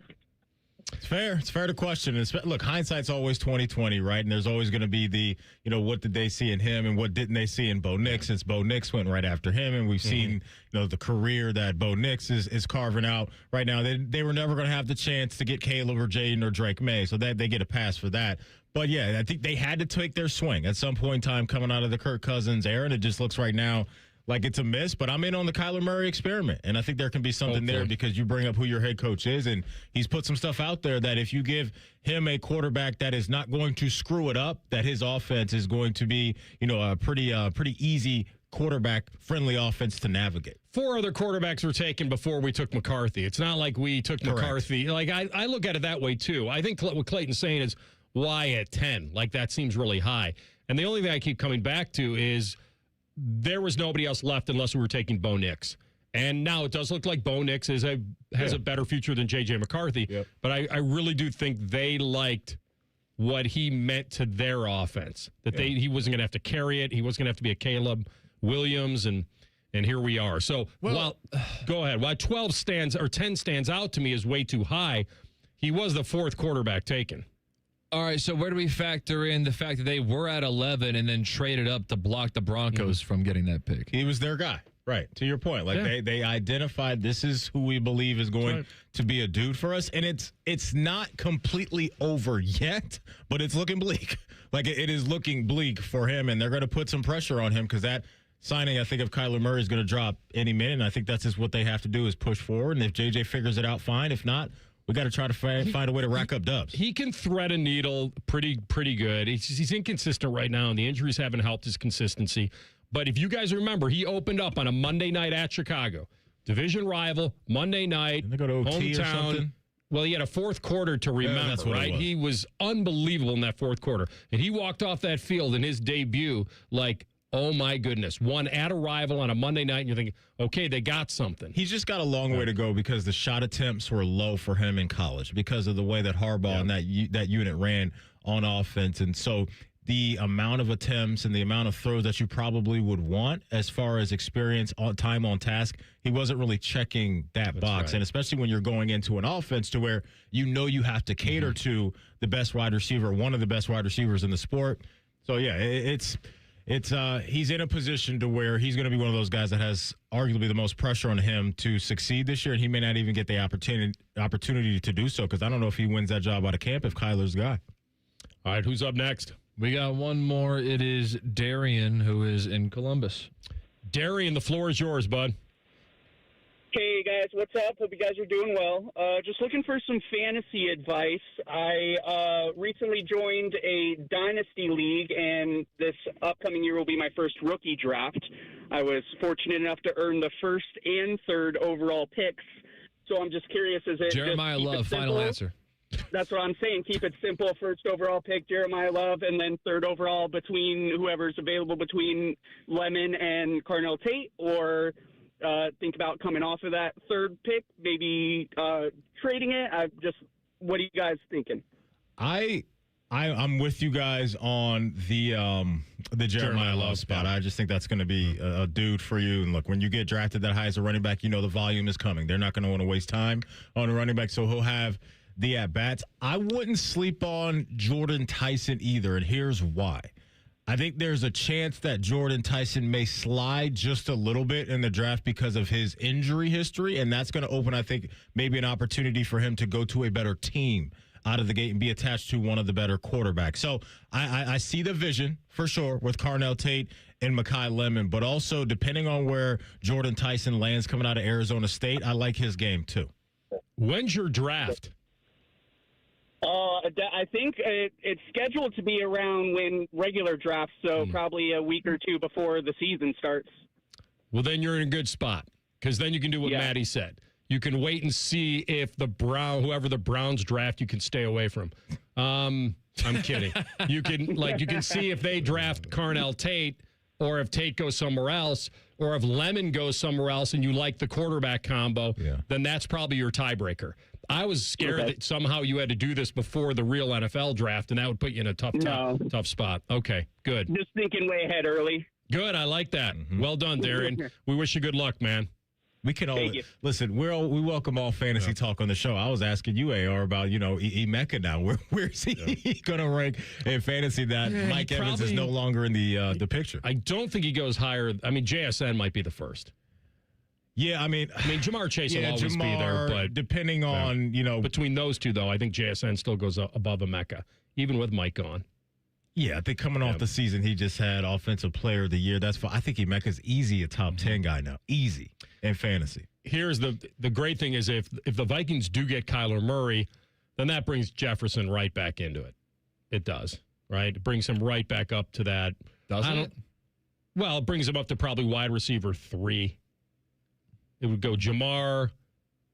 It's fair. It's fair to question. Look, hindsight's always 20/20, right? And there's always going to be the, what did they see in him and what didn't they see in Bo Nix, since Bo Nix went right after him. And we've seen, the career that Bo Nix is carving out right now. They were never going to have the chance to get Caleb or Jaden or Drake May, so they get a pass for that. But, yeah, I think they had to take their swing at some point in time coming out of the Kirk Cousins era, and it just looks right now like it's a miss, but I'm in on the Kyler Murray experiment, and I think there can be something there because you bring up who your head coach is, and he's put some stuff out there that if you give him a quarterback that is not going to screw it up, that his offense is going to be, a pretty easy quarterback-friendly offense to navigate. 4 other quarterbacks were taken before we took McCarthy. It's not like we took McCarthy. Like, I look at it that way, too. I think what Clayton's saying is, why at 10? Like, that seems really high. And the only thing I keep coming back to is there was nobody else left unless we were taking Bo Nix. And now it does look like Bo Nix has a better future than JJ McCarthy. Yep. But I really do think they liked what he meant to their offense. That he wasn't going to have to carry it. He wasn't going to have to be a Caleb Williams, and here we are. So, go ahead. While 10 stands out to me as way too high, he was the 4th quarterback taken. All right, so where do we factor in the fact that they were at 11 and then traded up to block the Broncos from getting that pick? He was their guy, right? To your point, they identified this is who we believe is going to be a dude for us, and it's not completely over yet, but it's looking bleak. Like it is looking bleak for him, and they're going to put some pressure on him because that signing, I think, of Kyler Murray is going to drop any minute, and I think that's just what they have to do is push forward. And if JJ figures it out, fine. If not, we got to try to find a way to rack up dubs. He can thread a needle pretty good. He's inconsistent right now, and the injuries haven't helped his consistency. But if you guys remember, he opened up on a Monday night at Chicago. Division rival, Monday night, they go to OT hometown. Or something? Well, he had a 4th quarter to remember, that's what right? He was unbelievable in that 4th quarter. And he walked off that field in his debut like, oh, my goodness. One at a rival on a Monday night, and you're thinking, okay, they got something. He's just got a long way to go because the shot attempts were low for him in college because of the way that Harbaugh and that unit ran on offense. And so the amount of attempts and the amount of throws that you probably would want as far as experience, time on task, he wasn't really checking that box. Right. And especially when you're going into an offense to where you have to cater to the best wide receiver, one of the best wide receivers in the sport. So, yeah, he's in a position to where he's going to be one of those guys that has arguably the most pressure on him to succeed this year, and he may not even get the opportunity to do so because I don't know if he wins that job out of camp if Kyler's the guy. All right, who's up next? We got one more. It is Darian, who is in Columbus. Darian, the floor is yours, bud. Hey, guys, what's up? Hope you guys are doing well. Just looking for some fantasy advice. I recently joined a dynasty league, and this upcoming year will be my first rookie draft. I was fortunate enough to earn the 1st and 3rd overall picks. So I'm just curious, is it Jeremiah Love, final answer. That's what I'm saying. Keep it simple. 1st overall pick, Jeremiah Love, and then 3rd overall between whoever's available between Lemon and Carnell Tate, or think about coming off of that 3rd pick, maybe trading it. What are you guys thinking? I'm with you guys on the Jeremiah Love spot. I just think that's going to be a dude for you. And look, when you get drafted that high as a running back, the volume is coming. They're not going to want to waste time on a running back, so he'll have the at-bats. I wouldn't sleep on Jordan Tyson either, and here's why. I think there's a chance that Jordan Tyson may slide just a little bit in the draft because of his injury history, and that's going to open, I think, maybe an opportunity for him to go to a better team out of the gate and be attached to one of the better quarterbacks. So I see the vision, for sure, with Carnell Tate and Mekhi Lemon, but also depending on where Jordan Tyson lands coming out of Arizona State, I like his game too. When's your draft? I think it's scheduled to be around when regular drafts, so probably a week or two before the season starts. Well, then you're in a good spot because then you can do what Maddie said. You can wait and see if whoever the Browns draft, you can stay away from. I'm kidding. You can see if they draft Carnell Tate, or if Tate goes somewhere else, or if Lemon goes somewhere else and you like the quarterback combo, then that's probably your tiebreaker. I was scared that somehow you had to do this before the real NFL draft, and that would put you in a tough spot. Okay, good. Just thinking way ahead early. Good, I like that. Well done, Darian. We wish you good luck, man. We can all listen. We welcome all fantasy talk on the show. I was asking you, AR, about Emeka now. Where's he going to rank in fantasy? That Mike Evans is no longer in the picture. I don't think he goes higher. I mean, JSN might be the first. Yeah, I mean, Jamar Chase will always be there, but depending on between those two, though, I think JSN still goes above Emeka, even with Mike gone. Yeah, I think coming off the season, he just had Offensive Player of the Year. That's fine. I think Emeka's easy a top 10 guy now. Easy in fantasy. Here's the great thing is if the Vikings do get Kyler Murray, then that brings Jefferson right back into it. It does, right? It brings him right back up to that. Doesn't it? Well, it brings him up to probably wide receiver 3. It would go Jamar,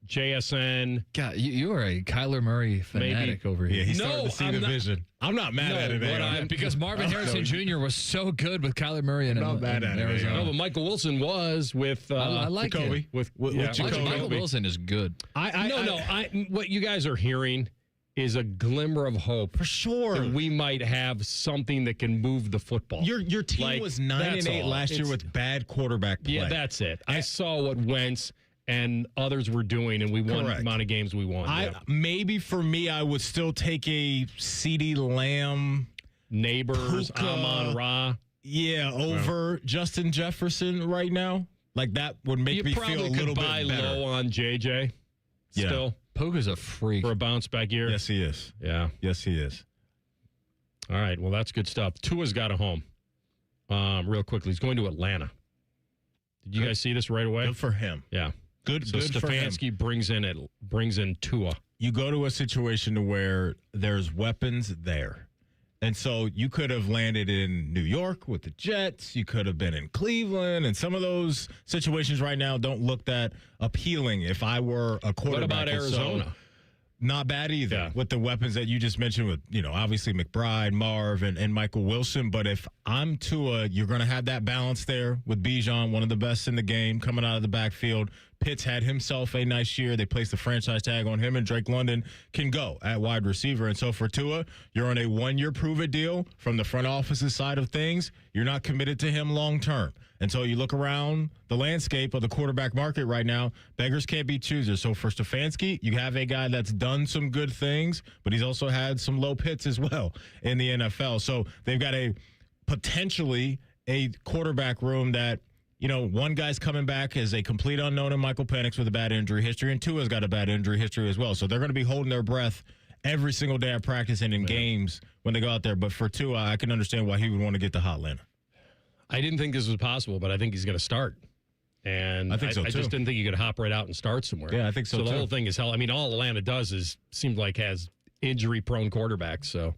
JSN. God, you are a Kyler Murray fanatic over here. Yeah, he's starting to see the vision. I'm not mad at it, because Marvin Harrison Jr. was so good with Kyler Murray in Arizona. No, but Michael Wilson was with I like Jacoby. With Jacoby. Michael Wilson is good. What you guys are hearing is a glimmer of hope. For sure. That we might have something that can move the football. Your team was 9-8 last year with bad quarterback play. Yeah, that's it. I saw what Wentz and others were doing, and we won the amount of games we won. Maybe for me, I would still take a CeeDee Lamb, Neighbors, Amon Ra. Yeah, over Justin Jefferson right now. Like, that would make me feel a little bit better. You probably could buy low on JJ still. Puka's a freak. For a bounce back year. Yes, he is. Yeah. Yes, he is. All right, well, that's good stuff. Tua's got a home. Real quickly, he's going to Atlanta. Did you guys see this right away? Good for him. Yeah. Good for him. Stefanski brings in Tua. You go to a situation where there's weapons there. And so you could have landed in New York with the Jets. You could have been in Cleveland. And some of those situations right now don't look that appealing if I were a quarterback. What about Arizona? Not bad either with the weapons that you just mentioned with, obviously McBride, Marv, and Michael Wilson. But if I'm Tua, you're going to have that balance there with Bijan, one of the best in the game, coming out of the backfield. Pitts had himself a nice year. They placed the franchise tag on him, and Drake London can go at wide receiver. And so for Tua, you're on a 1-year prove-it deal from the front office's side of things. You're not committed to him long-term. And so you look around the landscape of the quarterback market right now, beggars can't be choosers. So for Stefanski, you have a guy that's done some good things, but he's also had some low pits as well in the NFL. So they've got potentially a quarterback room that, one guy's coming back as a complete unknown in Michael Penix with a bad injury history, and Tua's got a bad injury history as well. So they're going to be holding their breath every single day at practice and in games when they go out there. But for Tua, I can understand why he would want to get to Hotlanta. I didn't think this was possible, but I think he's going to start. And I think so, I just didn't think you could hop right out and start somewhere. Yeah, I think so, So the too. whole thing is hell. I mean, all Atlanta does seems like has injury-prone quarterbacks. So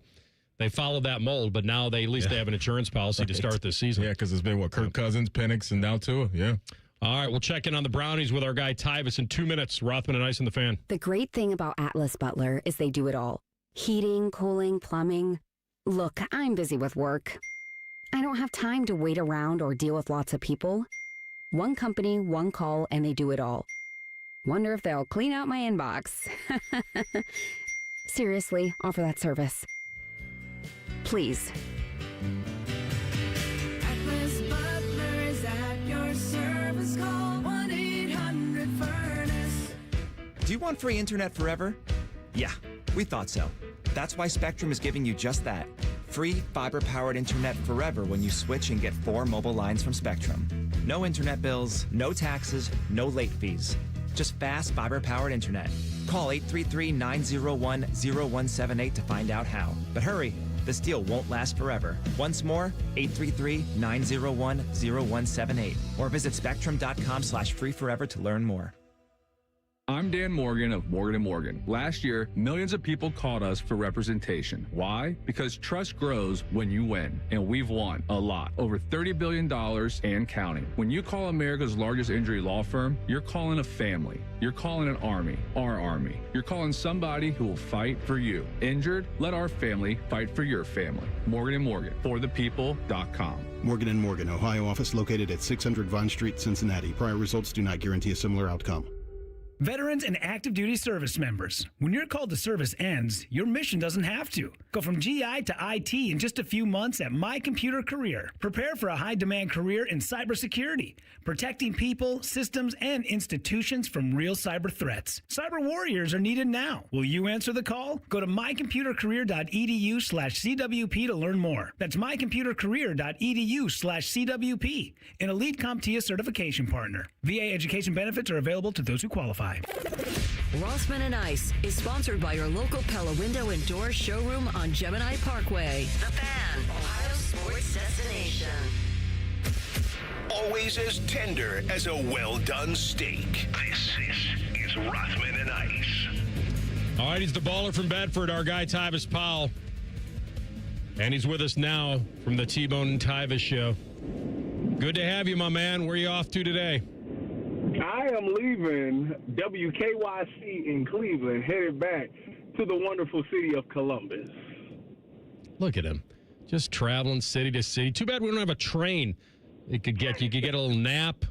they followed that mold, but now they have an insurance policy to start this season. Yeah, because it's been, Kirk Cousins, Penix, and now Tua. Yeah. All right, we'll check in on the Brownies with our guy Tyvis in 2 minutes. Rothman and Ice and the Fan. The great thing about Atlas Butler is they do it all. Heating, cooling, plumbing. Look, I'm busy with work. I don't have time to wait around or deal with lots of people. One company, one call, and they do it all. Wonder if they'll clean out my inbox. Seriously, offer that service. Please. Atlas Butler is at your service. Call 1-800-FURNACE. Do you want free internet forever? Yeah, we thought so. That's why Spectrum is giving you just that. Free fiber-powered internet forever when you switch and get 4 mobile lines from Spectrum. No internet bills, no taxes, no late fees. Just fast fiber-powered internet. Call 833-901-0178 to find out how. But hurry, this deal won't last forever. Once more, 833-901-0178. Or visit spectrum.com/freeforever to learn more. I'm Dan Morgan of Morgan & Morgan. Last year, millions of people called us for representation. Why? Because trust grows when you win. And we've won a lot. Over $30 billion and counting. When you call America's largest injury law firm, you're calling a family. You're calling an army. Our army. You're calling somebody who will fight for you. Injured? Let our family fight for your family. Morgan & Morgan. ForThePeople.com. Morgan & Morgan, Ohio office located at 600 Vine Street, Cincinnati. Prior results do not guarantee a similar outcome. Veterans and active duty service members, when your call to service ends, your mission doesn't have to. Go from GI to IT in just a few months at My Computer Career. Prepare for a high-demand career in cybersecurity, protecting people, systems, and institutions from real cyber threats. Cyber warriors are needed now. Will you answer the call? Go to mycomputercareer.edu/CWP to learn more. That's mycomputercareer.edu/CWP, an elite CompTIA certification partner. VA education benefits are available to those who qualify. Rothman Ice is sponsored by your local Pella Window and Door showroom on Gemini Parkway. The Fan, Ohio sports destination. Always as tender as a well-done steak. This is Rothman and Ice. All right, he's the baller from Bedford, our guy Tyvis Powell. And he's with us now from the T-Bone and Tyvis show. Good to have you, my man. Where are you off to today? I am leaving WKYC in Cleveland, headed back to the wonderful city of Columbus. Look at him. Just traveling city to city. Too bad we don't have a train. You could get a little nap.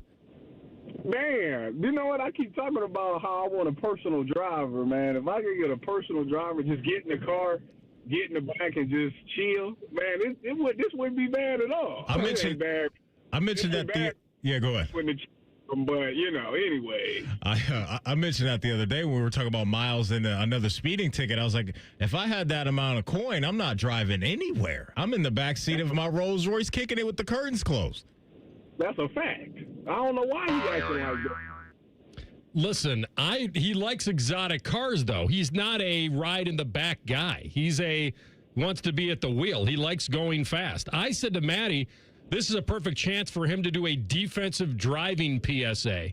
Man, you know what? I keep talking about how I want a personal driver, man. If I could get a personal driver, just get in the car, get in the back, and just chill, man, this wouldn't be bad at all. I mentioned that. Yeah, go ahead. But, anyway. I mentioned that the other day when we were talking about miles and another speeding ticket. I was like, if I had that amount of coin, I'm not driving anywhere. I'm in the back seat of my Rolls Royce kicking it with the curtains closed. That's a fact. I don't know why he acting like that. Listen, he likes exotic cars, though. He's not a ride in the back guy. Wants to be at the wheel. He likes going fast. I said to Maddie, this is a perfect chance for him to do a defensive driving PSA.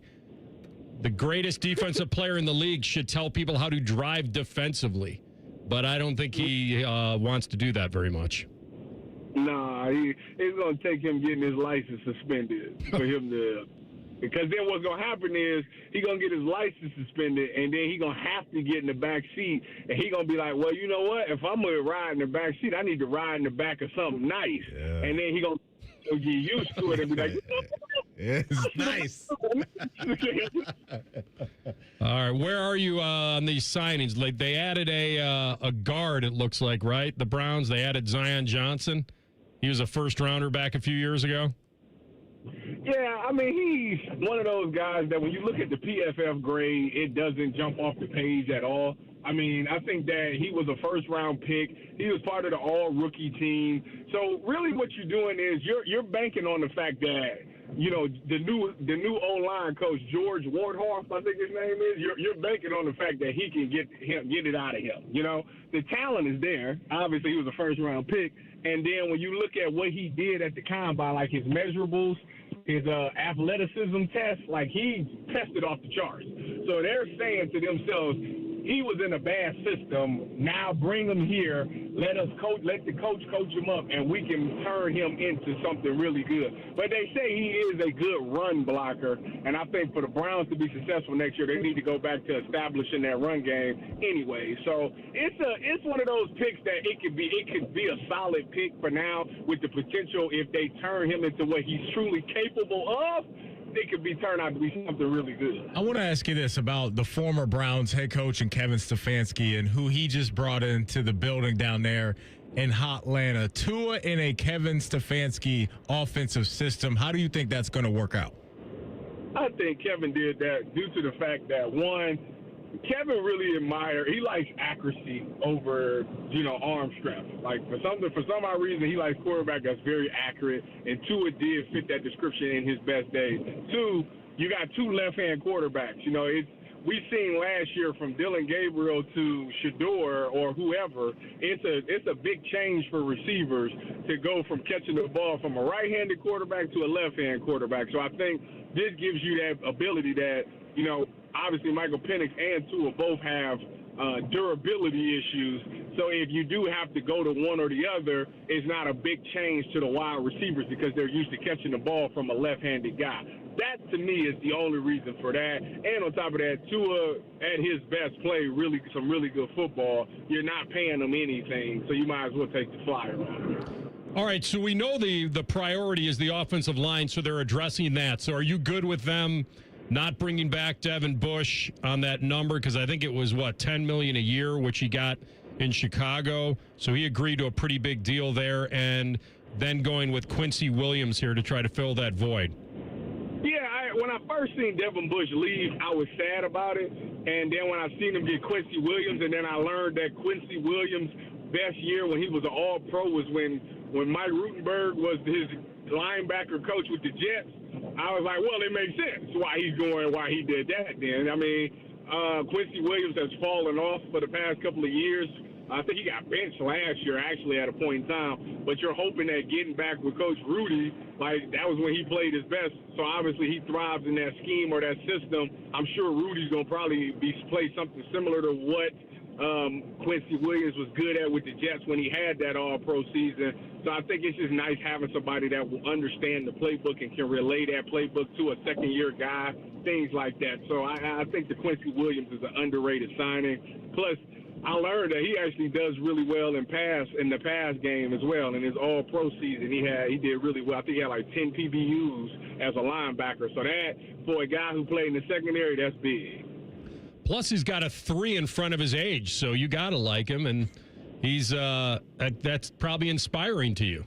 The greatest defensive player in the league should tell people how to drive defensively. But I don't think he wants to do that very much. Nah, it's going to take him getting his license suspended for him to... Because then what's going to happen is he's going to get his license suspended, and then he's going to have to get in the back seat, and he's going to be like, well, you know what? If I'm going to ride in the back seat, I need to ride in the back of something nice. Yeah. And then he's going to get used to it and be like, it's nice. All right, where are you on these signings? Like, they added a guard, it looks like, right? The Browns, they added Zion Johnson. He was a first-rounder back a few years ago. Yeah, I mean, he's one of those guys that when you look at the PFF grade, it doesn't jump off the page at all. I mean, I think that he was a first-round pick. He was part of the all-rookie team. So really what you're doing is you're banking on the fact that, the new O-line coach, George Wardhoff, I think his name is, you're banking on the fact that he can get it out of him. The talent is there. Obviously, he was a first-round pick. And then when you look at what he did at the combine, like his measurables, his athleticism test, like he tested off the charts. So they're saying to themselves, he was in a bad system. Now bring him here. Let the coach coach him up, and we can turn him into something really good. But they say he is a good run blocker, and I think for the Browns to be successful next year, they need to go back to establishing that run game anyway. So it's one of those picks that it could be a solid pick for now, with the potential if they turn him into what he's truly capable of. It could turn out to be something really good. I want to ask you this about the former Browns head coach and Kevin Stefanski and who he just brought into the building down there in Hotlanta. Tua in a Kevin Stefanski offensive system. How do you think that's going to work out? I think Kevin did that due to the fact that, one, Kevin really he likes accuracy over, arm strength. Like for some odd reason, he likes quarterback that's very accurate, and Tua did fit that description in his best days. Two, you got two left-hand quarterbacks. We've seen last year from Dylan Gabriel to Shador or whoever, it's a big change for receivers to go from catching the ball from a right-handed quarterback to a left-hand quarterback. So I think this gives you that ability that, obviously Michael Penix and Tua both have durability issues. So if you do have to go to one or the other, it's not a big change to the wide receivers because they're used to catching the ball from a left-handed guy. That, to me, is the only reason for that. And on top of that, Tua, at his best, play some really good football. You're not paying him anything, so you might as well take the flyer on. All right, so we know the priority is the offensive line, so they're addressing that. So are you good with them not bringing back Devin Bush on that number because I think it was, $10 million a year, which he got in Chicago. So he agreed to a pretty big deal there, and then going with Quincy Williams here to try to fill that void. Yeah, when I first seen Devin Bush leave, I was sad about it. And then when I seen him get Quincy Williams, and then I learned that Quincy Williams' best year when he was an All-Pro was when Mike Rutenberg was his linebacker coach with the Jets. I was like, well, it makes sense why he did that then. I mean, Quincy Williams has fallen off for the past couple of years. I think he got benched last year, actually, at a point in time. But you're hoping that getting back with Coach Rudy, that was when he played his best. So obviously he thrives in that scheme or that system. I'm sure Rudy's going to probably play something similar to what Quincy Williams was good at with the Jets when he had that All-Pro season. So I think it's just nice having somebody that will understand the playbook and can relay that playbook to a second-year guy, things like that. So I think the Quincy Williams is an underrated signing. Plus, I learned that he actually does really well in the pass game as well. In his All-Pro season, he did really well. I think he had 10 PBUs as a linebacker. So that, for a guy who played in the secondary, that's big. Plus, he's got a 3 in front of his age, so you got to like him, and he's that's probably inspiring to you.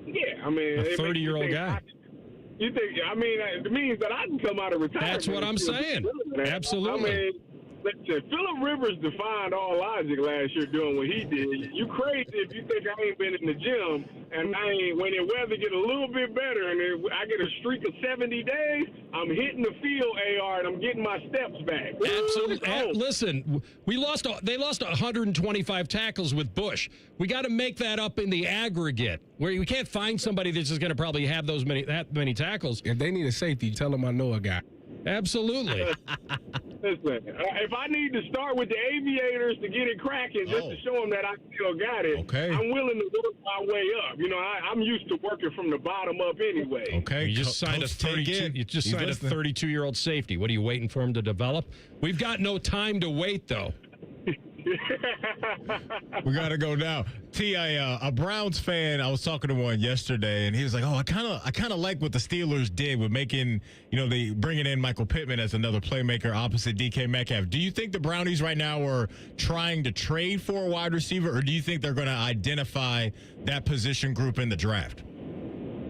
Yeah, I mean, a 30-year-old guy. You think? I mean, it means that I can come out of retirement. That's what I'm saying. Absolutely. I mean, listen, Phillip Rivers defined all logic last year doing what he did. You crazy if you think I ain't been in the gym and when the weather get a little bit better and I get a streak of 70 days, I'm hitting the field, AR, and I'm getting my steps back. Absolutely. Listen, they lost 125 tackles with Bush. We got to make that up in the aggregate, where we can't find somebody that's just going to probably have that many tackles. If they need a safety, tell them I know a guy. Absolutely. Listen, if I need to start with the Aviators to get it cracking just to show them that I still got it, I'm willing to work my way up. You know, I'm used to working from the bottom up anyway. Okay, you just signed a 32. You just signed a 32-year-old safety. What are you waiting for him to develop? We've got no time to wait, though. We got to go now. T, a Browns fan, I was talking to one yesterday, and he was like, I kind of like what the Steelers did with making, they bringing in Michael Pittman as another playmaker opposite DK Metcalf. Do you think the Brownies right now are trying to trade for a wide receiver, or do you think they're going to identify that position group in the draft?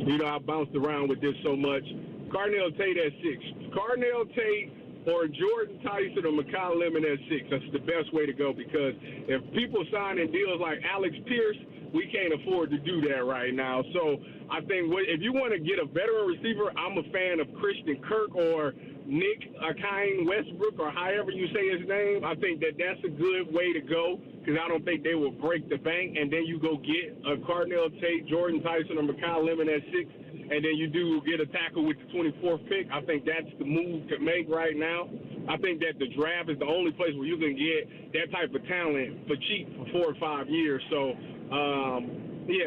I bounced around with this so much. Carnell Tate at 6. Carnell Tate or Jordan Tyson or Mekhi Lemon at 6. That's the best way to go, because if people sign in deals like Alex Pierce, we can't afford to do that right now. So I think if you want to get a veteran receiver, I'm a fan of Christian Kirk or Nick Akine Westbrook, or however you say his name. I think that's a good way to go, because I don't think they will break the bank. And then you go get a Carnell Tate, Jordan Tyson, or Mekhi Lemon at 6. And then you do get a tackle with the 24th pick. I think that's the move to make right now. I think that the draft is the only place where you can get that type of talent for cheap for 4 or 5 years. So,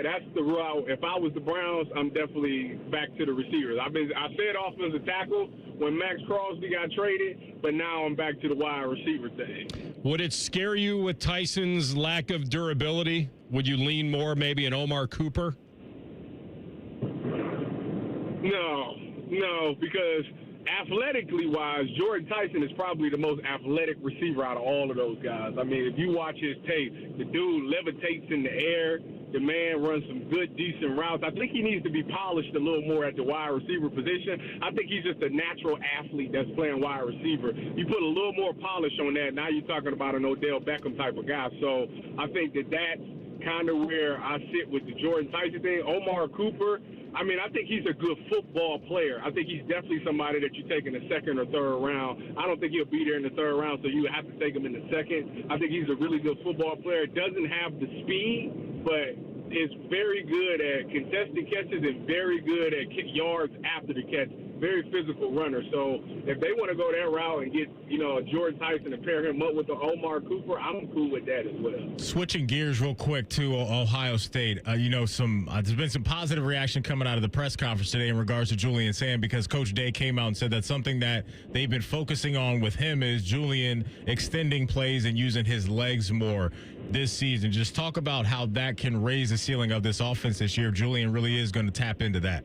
that's the route. If I was the Browns, I'm definitely back to the receivers. I said offensive tackle when Max Crosby got traded, but now I'm back to the wide receiver thing. Would it scare you with Tyson's lack of durability? Would you lean more maybe an Omar Cooper? No, because athletically wise, Jordan Tyson is probably the most athletic receiver out of all of those guys. I mean, if you watch his tape, the dude levitates in the air. The man runs some good, decent routes. I think he needs to be polished a little more at the wide receiver position. I think he's just a natural athlete that's playing wide receiver. You put a little more polish on that, now you're talking about an Odell Beckham type of guy. So I think that's kind of where I sit with the Jordan Tyson thing. Omar Cooper, I mean, I think he's a good football player. I think he's definitely somebody that you take in the second or third round. I don't think he'll be there in the third round, so you have to take him in the second. I think he's a really good football player. Doesn't have the speed, but is very good at contested catches and very good at yards after the catch. Very physical runner. So if they want to go that route and get, Jordan Tyson and pair him up with the Omar Cooper, I'm cool with that as well. Switching gears real quick to Ohio State. There's been some positive reaction coming out of the press conference today in regards to Julian Sayin, because Coach Day came out and said that something that they've been focusing on with him is Julian extending plays and using his legs more this season. Just talk about how that can raise the ceiling of this offense this year if Julian really is going to tap into that.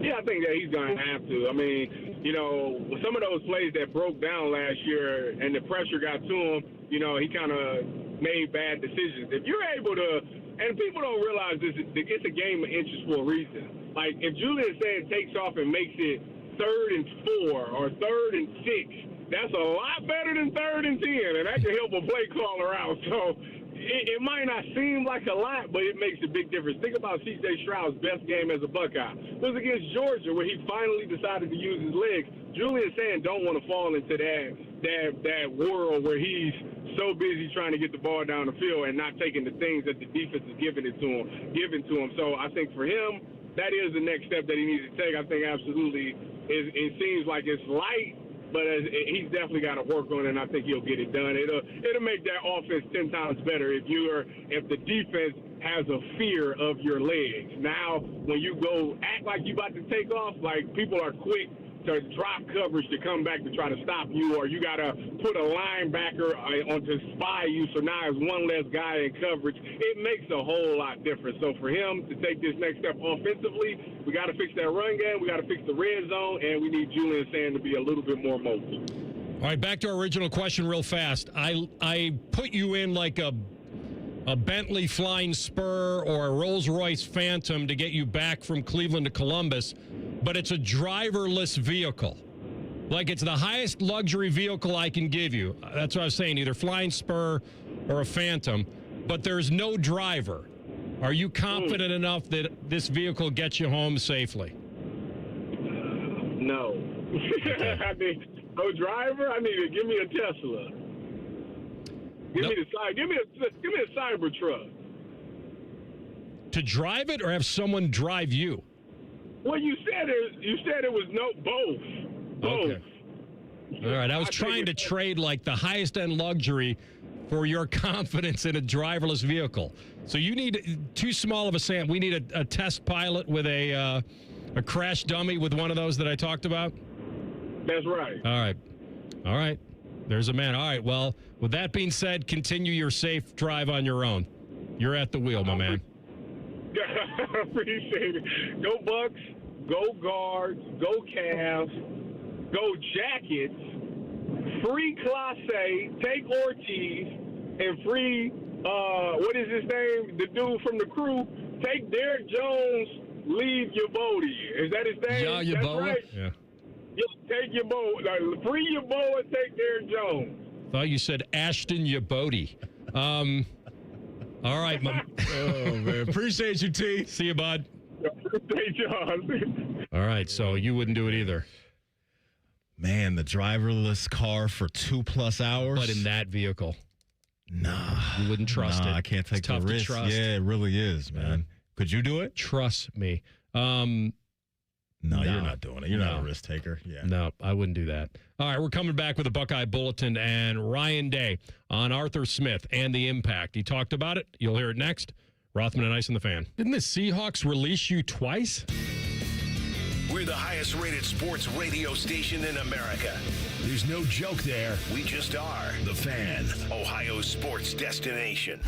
Yeah, I think that he's going to have to. I mean, you know, some of those plays that broke down last year and the pressure got to him, you know, he kind of made bad decisions. If you're able to, and people don't realize this, it's a game of inches for a reason. Like, if Julian Sayin takes off and makes it 3rd and 4 or 3rd and 6, that's a lot better than 3rd and 10, and that can help a play caller out. So it might not seem like a lot, but it makes a big difference. Think about C.J. Stroud's best game as a Buckeye. It was against Georgia, where he finally decided to use his legs. Julian Sayin don't want to fall into that world where he's so busy trying to get the ball down the field and not taking the things that the defense is giving to him. So I think for him, that is the next step that he needs to take. I think absolutely it seems like it's light, but he's definitely got to work on it, and I think he'll get it done. It'll make that offense 10 times better if the defense has a fear of your legs. Now, when you go act like you about to take off, like people are quick to drop coverage to come back to try to stop you, or you got to put a linebacker on to spy you, so now there's one less guy in coverage. It makes a whole lot different. So for him to take this next step offensively, we got to fix that run game, we got to fix the red zone, and we need Julian Sayin to be a little bit more mobile. All right, back to our original question real fast. I put you in like a Bentley Flying Spur or a Rolls-Royce Phantom to get you back from Cleveland to Columbus, but it's a driverless vehicle. Like, it's the highest luxury vehicle I can give you. That's what I was saying, either Flying Spur or a Phantom, but there's no driver. Are you confident enough that this vehicle gets you home safely? No. Okay. I mean, no driver? I need to give me a Tesla. Give me a Cybertruck. To drive it or have someone drive you? Well, you said it was both. Okay. All right. I was trying to trade like the highest end luxury for your confidence in a driverless vehicle. So you need too small of a sample. We need a test pilot with a crash dummy with one of those that I talked about. That's right. All right. There's a man. All right. Well, with that being said, continue your safe drive on your own. You're at the wheel, my man. I appreciate it. Go Bucks, go Guards, go Cavs, go Jackets, free Classe, take Ortiz, and free, what is his name? The dude from the Crew. Take Derek Jones, leave Yabodi. Is that his name? Yeah, That's Yeboah? right. Yeah. Take Yeboah. Free Yeboah and take Derek Jones. Thought you said Ashton Yabodi. All right, oh man, appreciate you, T. See you, bud. Appreciate y'all. All right, so you wouldn't do it either. Man, the driverless car for 2+ hours. But in that vehicle, nah, you wouldn't trust it. I can't take it's the tough risk. to trust. Yeah, it really is, man. Could you do it? Trust me. No, you're not doing it. You're not a risk taker. Yeah. No, I wouldn't do that. All right, we're coming back with a Buckeye Bulletin and Ryan Day on Arthur Smith and the impact. He talked about it. You'll hear it next. Rothman Ice and the Fan. Didn't the Seahawks release you twice? We're the highest rated sports radio station in America. There's no joke there. We just are. The Fan, Ohio's sports destination.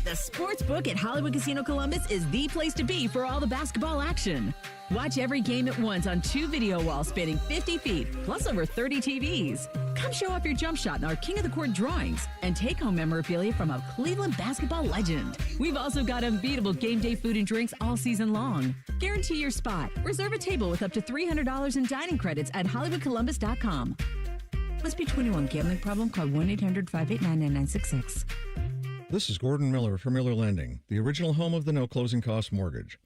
The sports book at Hollywood Casino Columbus is the place to be for all the basketball action. Watch every game at once on 2 video walls spanning 50 feet, plus over 30 TVs. Come show off your jump shot in our King of the Court drawings and take home memorabilia from a Cleveland basketball legend. We've also got unbeatable game day food and drinks all season long. Guarantee your spot. Reserve a table with up to $300 in dining credits at HollywoodColumbus.com. Must be 21. Gambling problem? Call 1-800-589-9966. This is Gordon Miller for Miller Lending, the original home of the no closing cost mortgage.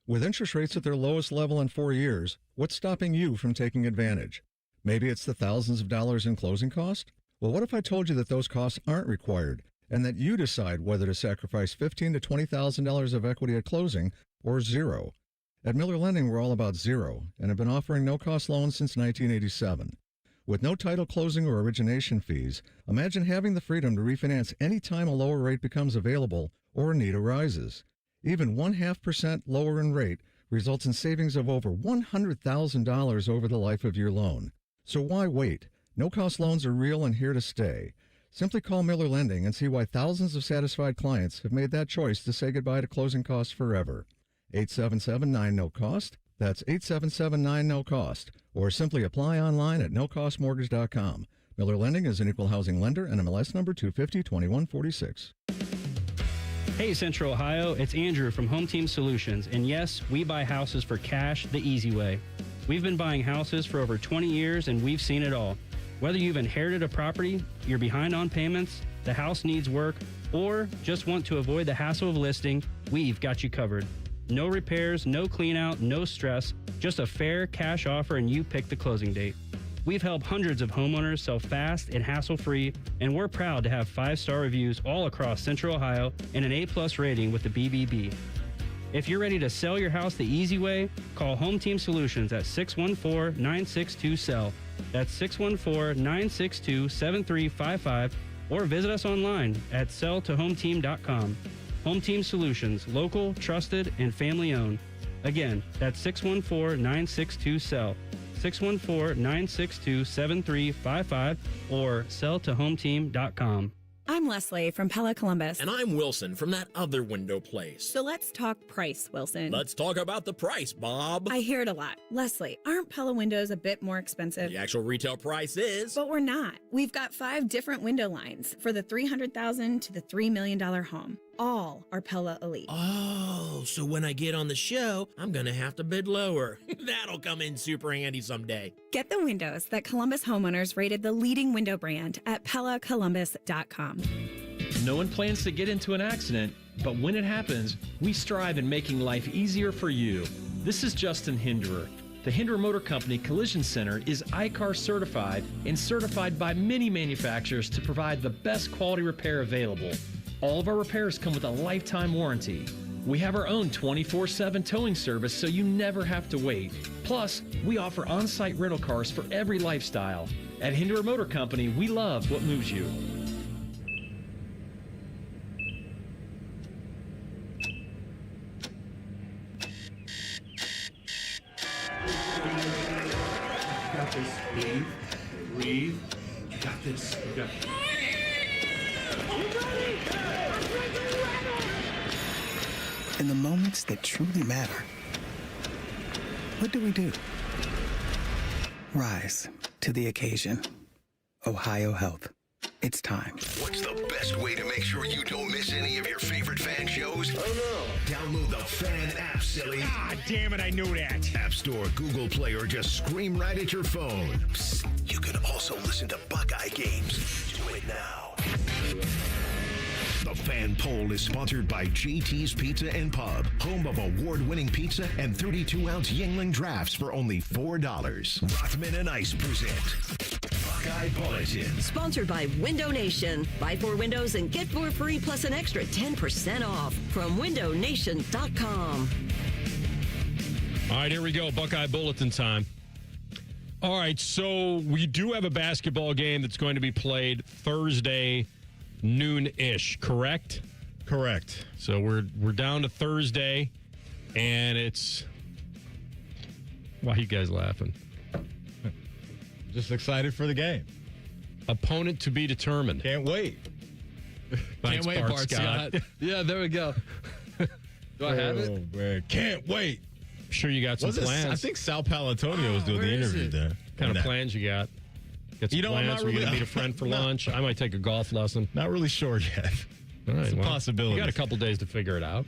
With interest rates at their lowest level in 4 years, what's stopping you from taking advantage? Maybe it's the thousands of dollars in closing cost? Well, what if I told you that those costs aren't required and that you decide whether to sacrifice $15,000 to $20,000 of equity at closing or zero? At Miller Lending, we're all about zero and have been offering no-cost loans since 1987. With no title closing or origination fees, imagine having the freedom to refinance any time a lower rate becomes available or a need arises. Even 0.5% lower in rate results in savings of over $100,000 over the life of your loan. So why wait? No-cost loans are real and here to stay. Simply call Miller Lending and see why thousands of satisfied clients have made that choice to say goodbye to closing costs forever. 877-9-NO-COST. That's 877-9-NO-COST. Or simply apply online at nocostmortgage.com. Miller Lending is an equal housing lender and MLS number 250-2146. Hey Central Ohio, it's Andrew from Home Team Solutions, and yes, we buy houses for cash the easy way. We've been buying houses for over 20 years and we've seen it all. Whether you've inherited a property, you're behind on payments, the house needs work, or just want to avoid the hassle of listing, we've got you covered. No repairs, no clean out, no stress, just a fair cash offer and you pick the closing date. We've helped hundreds of homeowners sell fast and hassle-free, and we're proud to have 5-star reviews all across Central Ohio and an A+ rating with the BBB. If you're ready to sell your house the easy way, call Home Team Solutions at 614-962-SELL. That's 614-962-7355, or visit us online at selltohometeam.com. Home Team Solutions, local, trusted, and family-owned. Again, that's 614-962-SELL. 614-962-7355 or selltohometeam.com. I'm Leslie from Pella Columbus. And I'm Wilson from that other window place. So let's talk price, Wilson. Let's talk about the price, Bob. I hear it a lot. Leslie, aren't Pella windows a bit more expensive? The actual retail price is. But we're not. We've got 5 different window lines for the $300,000 to the $3 million home. All are Pella Elite. Oh, so when I get on the show, I'm going to have to bid lower. That'll come in super handy someday. Get the windows that Columbus homeowners rated the leading window brand at PellaColumbus.com. No one plans to get into an accident, but when it happens, we strive in making life easier for you. This is Justin Hinderer. The Hinderer Motor Company Collision Center is ICAR certified and certified by many manufacturers to provide the best quality repair available. All of our repairs come with a lifetime warranty. We have our own 24/7 towing service so you never have to wait. Plus, we offer on-site rental cars for every lifestyle. At Hinderer Motor Company, we love what moves you. Got this. Breathe. Breathe. You got this. You got this. In the moments that truly matter, what do? Rise to the occasion. Ohio Health. It's time. What's the best way to make sure you don't miss any of your favorite fan shows? Oh no. Download the Fan app, silly. Ah, damn it, I knew that. App Store, Google Play, or just scream right at your phone. Psst, you can also listen to Buckeye games. Do it now. The Fan Poll is sponsored by JT's Pizza and Pub, home of award-winning pizza and 32-ounce Yingling drafts for only $4. Rothman Ice present Buckeye Bulletin. Sponsored by Window Nation. Buy 4 windows and get 4 free plus an extra 10% off from windownation.com. All right, here we go. Buckeye Bulletin time. All right, so we do have a basketball game that's going to be played Thursday noon-ish, correct? Correct. So we're down to Thursday, and it's... Why are you guys laughing? Just excited for the game. Opponent to be determined. Can't wait. Can't wait, Bart Scott. Yeah, there we go. Do I have it? Man. Can't wait. I'm sure you got some plans. I think Sal Palantonio was doing the interview there. What kind of plans you got? Get some plans? We're going to meet a friend for lunch. I might take a golf lesson. Not really sure yet. All right, it's a possibility. You got a couple days to figure it out.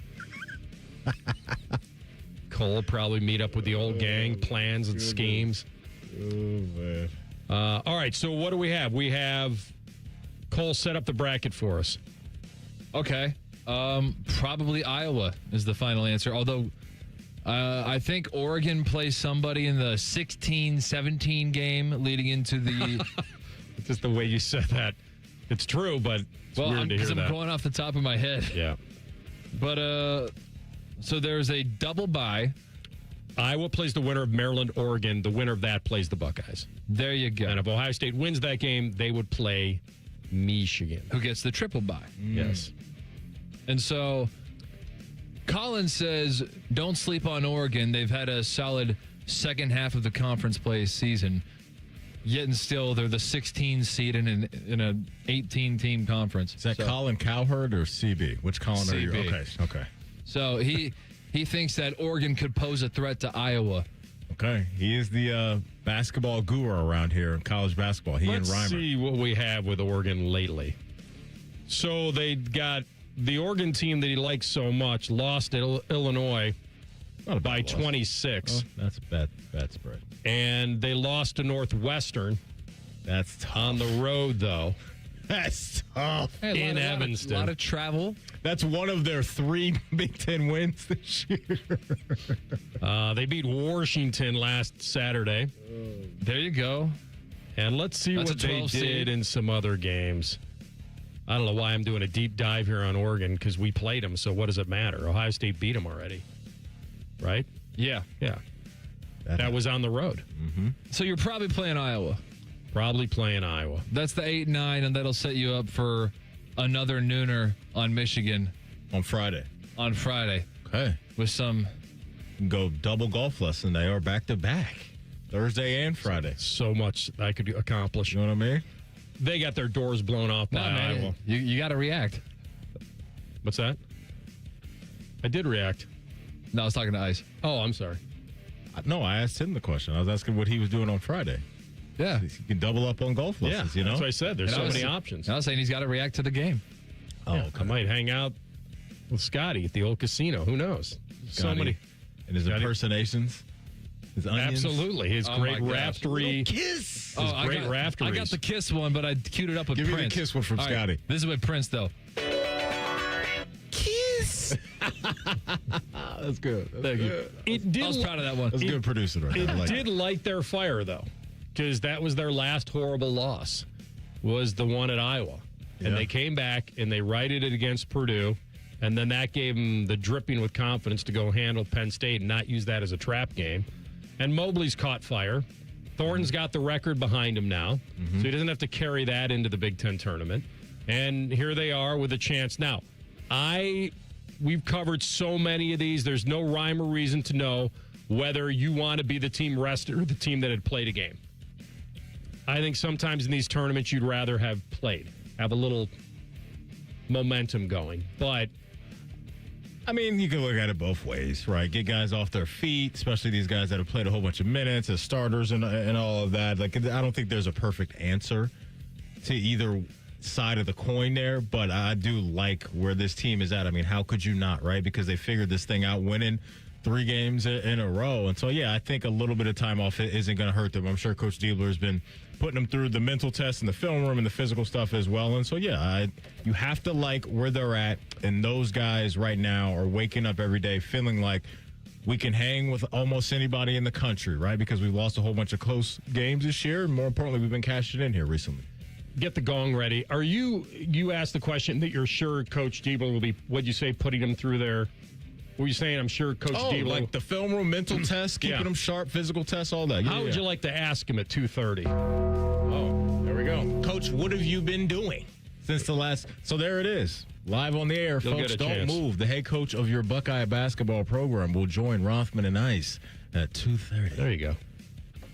Cole will probably meet up with the old gang, plans and schemes. Oh, man. All right, so what do we have? We have Cole set up the bracket for us. Okay. Probably Iowa is the final answer, although I think Oregon plays somebody in the 16-17 game leading into the... It's just the way you said that. It's true, but it's weird to hear that. I'm going off the top of my head. Yeah. But, so there's a double bye. Iowa plays the winner of Maryland, Oregon. The winner of that plays the Buckeyes. There you go. And if Ohio State wins that game, they would play Michigan. Who gets the triple bye. Yes. And so... Colin says, don't sleep on Oregon. They've had a solid second half of the conference play season. Yet and still, they're the 16 seed in an 18-team conference. Is that Colin Cowherd or CB? Which Colin are you? CB. Okay. So He thinks that Oregon could pose a threat to Iowa. Okay. He is the basketball guru around here in college basketball. Let's and Reimer. see what we have with Oregon lately. So they got the Oregon team that he likes so much lost at Illinois by 26. Oh, that's a bad spread. And they lost to Northwestern. That's tough. On the road, though. That's tough. Hey, in Evanston. A lot of travel. That's one of their 3 Big Ten wins this year. They beat Washington last Saturday. There you go. And let's see That's what a they 12 did seed. in some other games. I don't know why I'm doing a deep dive here on Oregon because we played them, so what does it matter? Ohio State beat them already, right? Yeah. Yeah. That was on the road. Mm-hmm. So you're probably playing Iowa. Probably playing Iowa. That's the 8-9, and that'll set you up for another nooner on Michigan. On Friday. On Friday. Okay. With some... Go double golf lesson day or back-to-back. Thursday and Friday. So much I could accomplish. You know what I mean? They got their doors blown off by Iowa. You got to react. What's that? I did react. No, I was talking to Ice. Oh, I'm sorry. No, I asked him the question. I was asking what he was doing on Friday. Yeah. You can double up on golf lessons, you know? That's what I said. There's so many options. I was saying he's got to react to the game. Oh, yeah, I might hang out with Scotty at the old casino. Who knows? So many. And his impersonations. His onions. Absolutely. His great raftery. Kiss. His great rafteries. I got the kiss one, but I queued it up with Give Prince. me the kiss one from All right, Scotty. This is with Prince, though. Kiss. That's good. That's good. I was proud of that one. That's good producing right It there. I like did light their fire, though, because that was their last horrible loss, was the one at Iowa. And Yeah. they came back and they righted it against Purdue. And then that gave them the dripping with confidence to go handle Penn State and not use that as a trap game. And Mobley's caught fire. Thornton's got the record behind him now, so he doesn't have to carry that into the Big Ten tournament. And here they are with a chance. Now, we've covered so many of these. There's no rhyme or reason to know whether you want to be the team rested or the team that had played a game. I think sometimes in these tournaments you'd rather have played, have a little momentum going. But I mean, you can look at it both ways, right? Get guys off their feet, especially these guys that have played a whole bunch of minutes as starters and all of that. Like, I don't think there's a perfect answer to either side of the coin there, but I do like where this team is at. I mean, how could you not, right? Because they figured this thing out, winning 3 games in a row. And so, yeah, I think a little bit of time off isn't going to hurt them. I'm sure Coach Diebler has been putting them through the mental tests in the film room and the physical stuff as well. And so, yeah, you have to like where they're at. And those guys right now are waking up every day feeling like we can hang with almost anybody in the country, right? Because we've lost a whole bunch of close games this year. And more importantly, we've been cashing in here recently. get the gong ready. Are you asked the question that you're sure Coach Diebler will be, what'd you say, putting them through their... What were you saying? I'm sure Coach Diebler... like the film room, mental tests, keeping them sharp, physical tests, all that. How would you like to ask him at 2:30? Oh, there we go. Coach, what have you been doing since the last... So there it is. Live on the air, You'll folks. get a Don't chance. move. The head coach of your Buckeye basketball program will join Rothman Ice at 2:30. There you go.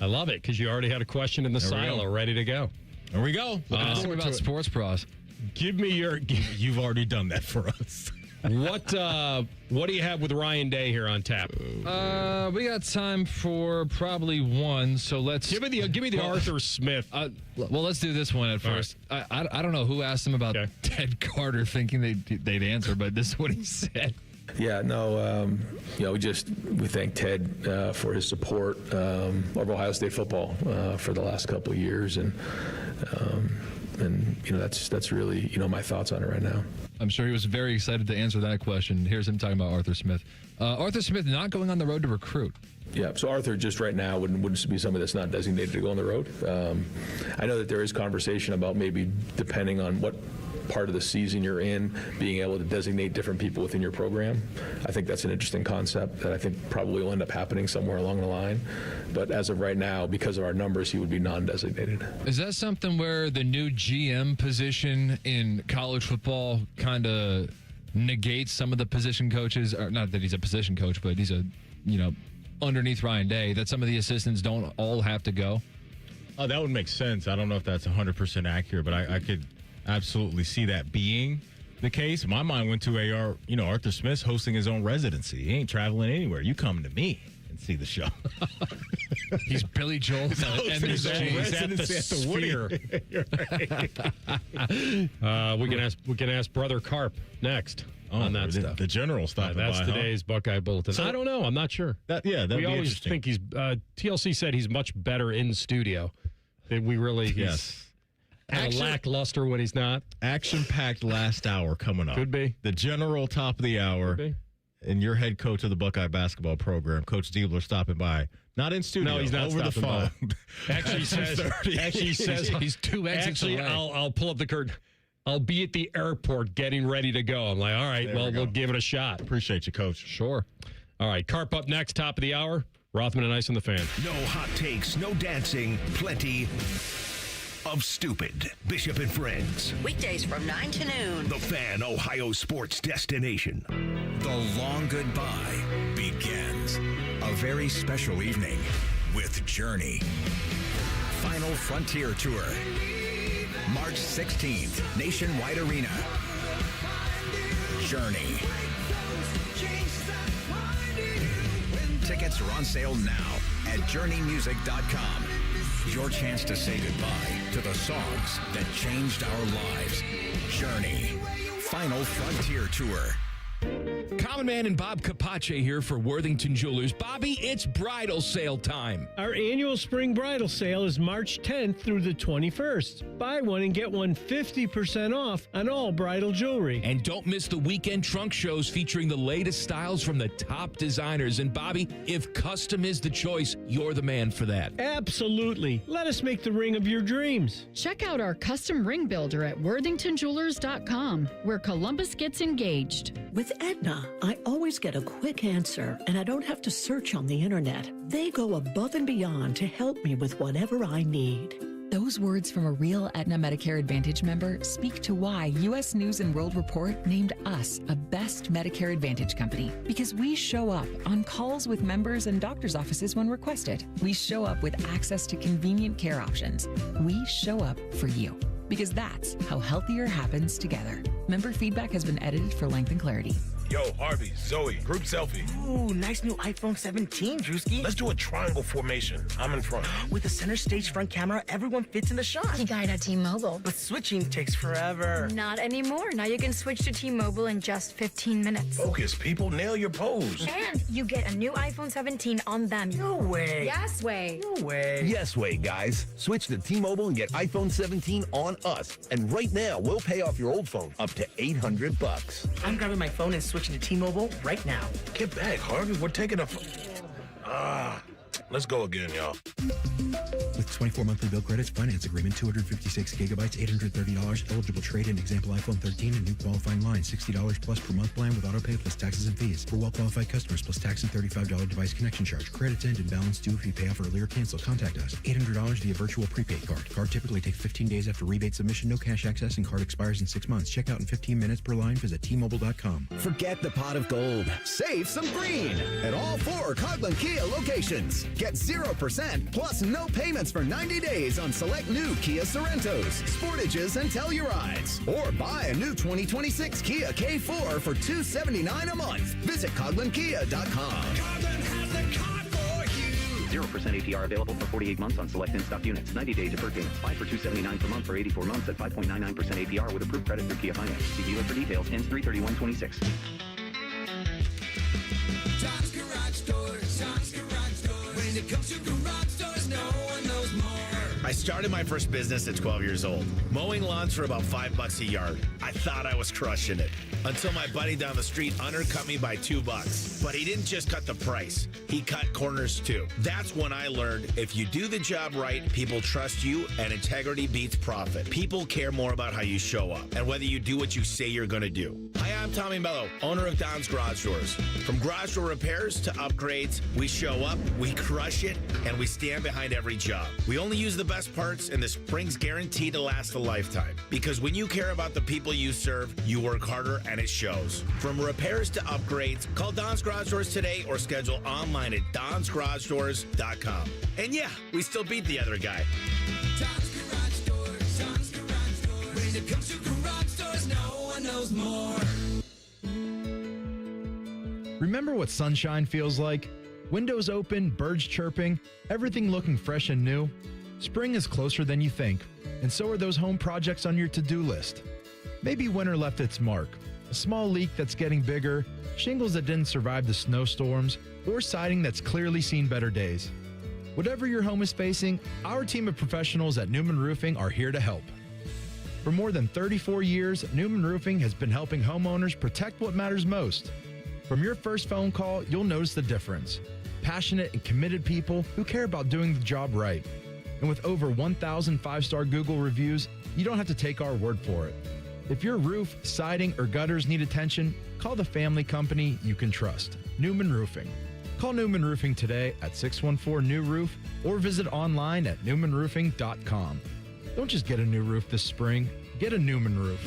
I love it because you already had a question in the There we silo go. ready to go. There we go. Ask me about sports pros. Give me your... You've already done that for us. What do you have with Ryan Day here on tap? We got time for probably one, so let's give me the Arthur Smith. Well, let's do this one at first. I don't know who asked him about Ted Carter, thinking they'd answer, but this is what he said. Yeah, no, we thank Ted for his support of Ohio State football for the last couple of years, and that's really my thoughts on it right now. I'm sure he was very excited to answer that question. Here's him talking about Arthur Smith. Arthur Smith not going on the road to recruit. Yeah, so Arthur just right now wouldn't be somebody that's not designated to go on the road. I know that there is conversation about maybe depending on what part of the season you're in, being able to designate different people within your program. I think that's an interesting concept that I think probably will end up happening somewhere along the line. But as of right now, because of our numbers, he would be non-designated. Is that something where the new GM position in college football kind of negates some of the position coaches, or not that he's a position coach, but he's underneath Ryan Day, that some of the assistants don't all have to go? Oh, that would make sense. I don't know if that's 100% accurate, but I could absolutely see that being the case, my mind went to Arthur Smith's hosting his own residency. He ain't traveling anywhere. You come to me and see the show. He's Billy Joel and his at the Sphere. We can ask Brother Carp next on that stuff. The general stopping by. That's today's Buckeye Bulletin. So, I don't know. I'm not sure. We always think he's. TLC said he's much better in studio. That we really lackluster when he's not. Action-packed last hour coming up. Could be. The general top of the hour. Could be. And your head coach of the Buckeye basketball program, Coach Diebler, stopping by. Not in studio. No, he's not over the phone. Actually says he's 2 exits away. I'll pull up the curtain. I'll be at the airport getting ready to go. I'm like, all right, we'll give it a shot. Appreciate you, Coach. Sure. All right, Carp up next, top of the hour. Rothman Ice and the Fan. No hot takes, no dancing, plenty of stupid. Bishop and Friends. Weekdays from 9 to noon. The Fan, Ohio sports destination. The long goodbye begins. A very special evening with Journey. Final Frontier Tour. March 16th, Nationwide Arena. Journey. Tickets are on sale now at journeymusic.com. Your chance to say goodbye to the songs that changed our lives. Journey. Final Frontier Tour. Common Man and Bob Capace here for Worthington Jewelers. Bobby, it's bridal sale time. Our annual spring bridal sale is March 10th through the 21st. Buy one and get one 50% off on all bridal jewelry. And don't miss the weekend trunk shows featuring the latest styles from the top designers. And Bobby, if custom is the choice, you're the man for that. Absolutely. Let us make the ring of your dreams. Check out our custom ring builder at worthingtonjewelers.com, where Columbus gets engaged. With Aetna, I always get a quick answer, and I don't have to search on the internet. They go above and beyond to help me with whatever I need. Those words from a real Aetna Medicare Advantage member speak to why U.S. News & World Report named us a best Medicare Advantage company. Because we show up on calls with members and doctor's offices when requested. We show up with access to convenient care options. We show up for you. Because that's how healthier happens together. Member feedback has been edited for length and clarity. Yo, Harvey, Zoe, group selfie. Ooh, nice new iPhone 17, Drewski. Let's do a triangle formation. I'm in front. With a center stage front camera, everyone fits in the shot. You got it at T-Mobile. But switching takes forever. Not anymore. Now you can switch to T-Mobile in just 15 minutes. Focus, people. Nail your pose. And you get a new iPhone 17 on them. No way. Yes way. No way. Yes way, guys. Switch to T-Mobile and get iPhone 17 on us. And right now, we'll pay off your old phone up to $800. I'm grabbing my phone and switching to T-Mobile right now. Get back, Harvey. We're taking a... let's go again, y'all. With 24 monthly bill credits, finance agreement, 256 gigabytes, $830, eligible trade-in, example iPhone 13, and new qualifying line, $60 plus per month plan with auto pay plus taxes and fees. For well-qualified customers, plus tax and $35 device connection charge. Credits end and balance due if you pay off early or cancel. Contact us. $800 via virtual prepaid card. Card typically takes 15 days after rebate submission. No cash access and card expires in 6 months. Check out in 15 minutes per line. Visit T-Mobile.com. Forget the pot of gold. Save some green at all 4 Coghlan Kia locations. Get 0% plus no payments for 90 days on select new Kia Sorentos, Sportages, and Tellurides. Or buy a new 2026 Kia K4 for $279 a month. Visit CoglanKia.com. 0% APR available for 48 months on select in-stock units. 90 days deferred payment. Buy for $279 per month for 84 months at 5.99% APR with approved credit through Kia Finance. See dealer for details. Ends 3/31/26. John's Garage Doors. John's Garage Doors. When it comes to garage doors, no one knows more. I started my first business at 12 years old, mowing lawns for about $5 a yard. I thought I was crushing it until my buddy down the street undercut me by $2. But he didn't just cut the price, he cut corners too. That's when I learned if you do the job right, people trust you, and integrity beats profit. People care more about how you show up and whether you do what you say you're going to do. Hi, I'm Tommy Mello, owner of Don's Garage Doors. From garage door repairs to upgrades, we show up, we crush it, and we stand behind every job. We only use the best parts, and the spring's guaranteed to last a lifetime. Because when you care about the people you serve, you work harder, and it shows. From repairs to upgrades, call Don's Garage Doors today or schedule online at donsgaragedoors.com. And yeah, we still beat the other guy. John's Garage Doors. John's Garage Doors. When it comes to garage doors, no one knows more. more. Remember what sunshine feels like? Windows open, birds chirping, everything looking fresh and new? Spring is closer than you think, and so are those home projects on your to-do list. Maybe winter left its mark, a small leak that's getting bigger, shingles that didn't survive the snowstorms, or siding that's clearly seen better days. Whatever your home is facing, our team of professionals at Newman Roofing are here to help. For more than 34 years, Newman Roofing has been helping homeowners protect what matters most. From your first phone call, you'll notice the difference. Passionate and committed people who care about doing the job right. And with over 1,000 five-star Google reviews, you don't have to take our word for it. If your roof, siding, or gutters need attention, call the family company you can trust, Newman Roofing. Call Newman Roofing today at 614-NEW-ROOF or visit online at newmanroofing.com. Don't just get a new roof this spring, get a Newman roof.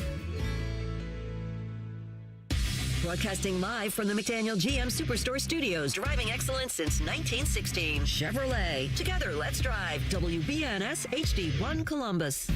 Broadcasting live from the McDaniel GM Superstore Studios. Driving excellence since 1916. Chevrolet. Together, let's drive. WBNS HD1 Columbus.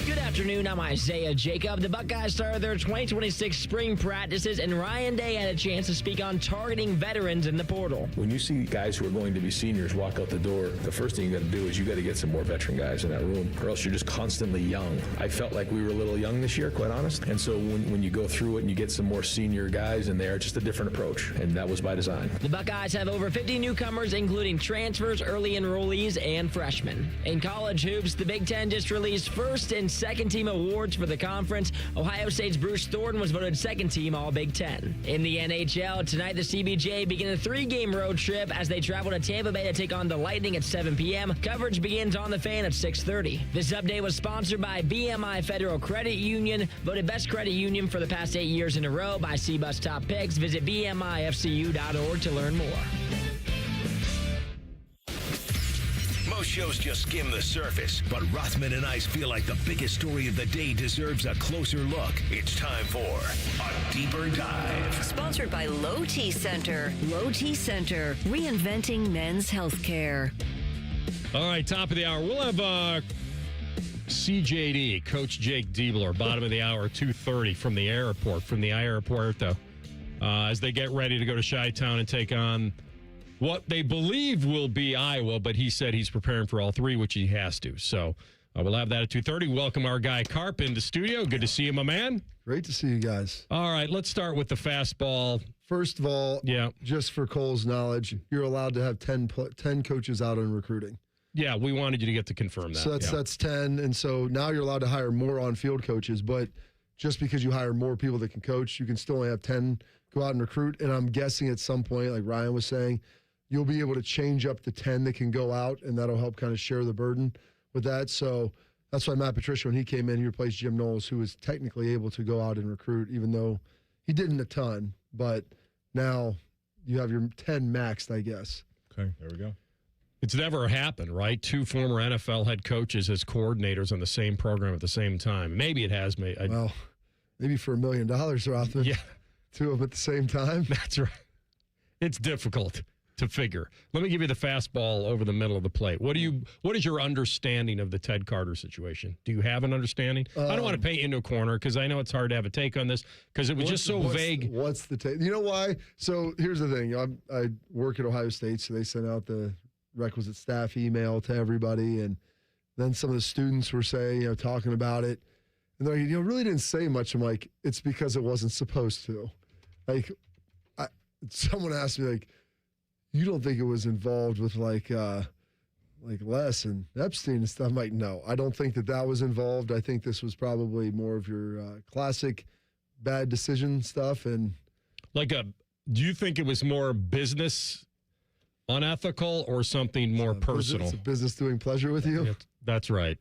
Good afternoon, I'm Isaiah Jacob. The Buckeyes started their 2026 spring practices, and Ryan Day had a chance to speak on targeting veterans in the portal. When you see guys who are going to be seniors walk out the door, the first thing you got to do is you got to get some more veteran guys in that room, or else you're just constantly young. I felt like we were a little young this year, quite honest. And so when you go through it and you get some more senior guys in there, it's just a different approach, and that was by design. The Buckeyes have over 50 newcomers, including transfers, early enrollees, and freshmen. In college hoops, the Big Ten just released first and second team awards for the conference. Ohio State's Bruce Thornton was voted second team All Big Ten. In the NHL, tonight the CBJ begin a 3-game road trip as they travel to Tampa Bay to take on the Lightning at 7 p.m. Coverage begins on the Fan at 6:30. This update was sponsored by BMI Federal Credit Union, voted best credit union for the past 8 years in a row by CBUS Top Picks. Visit bmifcu.org to learn more. Most shows just skim the surface, but Rothman and Ice feel like the biggest story of the day deserves a closer look. It's time for a deeper dive. Sponsored by Low T Center. Low T Center, reinventing men's healthcare. All right, top of the hour. We'll have CJD, Coach Jake Diebler, bottom of the hour, 2:30 from the airport, from the aeropuerto, as they get ready to go to Chi-Town and take on what they believe will be Iowa, but he said he's preparing for all three, which he has to. So we'll have that at 2:30. Welcome our guy Carp into studio. Good to see you, my man. Great to see you guys. All right, let's start with the fastball. First of all, just for Cole's knowledge, you're allowed to have 10 coaches out on recruiting. Yeah, we wanted you to get to confirm that. So that's 10, and so now you're allowed to hire more on-field coaches, but just because you hire more people that can coach, you can still only have 10 go out and recruit, and I'm guessing at some point, like Ryan was saying, you'll be able to change up to 10 that can go out, and that'll help kind of share the burden with that. So that's why Matt Patricia, when he came in, he replaced Jim Knowles, who was technically able to go out and recruit, even though he didn't a ton. But now you have your 10 maxed, I guess. Okay, there we go. It's never happened, right? 2 former NFL head coaches as coordinators on the same program at the same time. Maybe it has. Well, maybe for $1 million, Rothman. Yeah. 2 of them at the same time. That's right. It's difficult to figure. Let me give you the fastball over the middle of the plate. What is your understanding of the Ted Carter situation? Do you have an understanding? I don't want to paint you into a corner because I know it's hard to have a take on this because it was just so vague. What's the take? You know why? So here's the thing. I work at Ohio State, so they sent out the requisite staff email to everybody, and then some of the students were saying, talking about it, and they're like, really didn't say much. I'm like, it's because it wasn't supposed to. Like, someone asked me, like, you don't think it was involved with like Les and Epstein and stuff? I'm like, no, I don't think that was involved. I think this was probably more of your classic bad decision stuff. And do you think it was more business unethical or something more personal? It's a business doing pleasure with you. That's right.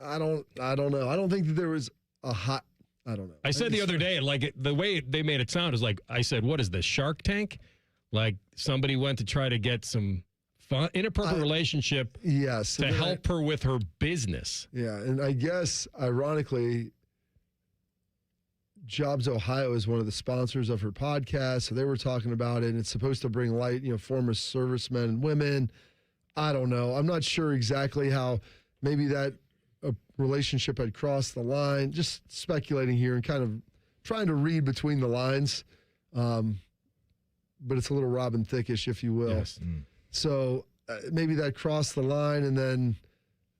I don't know. I don't think that there was a hot. I don't know. I said the other day, the way they made it sound is like, I said, what is this, Shark Tank? Like somebody went to try to get some fun, inappropriate relationship to help her with her business. Yeah, and I guess, ironically, Jobs Ohio is one of the sponsors of her podcast, so they were talking about it, and it's supposed to bring light, former servicemen and women. I don't know. I'm not sure exactly how maybe that a relationship had crossed the line. Just speculating here and kind of trying to read between the lines. But it's a little Robin Thickish, if you will. Yes. So maybe that crossed the line, and then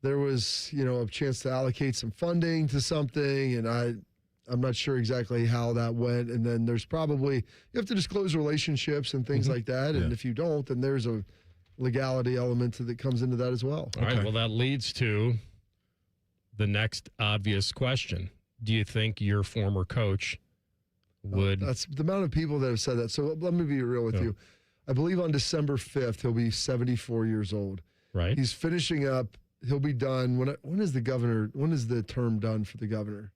there was, a chance to allocate some funding to something, and I'm not sure exactly how that went. And then there's probably, you have to disclose relationships and things like that. And if you don't, then there's a legality element that comes into that as well. All right. Well, that leads to the next obvious question. Do you think your former coach would? That's the amount of people that have said that. So let me be real with you. I believe on December 5th, he'll be 74 years old. Right. He's finishing up. He'll be done. When is the term done for the governor?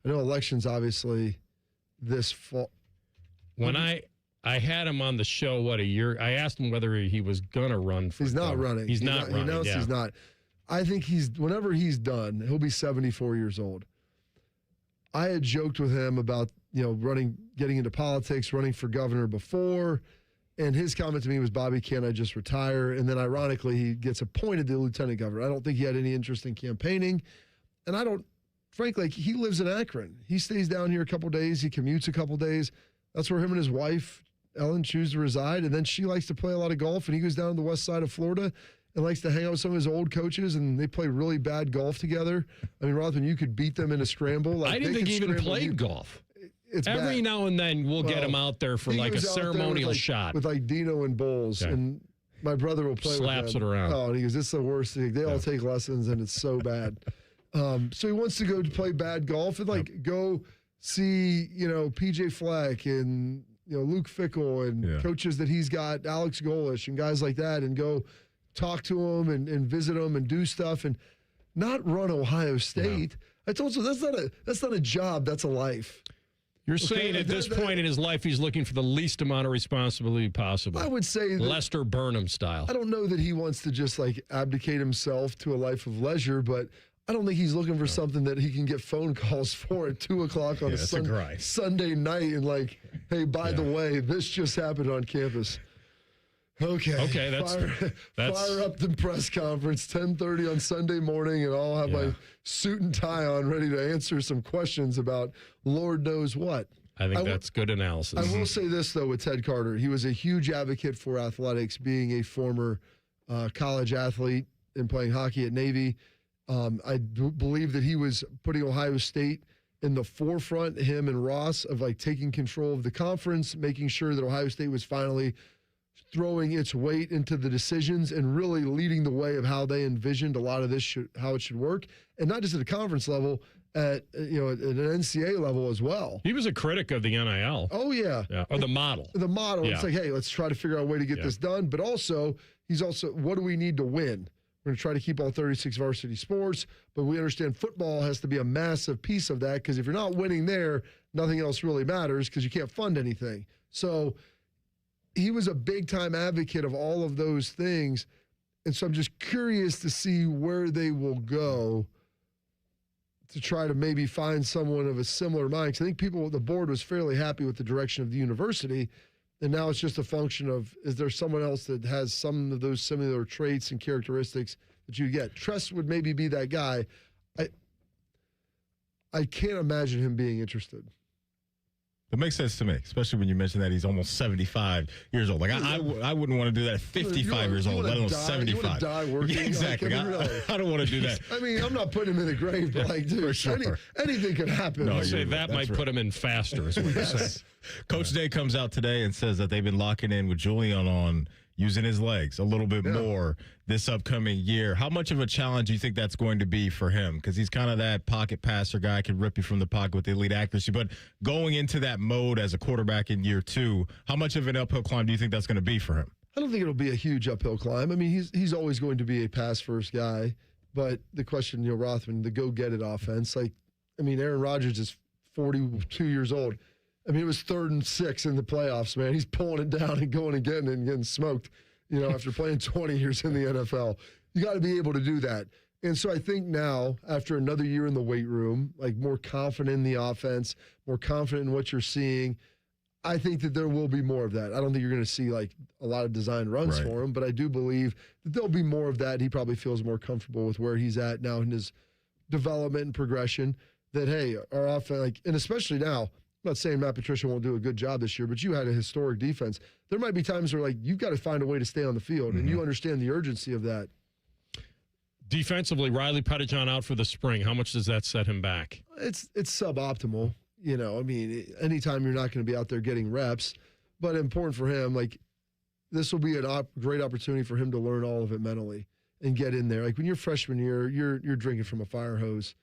I know elections, obviously, this fall. When I had him on the show, a year, I asked him whether he was going to run for He's not governor. running. He's not running. He announced he's not. I think whenever he's done, he'll be 74 years old. I had joked with him about, getting into politics, running for governor before, and his comment to me was, Bobby, can't I just retire? And then ironically, he gets appointed to lieutenant governor. I don't think he had any interest in campaigning, and frankly, he lives in Akron. He stays down here a couple days. He commutes a couple days. That's where him and his wife, Ellen, choose to reside. And then she likes to play a lot of golf, and he goes down to the west side of Florida and likes to hang out with some of his old coaches, and they play really bad golf together. I mean, Rothman, you could beat them in a scramble. I didn't think he even played golf. It's Every bad. Now and then we'll get him out there for like a ceremonial shot. With like Dino and Bowles. Okay. And my brother will play Slaps with them. it around. Oh, and he goes, it's the worst thing. They all take lessons, and it's so bad. So he wants to go to play bad golf and go see, PJ Fleck and, Luke Fickle and coaches that he's got, Alex Golish and guys like that, and go talk to them and visit them and do stuff and not run Ohio State. I told you that's not a job, that's a life. You're saying at this point in his life, he's looking for the least amount of responsibility possible. I would say Lester Burnham style. I don't know that he wants to just abdicate himself to a life of leisure, but I don't think he's looking for something that he can get phone calls for at 2:00 on a Sunday night and hey, by the way, this just happened on campus. Okay, that's fire up the press conference, 10:30 on Sunday morning, and I'll have my suit and tie on, ready to answer some questions about Lord knows what. I think that's good analysis. I will say this, though, with Ted Carter. He was a huge advocate for athletics, being a former college athlete and playing hockey at Navy. I do believe that he was putting Ohio State in the forefront, him and Ross, of taking control of the conference, making sure that Ohio State was finally throwing its weight into the decisions and really leading the way of how they envisioned a lot of this, how it should work. And not just at a conference level, at an NCAA level as well. He was a critic of the NIL. Oh, yeah. Or the model. The model. Yeah. It's hey, let's try to figure out a way to get this done. But also, he's also, what do we need to win? We're going to try to keep all 36 varsity sports, but we understand football has to be a massive piece of that, because if you're not winning there, nothing else really matters because you can't fund anything. So he was a big-time advocate of all of those things, and so I'm just curious to see where they will go to try to maybe find someone of a similar mind. Because I think the board was fairly happy with the direction of the university, and now it's just a function of, is there someone else that has some of those similar traits and characteristics that you get? Tress would maybe be that guy. I can't imagine him being interested. It makes sense to me, especially when you mention that he's almost 75 years old. I wouldn't want to do that at 55 years old, let alone 75. You want to die working? Yeah, exactly. I don't want to do that. I mean, I'm not putting him in the grave, but dude, sure. anything could happen. No, that might put him in faster, is what you're saying. Coach Day comes out today and says that they've been locking in with Julian on using his legs a little bit more this upcoming year. How much of a challenge do you think that's going to be for him? Because he's kind of that pocket passer guy, can rip you from the pocket with elite accuracy. But going into that mode as a quarterback in year 2, how much of an uphill climb do you think that's going to be for him? I don't think it'll be a huge uphill climb. I mean, he's always going to be a pass-first guy. But the question, Rothman, the go-get-it offense, Aaron Rodgers is 42 years old. I mean, it was 3rd and 6 in the playoffs, man. He's pulling it down and going and getting smoked, after playing 20 years in the NFL. You got to be able to do that. And so I think now, after another year in the weight room, more confident in the offense, more confident in what you're seeing, I think that there will be more of that. I don't think you're going to see, a lot of design runs for him, but I do believe that there'll be more of that. He probably feels more comfortable with where he's at now in his development and progression that, hey, our offense, and especially now, I'm not saying Matt Patricia won't do a good job this year, but you had a historic defense. There might be times where, you've got to find a way to stay on the field, and you understand the urgency of that. Defensively, Riley Pettijohn out for the spring. How much does that set him back? It's suboptimal. Anytime you're not going to be out there getting reps, but important for him, this will be a great opportunity for him to learn all of it mentally and get in there. When you're freshman year, you're drinking from a fire hose,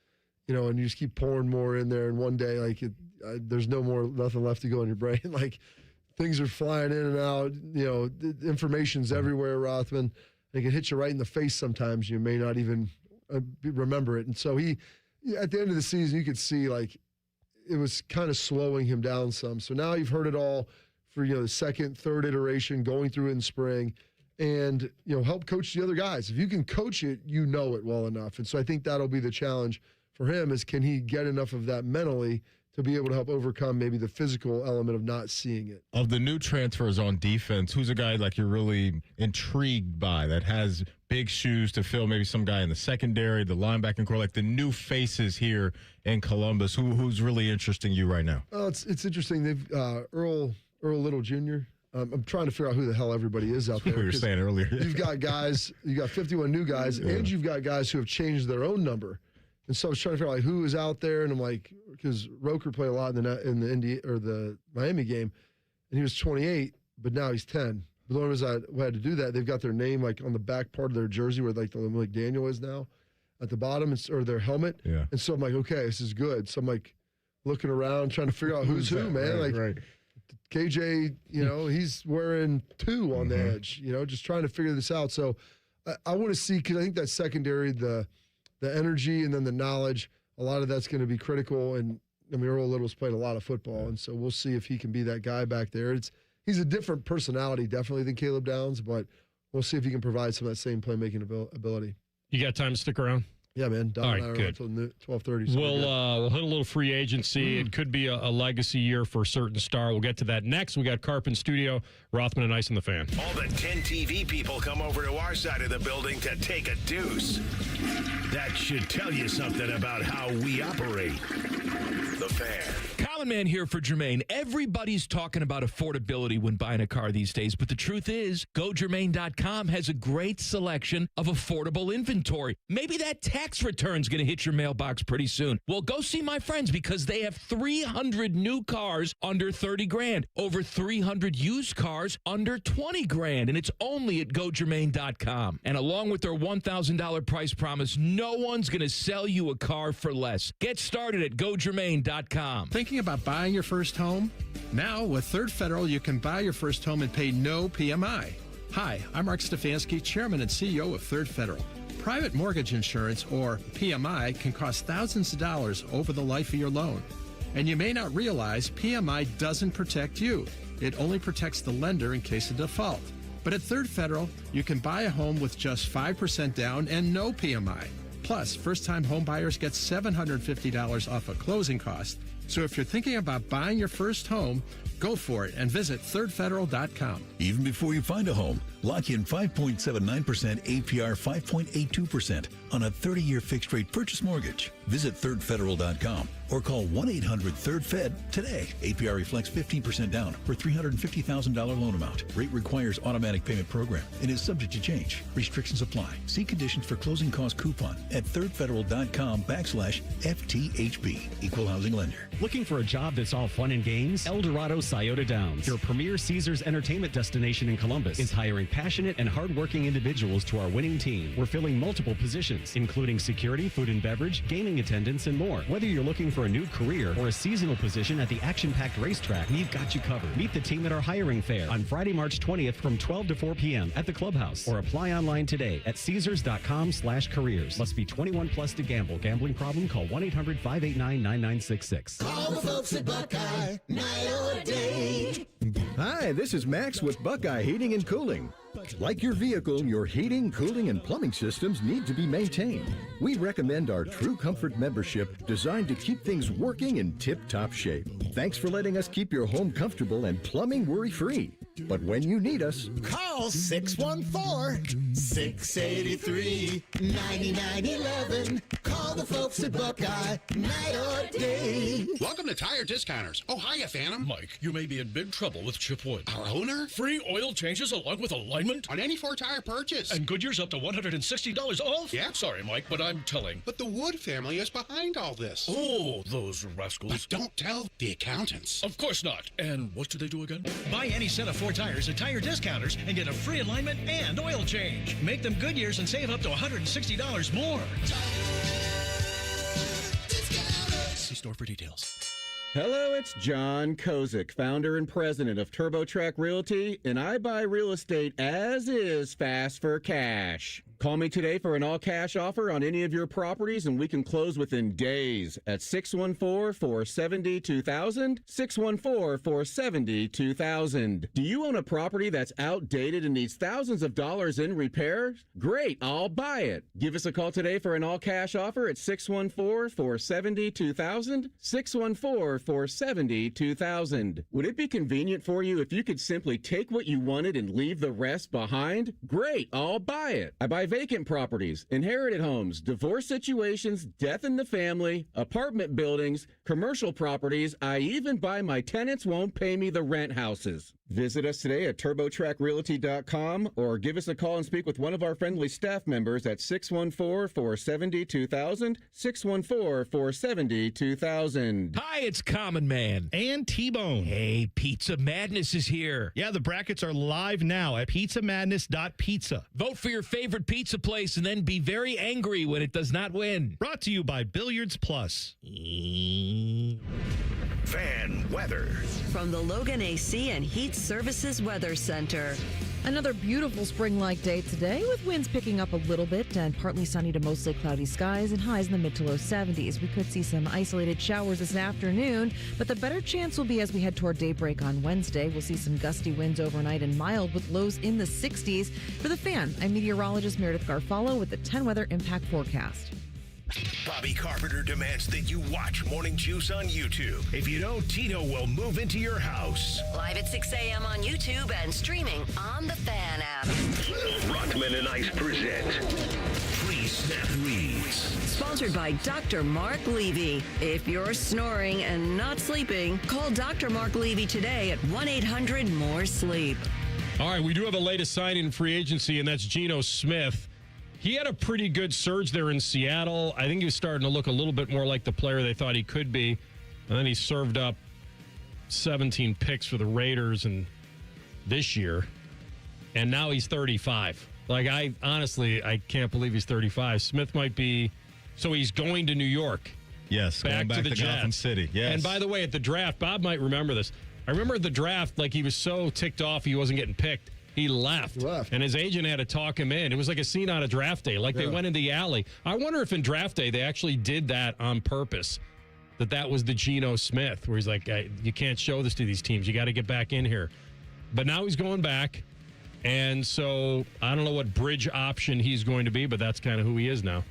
and you just keep pouring more in there. And one day, there's nothing left to go in your brain. Things are flying in and out. The information's everywhere, Rothman. It can hit you right in the face sometimes. You may not even remember it. And so at the end of the season, you could see it was kind of slowing him down some. So now you've heard it all for the second, third iteration, going through it in spring, and help coach the other guys. If you can coach it, you know it well enough. And so I think that'll be the challenge for him, is can he get enough of that mentally to be able to help overcome maybe the physical element of not seeing it. Of the new transfers on defense, who's a guy you're really intrigued by that has big shoes to fill? Maybe some guy in the secondary, the linebacking core, the new faces here in Columbus. Who's really interesting you right now? It's interesting. They've Earl Little Jr. I'm trying to figure out who the hell everybody is out there. We were saying earlier. You've got guys, you got 51 new guys, and you've got guys who have changed their own number. And so I was trying to figure out who is out there, and I'm because Roker played a lot in the Miami game, and he was 28, but now he's 10. But the ones who had to do that, they've got their name on the back part of their jersey where the McDaniel is now at the bottom, or their helmet. Yeah. And so I'm okay, this is good. So I'm looking around trying to figure out who's who, man. Right. KJ, he's wearing 2 on the edge, just trying to figure this out. So I want to see, because I think that secondary, the energy and then the knowledge, a lot of that's going to be critical. And Earl Little's played a lot of football, and so we'll see if he can be that guy back there. He's a different personality, definitely, than Caleb Downs, but we'll see if he can provide some of that same playmaking ability. You got time to stick around? Yeah, man. All right, good. Until 12:30. So we'll hit a little free agency. It could be a legacy year for a certain star. We'll get to that next. We got Carp in studio, Rothman and Ice in the Fan. All the 10 TV people come over to our side of the building to take a deuce. That should tell you something about how we operate. The Fan. Common Man here for Jermaine. Everybody's talking about affordability when buying a car these days, but the truth is, GoJermaine.com has a great selection of affordable inventory. Maybe that tax return's going to hit your mailbox pretty soon. Well, go see my friends, because they have 300 new cars under 30 grand, over 300 used cars under 20 grand, and it's only at GoJermaine.com. And along with their $1,000 price promise, no one's going to sell you a car for less. Get started at GoJermaine.com. Thinking about buying your first home? Now, with Third Federal, you can buy your first home and pay no PMI. Hi, I'm Mark Stefanski, Chairman and CEO of Third Federal. Private mortgage insurance, or PMI, can cost thousands of dollars over the life of your loan. And you may not realize PMI doesn't protect you. It only protects the lender in case of default. But at Third Federal, you can buy a home with just 5% down and no PMI. Plus, first-time home buyers get $750 off of closing costs. So if you're thinking about buying your first home, go for it and visit thirdfederal.com. Even before you find a home, lock in 5.79% APR 5.82% on a 30-year fixed-rate purchase mortgage. Visit thirdfederal.com or call 1-800-3RD-FED today. APR reflects 15% down for $350,000 loan amount. Rate requires automatic payment program and is subject to change. Restrictions apply. See conditions for closing cost coupon at thirdfederal.com/FTHB. Equal housing lender. Looking for a job that's all fun and games? El Dorado Scioto Downs, your premier Caesars entertainment destination in Columbus, is hiring passionate and hardworking individuals to our winning team. We're filling multiple positions, including security, food and beverage, gaming attendants, and more. Whether you're looking for a new career or a seasonal position at the action-packed racetrack, we've got you covered. Meet the team at our hiring fair on Friday, March 20th from 12 to 4 p.m. at the clubhouse, or apply online today at Caesars.com/careers. Must be 21 plus to gamble. Gambling problem? Call 1-800-589-9966. Call the folks at Buckeye, night or day. Hi, this is Max with Buckeye Heating and Cooling. Like your vehicle, your heating, cooling, and plumbing systems need to be maintained. We recommend our True Comfort membership, designed to keep things working in tip-top shape. Thanks for letting us keep your home comfortable and plumbing worry-free. But when you need us, Call 614-683-9911. Call the folks at Buckeye, night or day. Welcome to Tire Discounters. Oh, hiya, Phantom. Mike, you may be in big trouble with Chip Wood. Our owner? Free oil changes along with alignment? On any 4-tire purchase. And Goodyear's up to $160 off? Yeah. Sorry, Mike, but I'm telling. But the Wood family is behind all this. Oh, those rascals. But don't tell the accountants. Of course not. And what do they do again? Buy any set of 4 tires at Tire Discounters and get a free alignment and oil change. Make them Goodyears and save up to $160 more. See store for details. Hello, it's John Kozik, founder and president of TurboTrack Realty, and I buy real estate as is fast for cash. Call me today for an all-cash offer on any of your properties, and we can close within days at 614-470-2000, 614-470-2000. Do you own a property that's outdated and needs thousands of dollars in repairs? Great, I'll buy it. Give us a call today for an all-cash offer at 614-470-2000, 614-470-2000. Would it be convenient for you if you could simply take what you wanted and leave the rest behind? Great, I'll buy it. I buy vacant properties, inherited homes, divorce situations, death in the family, apartment buildings, commercial properties. I even buy my tenants won't pay me the rent houses. Visit us today at TurboTrackRealty.com or give us a call and speak with one of our friendly staff members at 614-470-2000, 614-470-2000. Hi, it's Common Man. And T-Bone. Hey, Pizza Madness is here. Yeah, the brackets are live now at pizzamadness.pizza. Vote for your favorite pizza place and then be very angry when it does not win. Brought to you by Billiards Plus. Fan weather. From the Logan AC and Heat Services Weather Center. Another beautiful spring-like day today with winds picking up a little bit and partly sunny to mostly cloudy skies and highs in the mid to low 70s. We could see some isolated showers this afternoon, but the better chance will be as we head toward daybreak on Wednesday. We'll see some gusty winds overnight and mild with lows in the 60s. For the Fan, I'm meteorologist Meredith Garfalo with the 10 Weather Impact Forecast. Bobby Carpenter demands that you watch Morning Juice on YouTube. If you don't, Tito will move into your house. Live at 6 a.m. on YouTube and streaming on the Fan app. Rothman and Ice present Free Snap Reads. Sponsored by Dr. Mark Levy. If you're snoring and not sleeping, call Dr. Mark Levy today at 1-800-MORE-SLEEP. All right, we do have a latest sign in free agency, and that's Geno Smith. He had a pretty good surge there in Seattle. I think he was starting to look a little bit more like the player they thought he could be. And then he served up 17 picks for the Raiders and this year. And now he's 35. Like, I can't believe he's 35. Smith might be, so he's going to New York. Yes, going back to Gotham City. Yes. And by the way, at the draft, Bob might remember this. I remember at the draft, like, he was so ticked off he wasn't getting picked. He left. And his agent had to talk him in. It was like a scene on a draft day. Like they went in the alley. I wonder if in draft day they actually did that on purpose. That was the Geno Smith, where he's like, you can't show this to these teams. You got to get back in here. But now he's going back. And so I don't know what bridge option he's going to be, but that's kind of who he is now.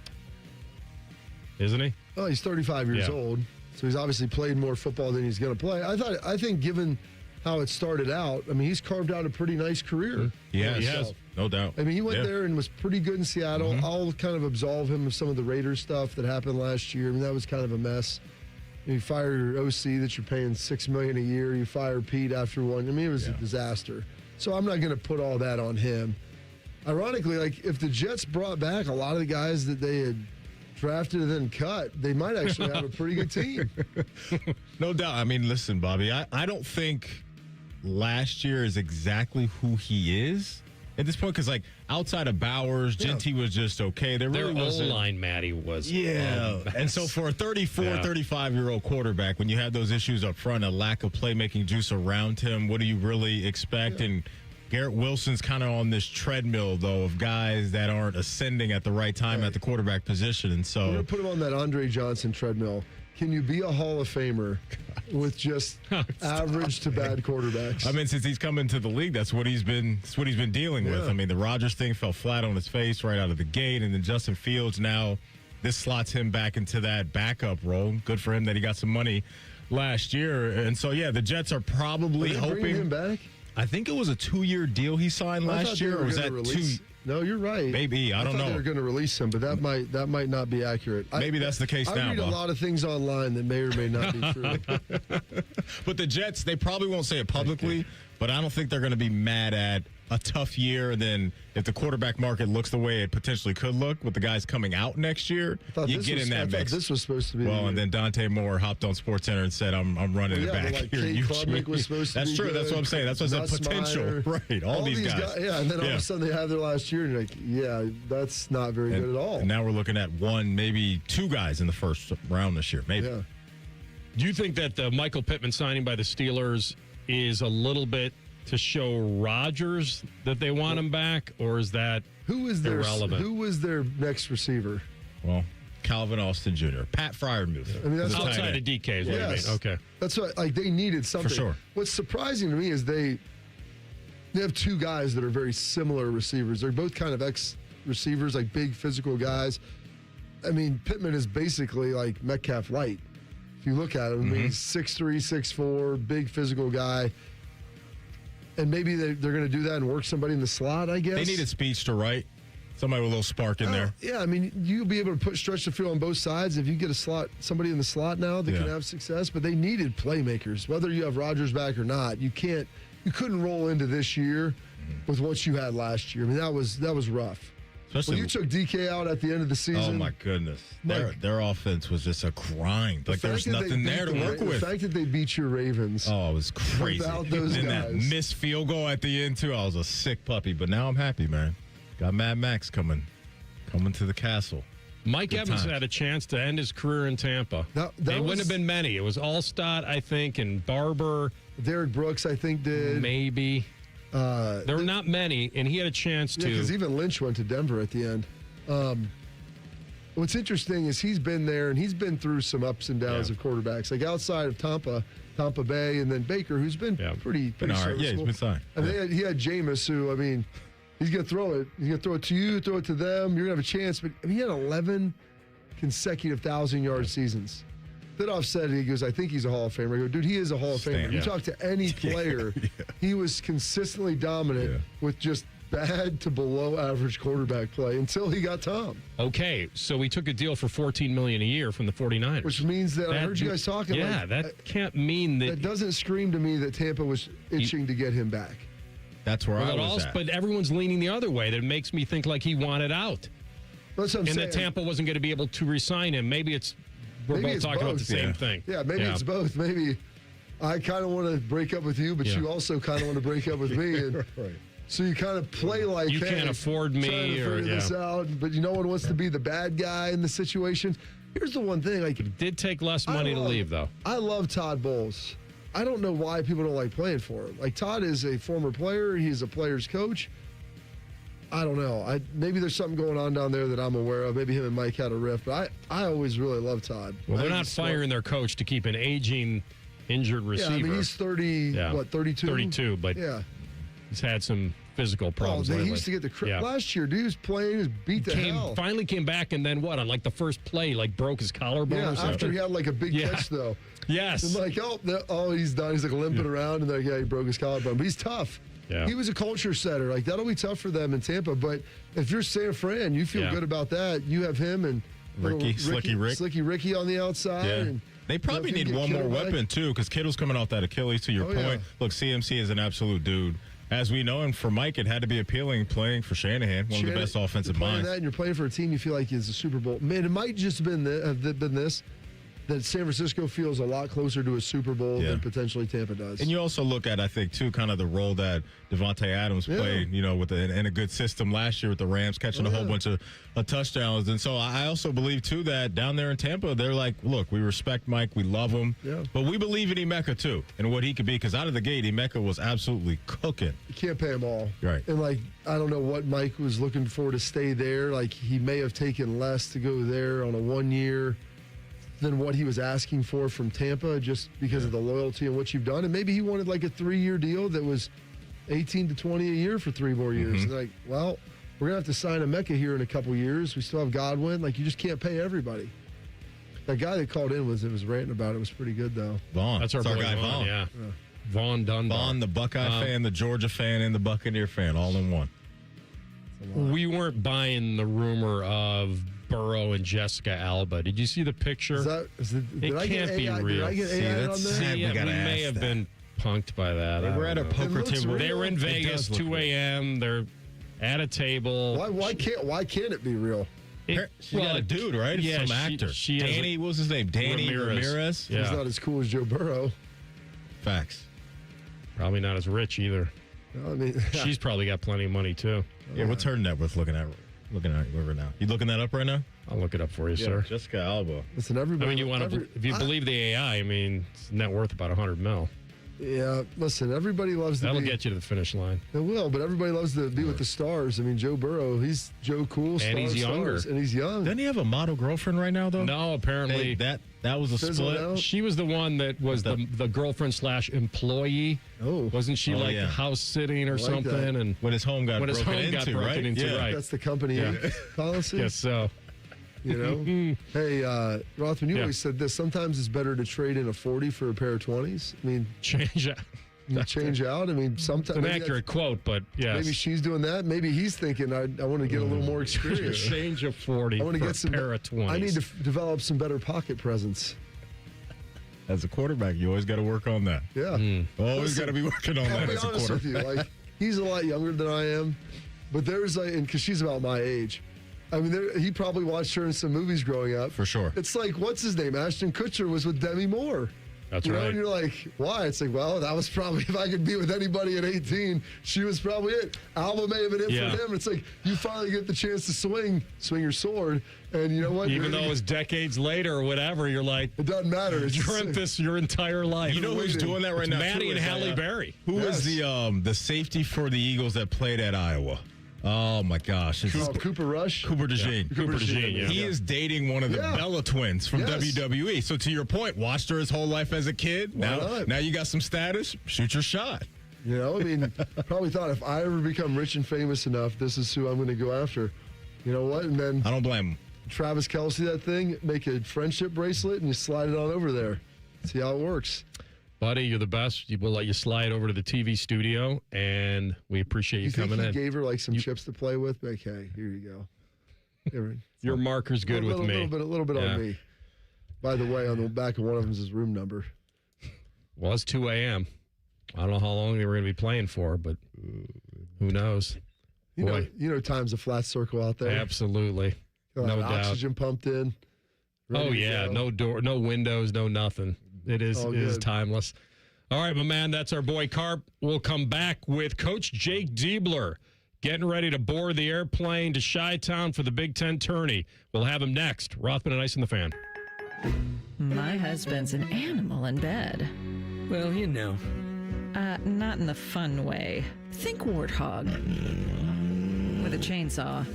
Isn't he? Well, he's 35 years old. So he's obviously played more football than he's going to play. I think given how it started out, I mean, he's carved out a pretty nice career. Yeah, he has. No doubt. I mean, he went there and was pretty good in Seattle. I'll kind of absolve him of some of the Raiders stuff that happened last year. I mean, that was kind of a mess. You fire your OC that you're paying $6 million a year. You fire Pete after one. I mean, it was a disaster. So I'm not going to put all that on him. Ironically, like if the Jets brought back a lot of the guys that they had drafted and then cut, they might actually have a pretty good team. No doubt. I mean, listen, Bobby, I don't think last year is exactly who he is at this point, because like outside of Bowers, Genty was just okay. There really wasn't. O-line, Matty, was and so for a 35-year-old quarterback, when you have those issues up front, a lack of playmaking juice around him, what do you really expect? And Garrett Wilson's kind of on this treadmill, though, of guys that aren't ascending at the right time at the quarterback position. And so we're going to put him on that Andre Johnson treadmill. Can you be a Hall of Famer with just average to bad quarterbacks? I mean, since he's come into the league, that's what he's been dealing with. I mean, the Rodgers thing fell flat on his face right out of the gate, and then Justin Fields now, this slots him back into that backup role. Good for him that he got some money last year. And so, yeah, the Jets are probably hoping. Bring him back? I think it was a 2-year deal he signed last year, or was that release, 2? No, you're right. Maybe. I don't know. They were going to release him, but that might not be accurate. Maybe that's the case now. I read a lot of things online that may or may not be true. But the Jets, they probably won't say it publicly, but I don't think they're going to be mad at a tough year. And then if the quarterback market looks the way it potentially could look with the guys coming out next year, you get in that mix. This was supposed to be. Well, and then Dante Moore hopped on SportsCenter and said, "I'm running it back here." That's true. That's what I'm saying. That's what I said. Potential, right? All these guys. Yeah, and then all of a sudden they have their last year, and you're like, yeah, that's not very good at all. And now we're looking at 1, maybe 2 guys in the first round this year, maybe. Yeah. Do you think that the Michael Pittman signing by the Steelers is a little bit to show Rodgers that they want him back, or is that irrelevant? Who was their next receiver? Well, Calvin Austin Jr., Pat Fryermuth. I mean, that's outside of DK is what you mean. Okay. That's what, like, they needed something. For sure. What's surprising to me is they have 2 guys that are very similar receivers. They're both kind of ex-receivers, like big physical guys. I mean, Pittman is basically like Metcalf light. If you look at him, I mean, he's 6'3", 6'4", big physical guy. And maybe they're going to do that and work somebody in the slot, I guess. They needed speedster, right? Somebody with a little spark in there. Yeah, I mean, you'll be able to stretch the field on both sides. If you get somebody in the slot now that can have success, but they needed playmakers. Whether you have Rodgers back or not, you couldn't roll into this year with what you had last year. I mean, that was rough. When you took DK out at the end of the season. Oh, my goodness. Their offense was just a grind. Like, there's nothing there to work with. The fact that they beat your Ravens. Oh, it was crazy. Without those and guys. That missed field goal at the end, too. I was a sick puppy. But now I'm happy, man. Got Mad Max coming to the castle. Mike Evans had a chance to end his career in Tampa. It wouldn't have been many. It was Allstott, I think, and Barber. Derek Brooks, I think, did. Maybe. There were not many, and he had a chance to. Because even Lynch went to Denver at the end. What's interesting is he's been there, and he's been through some ups and downs of quarterbacks. Like outside of Tampa Bay, and then Baker, who's been pretty all right. serviceable. Yeah, he's been fine. I mean, he had Jameis, who, I mean, he's going to throw it. He's going to throw it to you, throw it to them. You're going to have a chance. But I mean, he had 11 consecutive 1,000-yard seasons. Bidoff said, he goes, I think he's a Hall of Famer. I go, dude, he is a Hall of Famer. You talk to any player, he was consistently dominant with just bad to below average quarterback play until he got Tom. Okay, so we took a deal for $14 million a year from the 49ers. Which means that I heard you guys talking. Yeah, that can't mean that. That doesn't scream to me that Tampa was itching to get him back. That's where I was at. But everyone's leaning the other way. That makes me think like he wanted out. That's what I'm saying. And that Tampa wasn't going to be able to re-sign him. Maybe we're both talking about the same thing. Yeah, maybe it's both. Maybe I kind of want to break up with you, but you also kind of want to break up with me. And so you kind of play like, you can't afford me, trying to figure this out, but no one wants to be the bad guy in the situation. Here's the one thing. Like, it did take less money to leave, though. I love Todd Bowles. I don't know why people don't like playing for him. Like, Todd is a former player. He's a player's coach. I don't know. Maybe there's something going on down there that I'm aware of. Maybe him and Mike had a rift, but I always really love Todd. Well, they're not firing their coach to keep an aging, injured receiver. Yeah, I mean, he's 32? 32, but he's had some physical problems lately. He used to get the credit. Last year, dude was playing, he was beat to hell. Finally came back, and then what? On like the first play, like broke his collarbone or something? After he had like a big catch, though. Yes. And like, he's done. He's like limping around, and he broke his collarbone. But he's tough. Yeah. He was a culture setter. Like, that'll be tough for them in Tampa. But if you're San Fran, you feel good about that. You have him and Slicky Ricky on the outside. Yeah. And they probably need one more weapon, too, because Kittle's coming off that Achilles, to your point. Yeah. Look, CMC is an absolute dude. As we know, and for Mike, it had to be appealing playing for Shanahan, one of the best offensive minds. And you're playing for a team you feel like is a Super Bowl. Man, it might just have been this, that San Francisco feels a lot closer to a Super Bowl than potentially Tampa does. And you also look at, I think, too, kind of the role that Devontae Adams played, with in a good system last year with the Rams, catching a whole bunch of touchdowns. And so I also believe, too, that down there in Tampa, they're like, look, we respect Mike, we love him, but we believe in Emeka, too, and what he could be, because out of the gate, Emeka was absolutely cooking. You can't pay them all. Right. And, like, I don't know what Mike was looking for to stay there. Like, he may have taken less to go there on a 1 year than what he was asking for from Tampa, just because of the loyalty and what you've done. And maybe he wanted like a 3-year deal that was 18 to 20 a year for 3 more years. And like, well, we're gonna have to sign Emeka here in a couple years. We still have Godwin. Like, you just can't pay everybody. That guy that called in was ranting about it was pretty good though. Vaughn. That's our guy Vaughn. Yeah. Vaughn Dunbar. Vaughn, the Buckeye fan, the Georgia fan, and the Buccaneer fan, all in one. We weren't buying the rumor of Burrow and Jessica Alba. Did you see the picture? It can't be real. Did I get AI on there? We may have been punked by that. They were at a poker table. They were in Vegas, 2 a.m. They're at a table. Why can't it be real? She's got a dude, right? Yeah, some actor. Danny, what was his name? Danny Ramirez. He's not as cool as Joe Burrow. Facts. Probably not as rich either. I mean, she's probably got plenty of money too. Yeah, what's her net worth looking at right now? You looking that up right now? I'll look it up for you, sir. Jessica Alba. Listen, everybody. I mean, if you believe the AI, I mean, it's net worth about $100 million. Yeah, listen, everybody loves to That'll get you to the finish line. It will, but everybody loves to be with the stars. I mean, Joe Burrow, he's Joe Cool, and he's younger. And he's young. Doesn't he have a model girlfriend right now, though? No, apparently. That was a split. Out. She was the one that was the girlfriend / employee. Oh. Wasn't she house sitting or something? That. And when his home got broken into, right? That's the company policy? Yes, so. You know? Hey, Rothman, you always said this. Sometimes it's better to trade in a 40 for a pair of 20s. I mean, change out. I mean, sometimes. It's an accurate quote, but yes. Maybe she's doing that. Maybe he's thinking, I want to get a little more experience. Change of 40 I want to get some pair of 20s. I need to develop some better pocket presence. As a quarterback, you always got to work on that. Yeah. Always got to be working on that as a quarterback. With you, like, he's a lot younger than I am, but there's and because she's about my age. I mean, he probably watched her in some movies growing up. For sure. It's like, what's his name? Ashton Kutcher was with Demi Moore. That's right. And you're like, why? It's like, well, that was probably, if I could be with anybody at 18, she was probably it. Alba may have been it for him. It's like, you finally get the chance to swing your sword, and you know what? Even though it's decades later or whatever, you're like, it doesn't matter. You dreamt this your entire life. You know who's doing that right now? Maddie and Halle Berry. Who is the safety for the Eagles that played at Iowa? Oh, my gosh. Cooper Rush? Cooper DeJean. Cooper DeJean, yeah. He is dating one of the Bella twins from WWE. So to your point, watched her his whole life as a kid. Now you got some status. Shoot your shot. You know, I mean, probably thought if I ever become rich and famous enough, this is who I'm going to go after. You know what? And then I don't blame him. Travis Kelce, that thing, make a friendship bracelet and you slide it on over there. See how it works. Buddy, you're the best. We'll let you slide over to the TV studio, and we appreciate you coming in. You gave her like some chips to play with? Like, hey, here you go. Your marker's good with me. A little bit on me. By the way, on the back of one of them is his room number. Well, it's 2 a.m. I don't know how long they were going to be playing for, but who knows? You know, time's a flat circle out there. Absolutely. No doubt. Oxygen pumped in. Oh, yeah. No door, no windows, no nothing. It is timeless. All right, my man, that's our boy Carp. We'll come back with Coach Jake Diebler getting ready to board the airplane to Chi-Town for the Big Ten tourney. We'll have him next. Rothman and Ice in the Fan. My husband's an animal in bed. Well, you know. Not in the fun way. Think warthog. With a chainsaw.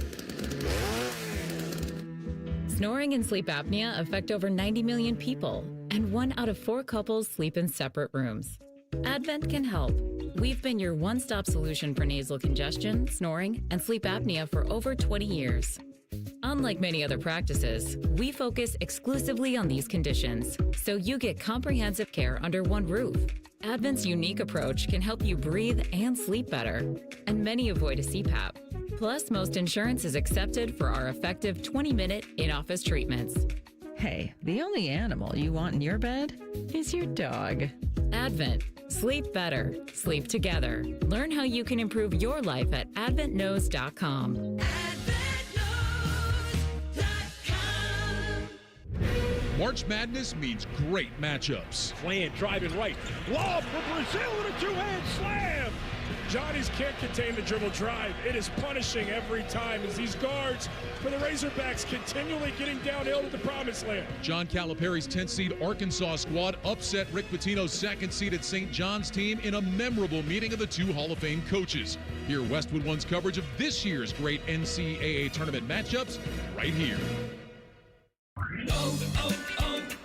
Snoring and sleep apnea affect over 90 million people, and 1 out of 4 couples sleep in separate rooms. Advent can help. We've been your one-stop solution for nasal congestion, snoring, and sleep apnea for over 20 years. Unlike many other practices, we focus exclusively on these conditions, so you get comprehensive care under one roof. Advent's unique approach can help you breathe and sleep better, and many avoid a CPAP. Plus, most insurance is accepted for our effective 20-minute in-office treatments. Hey, the only animal you want in your bed is your dog. Advent. Sleep better. Sleep together. Learn how you can improve your life at adventknows.com. March Madness means great matchups. Playing, driving right. Lob for Brazil and a two-hand slam. Johnny's can't contain the dribble drive. It is punishing every time as these guards for the Razorbacks continually getting downhill to the promised land. John Calipari's 10th seed Arkansas squad upset Rick Pitino's 2nd seeded St. John's team in a memorable meeting of the 2 Hall of Fame coaches. Hear Westwood One's coverage of this year's great NCAA tournament matchups right here.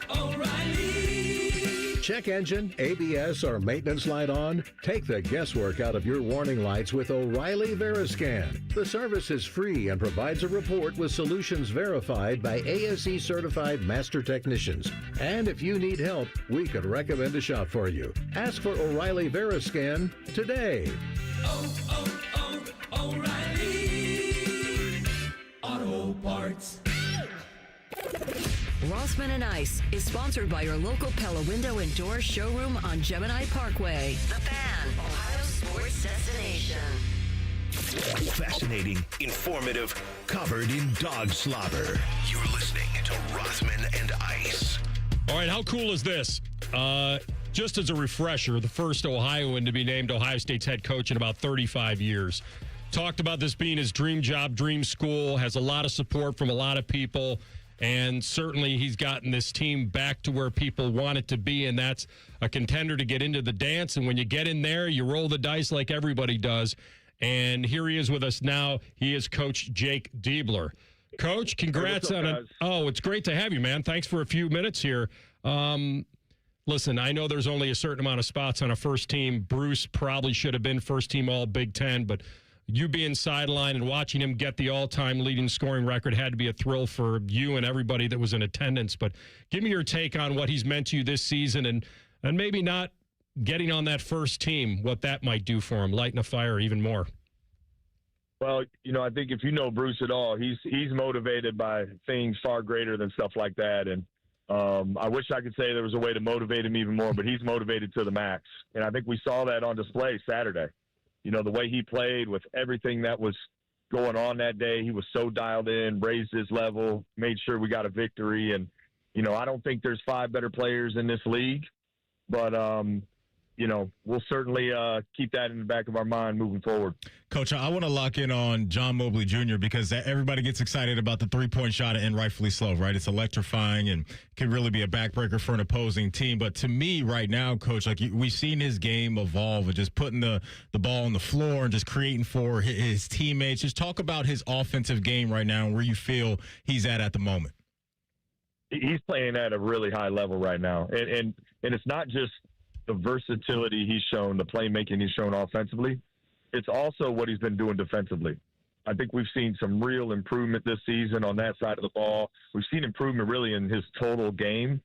O'Reilly. check engine, ABS, or maintenance light on? Take the guesswork out of your warning lights with O'Reilly Veriscan. The service is free and provides a report with solutions verified by ASE certified master technicians. And if you need help, we could recommend a shop for you. Ask for O'Reilly Veriscan today. O'Reilly Auto Parts. Rothman Ice is sponsored by your local Pella Window and Door showroom on Gemini Parkway. The Fan, Ohio sports destination. Fascinating, informative, covered in dog slobber. You're listening to Rothman and Ice. All right, how cool is this? Just as a refresher, the first Ohioan to be named Ohio State's head coach in about 35 years. Talked about this being his dream job, dream school, has a lot of support from a lot of people. And certainly he's gotten this team back to where people want it to be, and that's a contender to get into the dance. And when you get in there, you roll the dice like everybody does. And here he is with us now. He is Coach Jake Diebler. Coach, congrats on it. Oh, it's great to have you, man. Thanks for a few minutes here. Listen, I know there's only a certain amount of spots on a first team. Bruce probably should have been first team All Big Ten, but you being sidelined and watching him get the all-time leading scoring record had to be a thrill for you and everybody that was in attendance. But give me your take on what he's meant to you this season and maybe not getting on that first team, what that might do for him, lighting a fire even more. Well, I think if you know Bruce at all, he's motivated by things far greater than stuff like that. And I wish I could say there was a way to motivate him even more, but he's motivated to the max. And I think we saw that on display Saturday. The way he played with everything that was going on that day, he was so dialed in, raised his level, made sure we got a victory. And, I don't think there's 5 better players in this league, but, we'll certainly keep that in the back of our mind moving forward. Coach, I want to lock in on John Mobley Jr. because everybody gets excited about the three-point shot, and rightfully so, right? It's electrifying and can really be a backbreaker for an opposing team. But to me right now, Coach, we've seen his game evolve and just putting the ball on the floor and just creating for his teammates. Just talk about his offensive game right now and where you feel he's at the moment. He's playing at a really high level right now. And it's not just the versatility he's shown, the playmaking he's shown offensively. It's also what he's been doing defensively. I think we've seen some real improvement this season on that side of the ball. We've seen improvement really in his total game.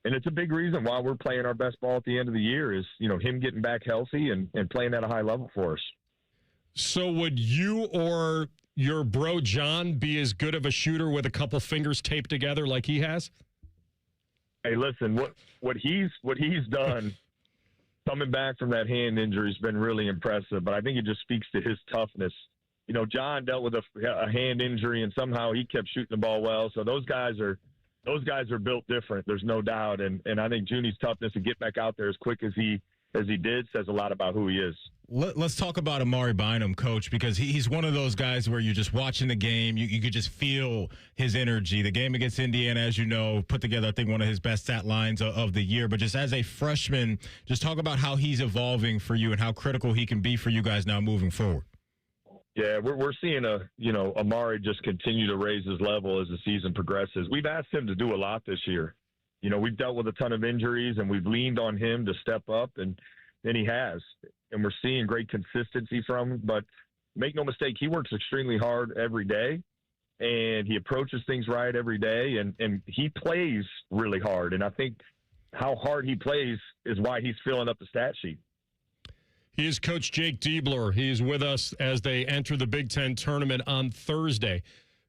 And it's a big reason why we're playing our best ball at the end of the year is, him getting back healthy and playing at a high level for us. So would you or your bro John be as good of a shooter with a couple fingers taped together like he has? Hey, listen, what he's done coming back from that hand injury has been really impressive, but I think it just speaks to his toughness. John dealt with a hand injury, and somehow he kept shooting the ball well. So those guys are built different. There's no doubt, and I think Junie's toughness to get back out there as quick as he did says a lot about who he is. Let's talk about Amari Bynum, Coach, because he's one of those guys where you're just watching the game. You could just feel his energy. The game against Indiana, as you know, put together, I think, one of his best stat lines of the year. But just as a freshman, just talk about how he's evolving for you and how critical he can be for you guys now moving forward. Yeah, we're seeing Amari just continue to raise his level as the season progresses. We've asked him to do a lot this year. We've dealt with a ton of injuries, and we've leaned on him to step up, and he has. And we're seeing great consistency from him. But make no mistake, he works extremely hard every day, and he approaches things right every day, and he plays really hard. And I think how hard he plays is why he's filling up the stat sheet. He is Coach Jake Diebler. He's with us as they enter the Big Ten tournament on Thursday.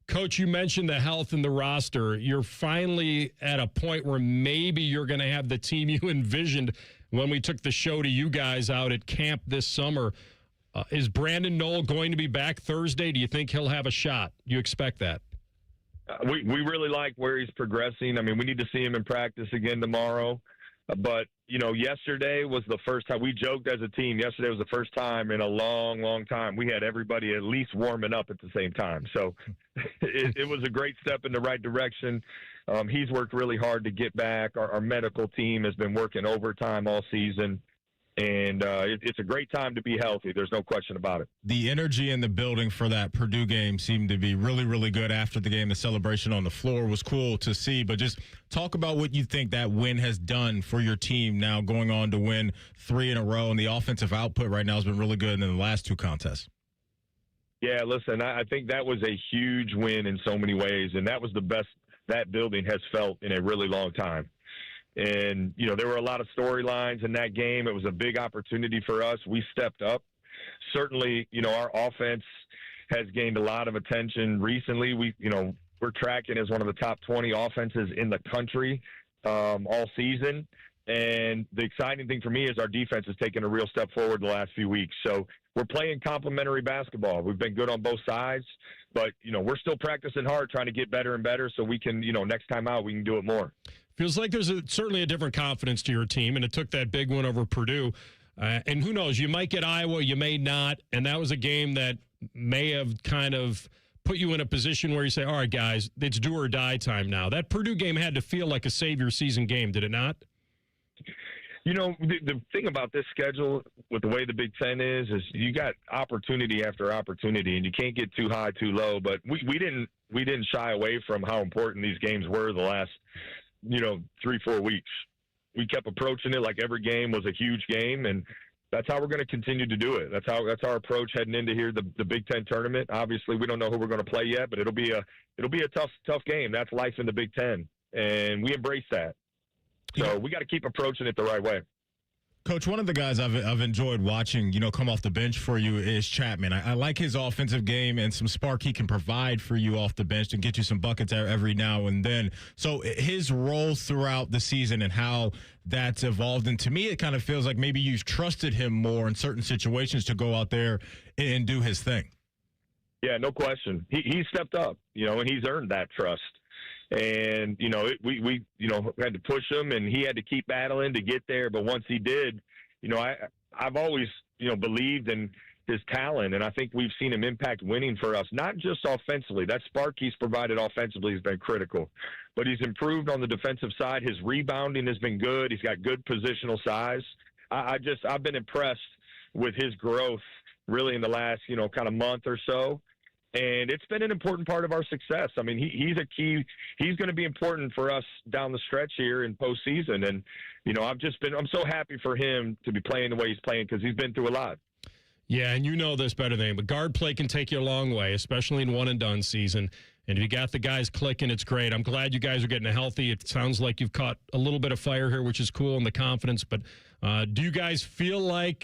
Coach, you mentioned the health in the roster. You're finally at a point where maybe you're going to have the team you envisioned when we took the show to you guys out at camp this summer. Is Brandon Knoll going to be back Thursday? Do you think he'll have a shot? Do you expect that? We really like where he's progressing. I mean, we need to see him in practice again tomorrow. But, yesterday was the first time. We joked as a team. Yesterday was the first time in a long, long time we had everybody at least warming up at the same time. So it was a great step in the right direction. He's worked really hard to get back. Our medical team has been working overtime all season. And it's a great time to be healthy. There's no question about it. The energy in the building for that Purdue game seemed to be really, really good after the game. The celebration on the floor was cool to see. But just talk about what you think that win has done for your team now going on to win 3 in a row. And the offensive output right now has been really good in the last 2 contests. Yeah, listen, I think that was a huge win in so many ways. And that was the best that building has felt in a really long time. And, you know, there were a lot of storylines in that game. It was a big opportunity for us. We stepped up. Certainly, you know, our offense has gained a lot of attention recently. We're tracking as one of the top 20 offenses in the country all season. And the exciting thing for me is our defense has taken a real step forward the last few weeks. So we're playing complementary basketball. We've been good on both sides, but, you know, we're still practicing hard, trying to get better and better so we can, you know, next time out we can do it more. Feels like there's certainly a different confidence to your team, and it took that big one over Purdue. And who knows, you might get Iowa, you may not, and that was a game that may have kind of put you in a position where you say, all right, guys, it's do or die time now. That Purdue game had to feel like a save-your season game, did it not? You know, the thing about this schedule with the way the Big Ten is you got opportunity after opportunity, and you can't get too high, too low. But we didn't shy away from how important these games were the last, 3-4 weeks. We kept approaching it like every game was a huge game, and that's how we're going to continue to do it. That's our approach heading into here, the Big Ten tournament. Obviously, we don't know who we're going to play yet, but it'll be a tough game. That's life in the Big Ten, and we embrace that. So we got to keep approaching it the right way. Coach, one of the guys I've enjoyed watching, come off the bench for you is Chapman. I like his offensive game and some spark he can provide for you off the bench and get you some buckets every now and then. So his role throughout the season and how that's evolved. And to me, it kind of feels like maybe you've trusted him more in certain situations to go out there and do his thing. Yeah, no question. He stepped up, and he's earned that trust. And, we had to push him, and he had to keep battling to get there. But once he did, I've always, believed in his talent, and I think we've seen him impact winning for us, not just offensively. That spark he's provided offensively has been critical. But he's improved on the defensive side. His rebounding has been good. He's got good positional size. I've been impressed with his growth really in the last, kind of month or so. And it's been an important part of our success. I mean, he's a key. He's going to be important for us down the stretch here in postseason. And, I'm so happy for him to be playing the way he's playing because he's been through a lot. Yeah, and you know this better than him, but guard play can take you a long way, especially in one-and-done season. And if you got the guys clicking, it's great. I'm glad you guys are getting healthy. It sounds like you've caught a little bit of fire here, which is cool, and the confidence. But do you guys feel a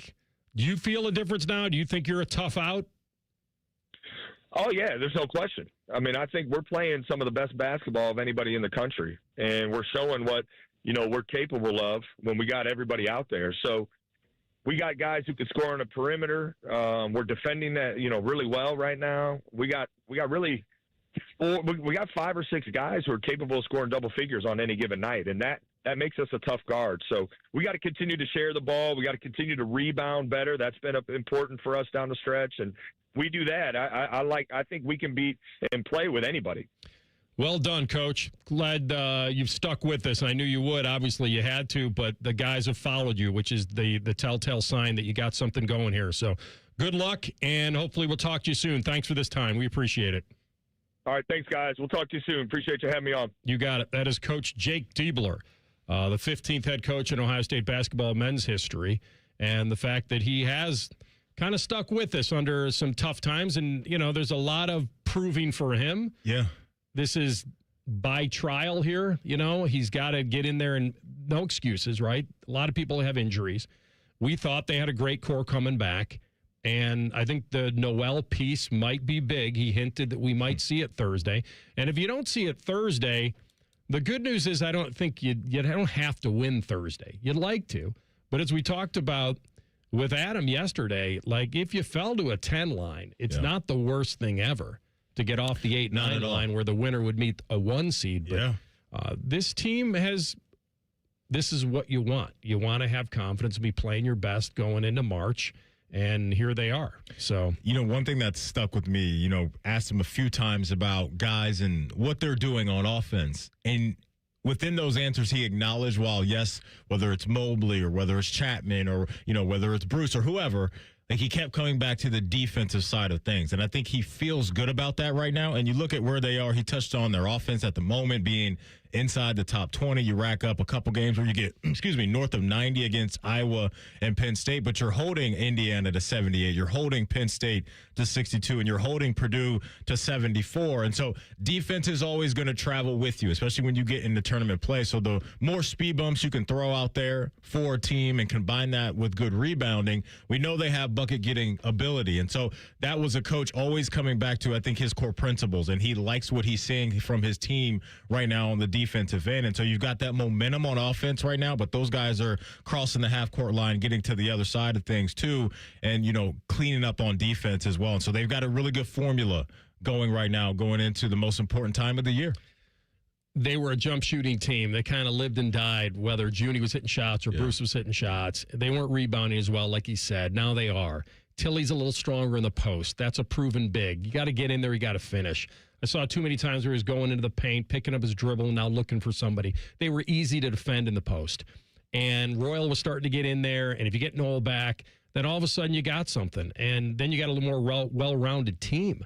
difference now? Do you think you're a tough out? Oh, yeah, there's no question. I mean, I think we're playing some of the best basketball of anybody in the country, and we're showing what, we're capable of when we got everybody out there. So we got guys who can score on a perimeter. We're defending that, really well right now. We got 5 or 6 guys who are capable of scoring double figures on any given night, and that makes us a tough guard. So we got to continue to share the ball. We got to continue to rebound better. That's been important for us down the stretch, and we do that. I think we can beat and play with anybody. Well done, Coach. Glad you've stuck with this. I knew you would. Obviously, you had to, but the guys have followed you, which is the telltale sign that you got something going here. So good luck, and hopefully we'll talk to you soon. Thanks for this time. We appreciate it. All right, thanks, guys. We'll talk to you soon. Appreciate you having me on. You got it. That is Coach Jake Diebler, the 15th head coach in Ohio State basketball men's history, and the fact that he has kind of stuck with us under some tough times. And, there's a lot of proving for him. Yeah. This is by trial here. He's got to get in there and no excuses, right? A lot of people have injuries. We thought they had a great core coming back. And I think the Noel piece might be big. He hinted that we might see it Thursday. And if you don't see it Thursday, the good news is I don't think you don't have to win Thursday. You'd like to. But as we talked about with Adam yesterday, like if you fell to a 10 line, it's not the worst thing ever to get off the 8-9 line where the winner would meet a 1 seed. But this team this is what you want. You want to have confidence and be playing your best going into March. And here they are. So, one thing that's stuck with me, asked him a few times about guys and what they're doing on offense. And within those answers, he acknowledged, well, yes, whether it's Mobley or whether it's Chapman or, whether it's Bruce or whoever, like he kept coming back to the defensive side of things. And I think he feels good about that right now. And you look at where they are. He touched on their offense at the moment being inside the top 20. You rack up a couple games where you get, north of 90 against Iowa and Penn State, but you're holding Indiana to 78. You're holding Penn State to 62, and you're holding Purdue to 74. And so defense is always going to travel with you, especially when you get into tournament play. So the more speed bumps you can throw out there for a team and combine that with good rebounding, we know they have bucket getting ability. And so that was a coach always coming back to, I think, his core principles, and he likes what he's seeing from his team right now on the defensive end. And so you've got that momentum on offense right now, but those guys are crossing the half-court line, getting to the other side of things too, and, cleaning up on defense as well. And so they've got a really good formula going right now, going into the most important time of the year. They were a jump shooting team. They kind of lived and died, whether Junie was hitting shots or Bruce was hitting shots. They weren't rebounding as well, like he said. Now they are. Tilly's a little stronger in the post. That's a proven big. You got to get in there. You got to finish. I saw too many times where he was going into the paint, picking up his dribble, and now looking for somebody. They were easy to defend in the post. And Royal was starting to get in there, and if you get Noel back, then all of a sudden you got something. And then you got a little more well-rounded team.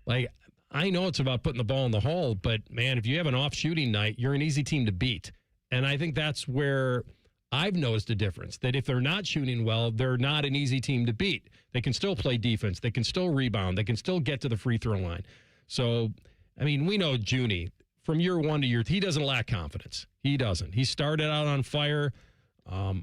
Like, I know it's about putting the ball in the hole, but, man, if you have an off-shooting night, you're an easy team to beat. And I think that's where I've noticed a difference, that if they're not shooting well, they're not an easy team to beat. They can still play defense. They can still rebound. They can still get to the free throw line. So, I mean, we know Junie, from year one to year, he doesn't lack confidence. He doesn't. He started out on fire.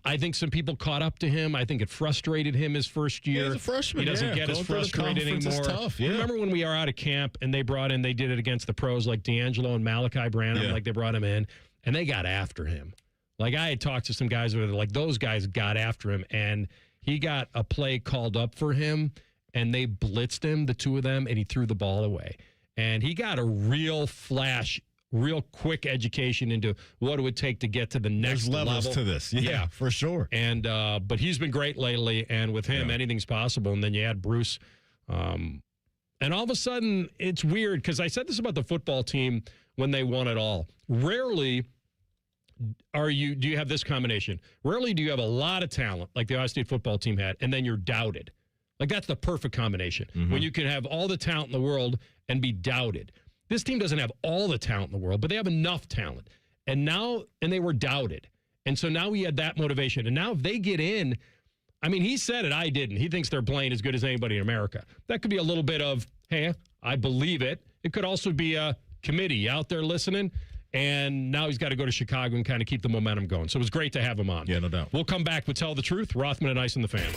I think some people caught up to him. I think it frustrated him his first year. He's a freshman. He doesn't get as frustrated anymore. Tough, Remember when we are out of camp and they did it against the pros like D'Angelo and Malachi Branham, like they brought him in, and they got after him. Like I had talked to some guys where like those guys got after him, and he got a play called up for him, and they blitzed him, the two of them, and he threw the ball away. And he got a real quick education into what it would take to get to the next level. There's levels to this. Yeah, for sure. And but he's been great lately, and with him, anything's possible. And then you add Bruce. And all of a sudden, it's weird, because I said this about the football team when they won it all. Rarely do you have this combination. Rarely do you have a lot of talent, like the Ohio State football team had, and then you're doubted. Like, that's the perfect combination. Mm-hmm. When you can have all the talent in the world and be doubted. This team doesn't have all the talent in the world, but they have enough talent. And they were doubted. And so now we had that motivation. And now if they get in, I mean, he said it, I didn't. He thinks they're playing as good as anybody in America. That could be a little bit of, hey, I believe it. It could also be a committee out there listening. And now he's got to go to Chicago and kind of keep the momentum going. So it was great to have him on. Yeah, no doubt. We'll come back with Tell the Truth. Rothman and Ice and the Fan.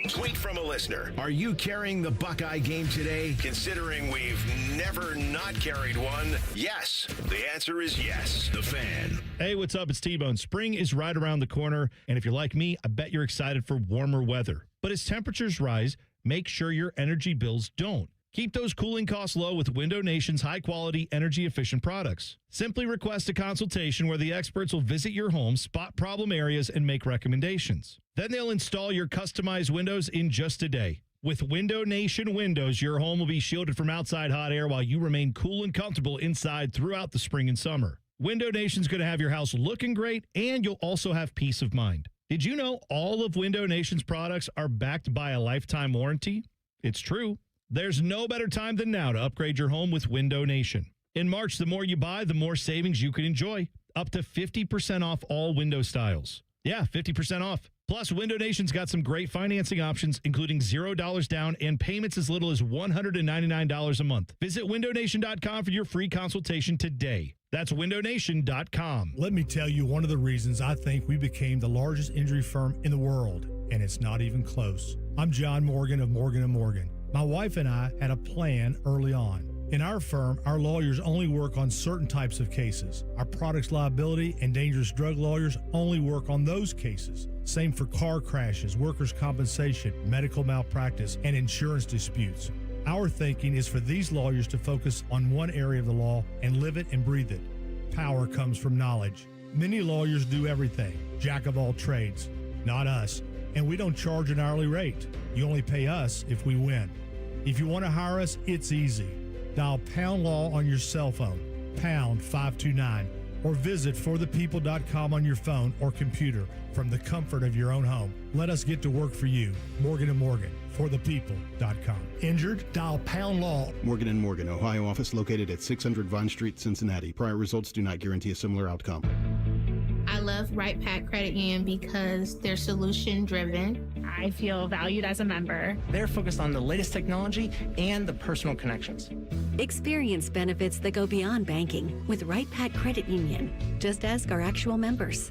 Tweet from a listener. Are you carrying the Buckeye game today? Considering we've never not carried one, yes. The answer is yes. The Fan. Hey, what's up? It's T-Bone. Spring is right around the corner. And if you're like me, I bet you're excited for warmer weather. But as temperatures rise, make sure your energy bills don't. Keep those cooling costs low with Window Nation's high-quality, energy-efficient products. Simply request a consultation where the experts will visit your home, spot problem areas, and make recommendations. Then they'll install your customized windows in just a day. With Window Nation windows, your home will be shielded from outside hot air while you remain cool and comfortable inside throughout the spring and summer. Window Nation's going to have your house looking great, and you'll also have peace of mind. Did you know all of Window Nation's products are backed by a lifetime warranty? It's true. There's no better time than now to upgrade your home with Window Nation. In March, the more you buy, the more savings you can enjoy. Up to 50% off all window styles. Yeah, 50% off. Plus, Window Nation's got some great financing options, including $0 down and payments as little as $199 a month. Visit windownation.com for your free consultation today. That's windownation.com. Let me tell you one of the reasons I think we became the largest injury firm in the world, and it's not even close. I'm John Morgan of Morgan & Morgan. My wife and I had a plan early on. In our firm, our lawyers only work on certain types of cases. Our products liability and dangerous drug lawyers only work on those cases. Same for car crashes, workers' compensation, medical malpractice, and insurance disputes. Our thinking is for these lawyers to focus on one area of the law and live it and breathe it. Power comes from knowledge. Many lawyers do everything, jack of all trades. Not us. And we don't charge an hourly rate. You only pay us if we win. If you want to hire us, it's easy. Dial Pound Law on your cell phone, pound 529. or visit forthepeople.com on your phone or computer from the comfort of your own home. Let us get to work for you. Morgan & Morgan, forthepeople.com. Injured? Dial pound law. Morgan & Morgan, Ohio office located at 600 Vine Street, Cincinnati. Prior results do not guarantee a similar outcome. I love Right Pack Credit Union because they're solution driven. I feel valued as a member. They're focused on the latest technology and the personal connections. Experience benefits that go beyond banking with Right Pack Credit Union. Just ask our actual members.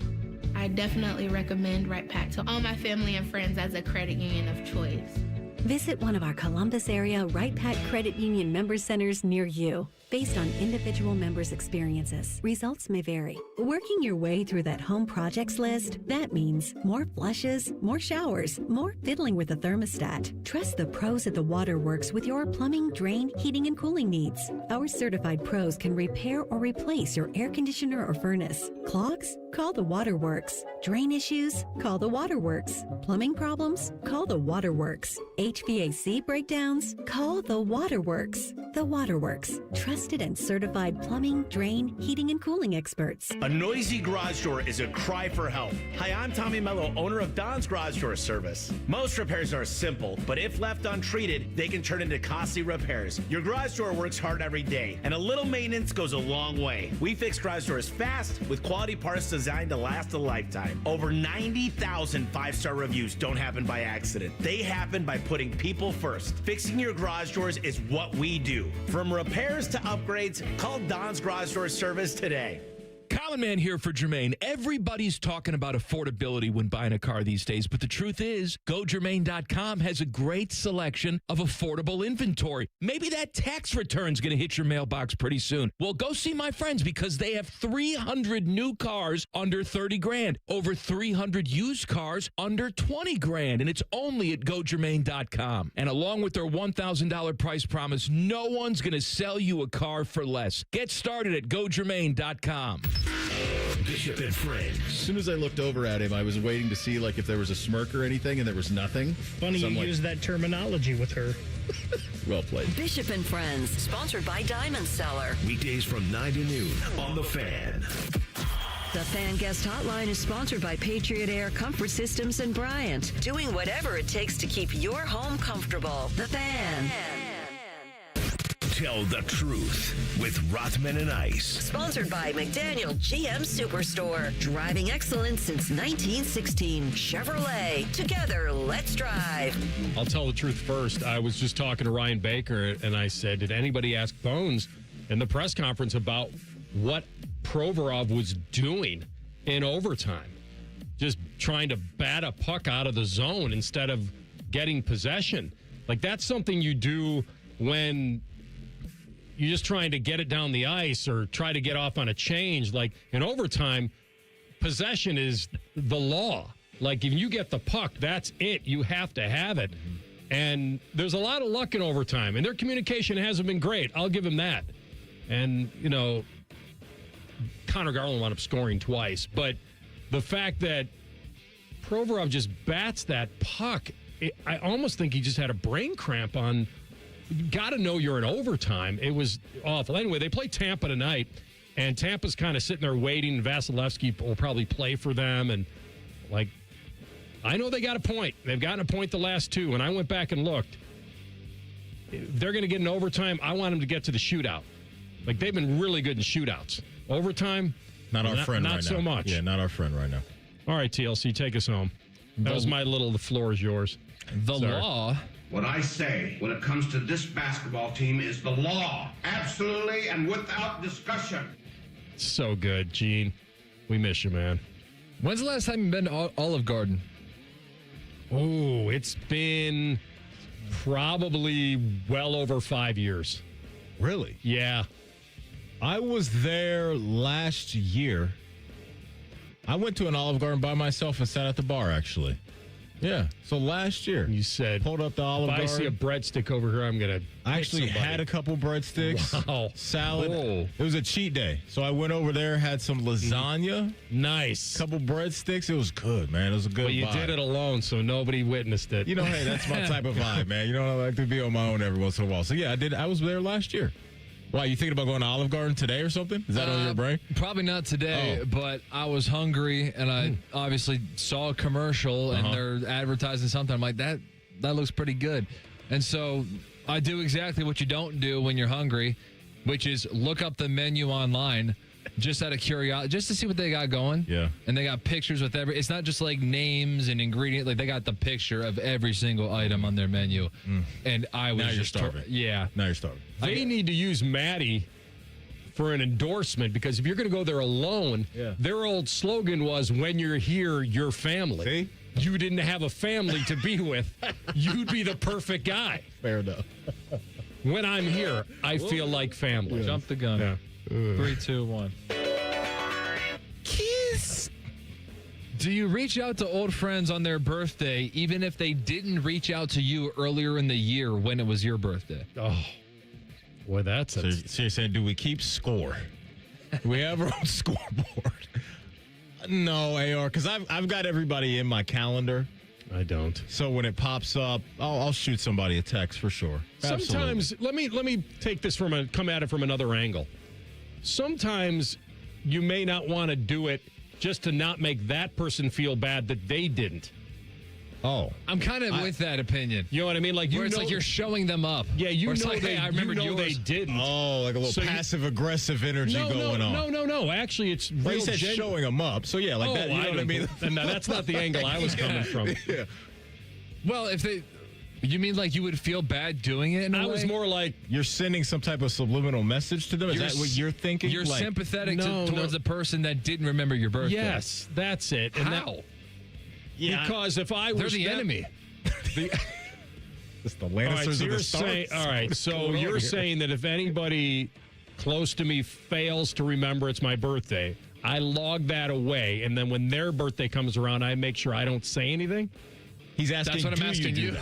I definitely recommend Right Pack to all my family and friends as a credit union of choice. Visit one of our Columbus area Right Pack Credit Union member centers near you. Based on individual members' experiences, results may vary. Working your way through that home projects list, that means more flushes, more showers, more fiddling with the thermostat. Trust the pros at the Waterworks with your plumbing, drain, heating, and cooling needs. Our certified pros can repair or replace your air conditioner or furnace. Clogs? Call the Waterworks. Drain issues? Call the Waterworks. Plumbing problems? Call the Waterworks. HVAC breakdowns? Call the Waterworks. The Waterworks. Trusted and certified plumbing, drain, heating, and cooling experts. A noisy garage door is a cry for help. Hi, I'm Tommy Mello, owner of Don's Garage Door Service. Most repairs are simple, but if left untreated, they can turn into costly repairs. Your garage door works hard every day, and a little maintenance goes a long way. We fix garage doors fast with quality parts designed to last a lifetime. Over 90,000 five-star reviews don't happen by accident. They happen by putting people first. Fixing your garage doors is what we do. From repairs to upgrades, call Don's Garage Door Service today. Common Man here for Jermaine. Everybody's talking about affordability when buying a car these days, but the truth is, GoJermaine.com has a great selection of affordable inventory. Maybe that tax return's going to hit your mailbox pretty soon. Well, go see my friends because they have 300 new cars under 30 grand, over 300 used cars under 20 grand, and it's only at GoJermaine.com. And along with their $1,000 price promise, no one's going to sell you a car for less. Get started at GoJermaine.com. Bishop and Friends. As soon as I looked over at him, I was waiting to see like if there was a smirk or anything, and there was nothing. Funny so you use that terminology with her. Well played. Bishop and Friends, sponsored by Diamond Seller. Weekdays from 9 to noon on The Fan. The Fan Guest Hotline is sponsored by Patriot Air Comfort Systems and Bryant, doing whatever it takes to keep your home comfortable. The Fan. Tell the truth with Rothman and Ice. Sponsored by McDaniel GM Superstore. Driving excellence since 1916. Chevrolet. Together, let's drive. I'll tell the truth first. I was just talking to Ryan Baker, and I said, did anybody ask Bones in the press conference about what Provorov was doing in overtime? Just trying to bat a puck out of the zone instead of getting possession. Like, that's something you do when you're just trying to get it down the ice or try to get off on a change. Like, in overtime, possession is the law. Like, if you get the puck, that's it. You have to have it. And there's a lot of luck in overtime, and their communication hasn't been great. I'll give them that. And, you know, Connor Garland wound up scoring twice. But the fact that Provorov just bats that puck, I almost think he just had a brain cramp on. You got to know you're in overtime. It was awful. Anyway, they play Tampa tonight, and Tampa's kind of sitting there waiting. Vasilevsky will probably play for them. And, like, I know they got a point. They've gotten a point the last two. And I went back and looked. They're going to get an overtime. I want them to get to the shootout. Like, they've been really good in shootouts. Overtime, not our friend right now. Not so much. Yeah, not our friend right now. All right, TLC, take us home. That was my little, the floor is yours. The law. What I say when it comes to this basketball team is the law. Absolutely and without discussion. So good, Gene. We miss you, man. When's the last time you've been to Olive Garden? Oh, it's been probably well over 5 years. Really? Yeah. I was there last year. I went to an Olive Garden by myself and sat at the bar, actually. Yeah. So last year, you said, pulled up the Olive Garden. If I see a breadstick over here, I'm going to. I actually had a couple breadsticks. Wow. Salad. Whoa. It was a cheat day. So I went over there, had some lasagna. Nice. Couple breadsticks. It was good, man. It was a good vibe. But you did it alone, so nobody witnessed it. You know, hey, that's my type of vibe, man. You know, I like to be on my own every once in a while. So, yeah, I was there last year. Why, you thinking about going to Olive Garden today or something? Is that on your brain? Probably not today, but I was hungry, and I obviously saw a commercial, and they're advertising something. I'm like, that looks pretty good. And so I do exactly what you don't do when you're hungry, which is look up the menu online just out of curiosity, just to see what they got going. Yeah. And they got pictures with it's not just like names and ingredients. Like, they got the picture of every single item on their menu. And I was Now you're starving. Yeah. Now you're starving. They need to use Maddie for an endorsement, because if you're going to go there alone, their old slogan was, when you're here, you're family. See? You didn't have a family to be with. You'd be the perfect guy. Fair enough. When I'm here, I feel like family. Jump the gun. Yeah. 3, 2, 1. Kiss. Do you reach out to old friends on their birthday, even if they didn't reach out to you earlier in the year when it was your birthday? Oh, boy, that's so you're saying, do we keep score? Do we have our own scoreboard? No, AR, because I've got everybody in my calendar. I don't. So when it pops up, I'll shoot somebody a text for sure. Sometimes, let me take this come at it from another angle. Sometimes you may not want to do it just to not make that person feel bad that they didn't. Oh, I'm kind of with that opinion. You know what I mean? Like, where it's like you're showing them up. Yeah, you know, like, I remember they didn't. Oh, like a little passive-aggressive energy going on. No. Actually, it's real. Well, you said showing them up. So, yeah, like that. You know what I mean? No, that's not the angle I was coming from. Yeah. Well, you mean like you would feel bad doing it in a way? I was more like, you're sending some type of subliminal message to them? Is that what you're thinking? You're like, sympathetic towards the person that didn't remember your birthday. Yes, that's it. How? Because if I was... They're the enemy. It's the Lannisters of the Starks. All right, so you're saying that if anybody close to me fails to remember it's my birthday, I log that away, and then when their birthday comes around, I make sure I don't say anything? He's asking, that's what I'm asking you.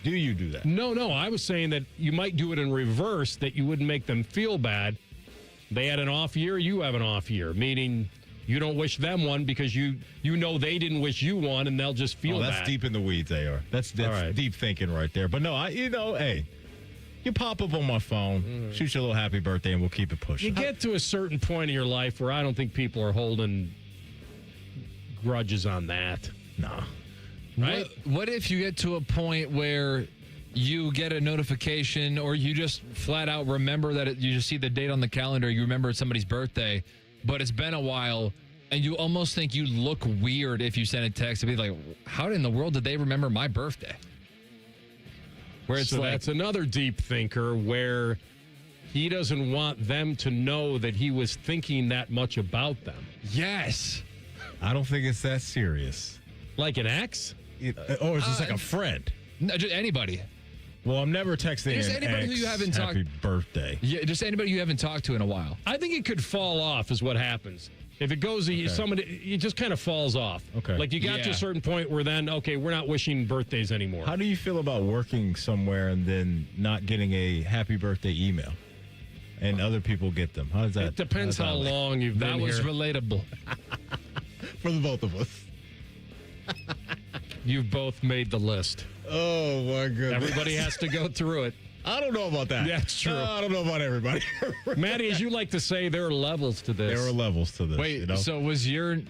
Do you do that? No, I was saying that you might do it in reverse, that you wouldn't make them feel bad. They had an off year, you have an off year, meaning you don't wish them one because you know they didn't wish you one, and they'll just feel that's bad. Deep in the weeds, AR. That's right. Deep thinking right there. But no, hey, you pop up on my phone, shoot you a little happy birthday, and we'll keep it pushing. You get to a certain point in your life where I don't think people are holding grudges on that. No. Right? What if you get to a point where you get a notification, or you just flat out remember that you just see the date on the calendar, you remember it's somebody's birthday, but it's been a while, and you almost think you look weird if you send a text to be like, how in the world did they remember my birthday? Where it's so that's another deep thinker where he doesn't want them to know that he was thinking that much about them. Yes. I don't think it's that serious. Like an ex? Or is this like a friend? No, just anybody. Well, I'm never texting just anybody who you haven't talked. Happy birthday. Yeah, just anybody you haven't talked to in a while. I think it could fall off is what happens. If it goes, somebody, it just kind of falls off. Okay. Like you got to a certain point where then, okay, we're not wishing birthdays anymore. How do you feel about working somewhere and then not getting a happy birthday email? And other people get them. How does that? It depends how long you've been here. That was relatable. For the both of us. You've both made the list. Oh, my goodness. Everybody has to go through it. I don't know about that. That's true. I don't know about everybody. Maddie, as you like to say, there are levels to this. There are levels to this. Wait, so was yours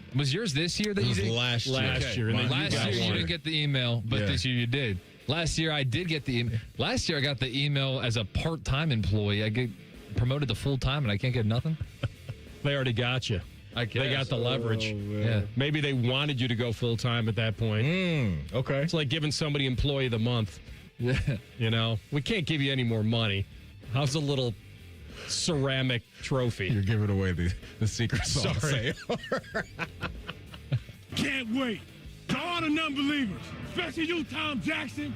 this year that you did? Last year. Last year. And then last year you didn't get the email, but this year you did. Last year I did get the email. Last year I got the email as a part-time employee. I get promoted to full-time and I can't get nothing. They already got you. They got the leverage. Yeah. Maybe they wanted you to go full-time at that point. Okay. It's like giving somebody employee of the month. Yeah. You know, we can't give you any more money. How's a little ceramic trophy? You're giving away the secret sauce. Sorry. Can't wait. To all the non-believers, especially you, Tom Jackson.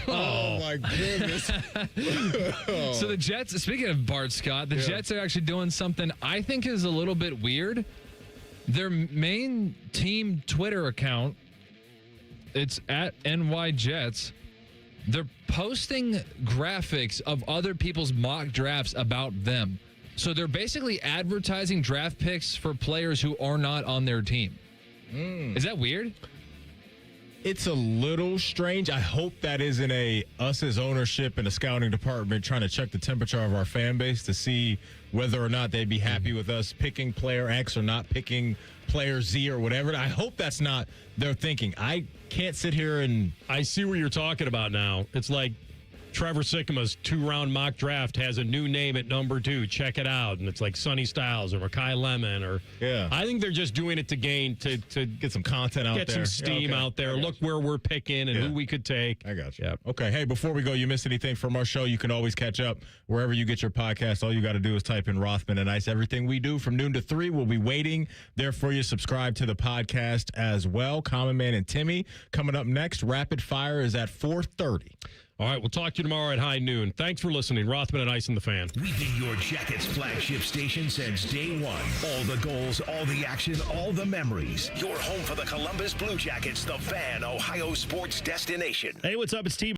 Oh, my goodness. So the Jets, speaking of Bart Scott, the Jets are actually doing something I think is a little bit weird. Their main team Twitter account, it's at NY Jets. They're posting graphics of other people's mock drafts about them. So they're basically advertising draft picks for players who are not on their team. Is that weird? It's a little strange. I hope that isn't us as ownership and a scouting department trying to check the temperature of our fan base to see whether or not they'd be happy with us picking player X or not picking player Z or whatever. I hope that's not their thinking. I can't sit here and... I see what you're talking about now. It's like Trevor Sikkema's 2-round mock draft has a new name at number 2. Check it out. And it's like Sonny Styles or Makai Lemon or I think they're just doing it to gain to get some content out there. Get some steam out there. Look where we're picking and who we could take. I got you. Yep. Okay. Hey, before we go, you missed anything from our show, you can always catch up wherever you get your podcast. All you got to do is type in Rothman and Ice. Everything we do from noon to 3, we'll be waiting there for you. Subscribe to the podcast as well. Common Man and Timmy coming up next. Rapid Fire is at 4:30. All right, we'll talk to you tomorrow at high noon. Thanks for listening. Rothman and Ice and the Fan. We've been your Jackets flagship station since day one. All the goals, all the action, all the memories. Your home for the Columbus Blue Jackets, the Fan, Ohio sports destination. Hey, what's up? It's T.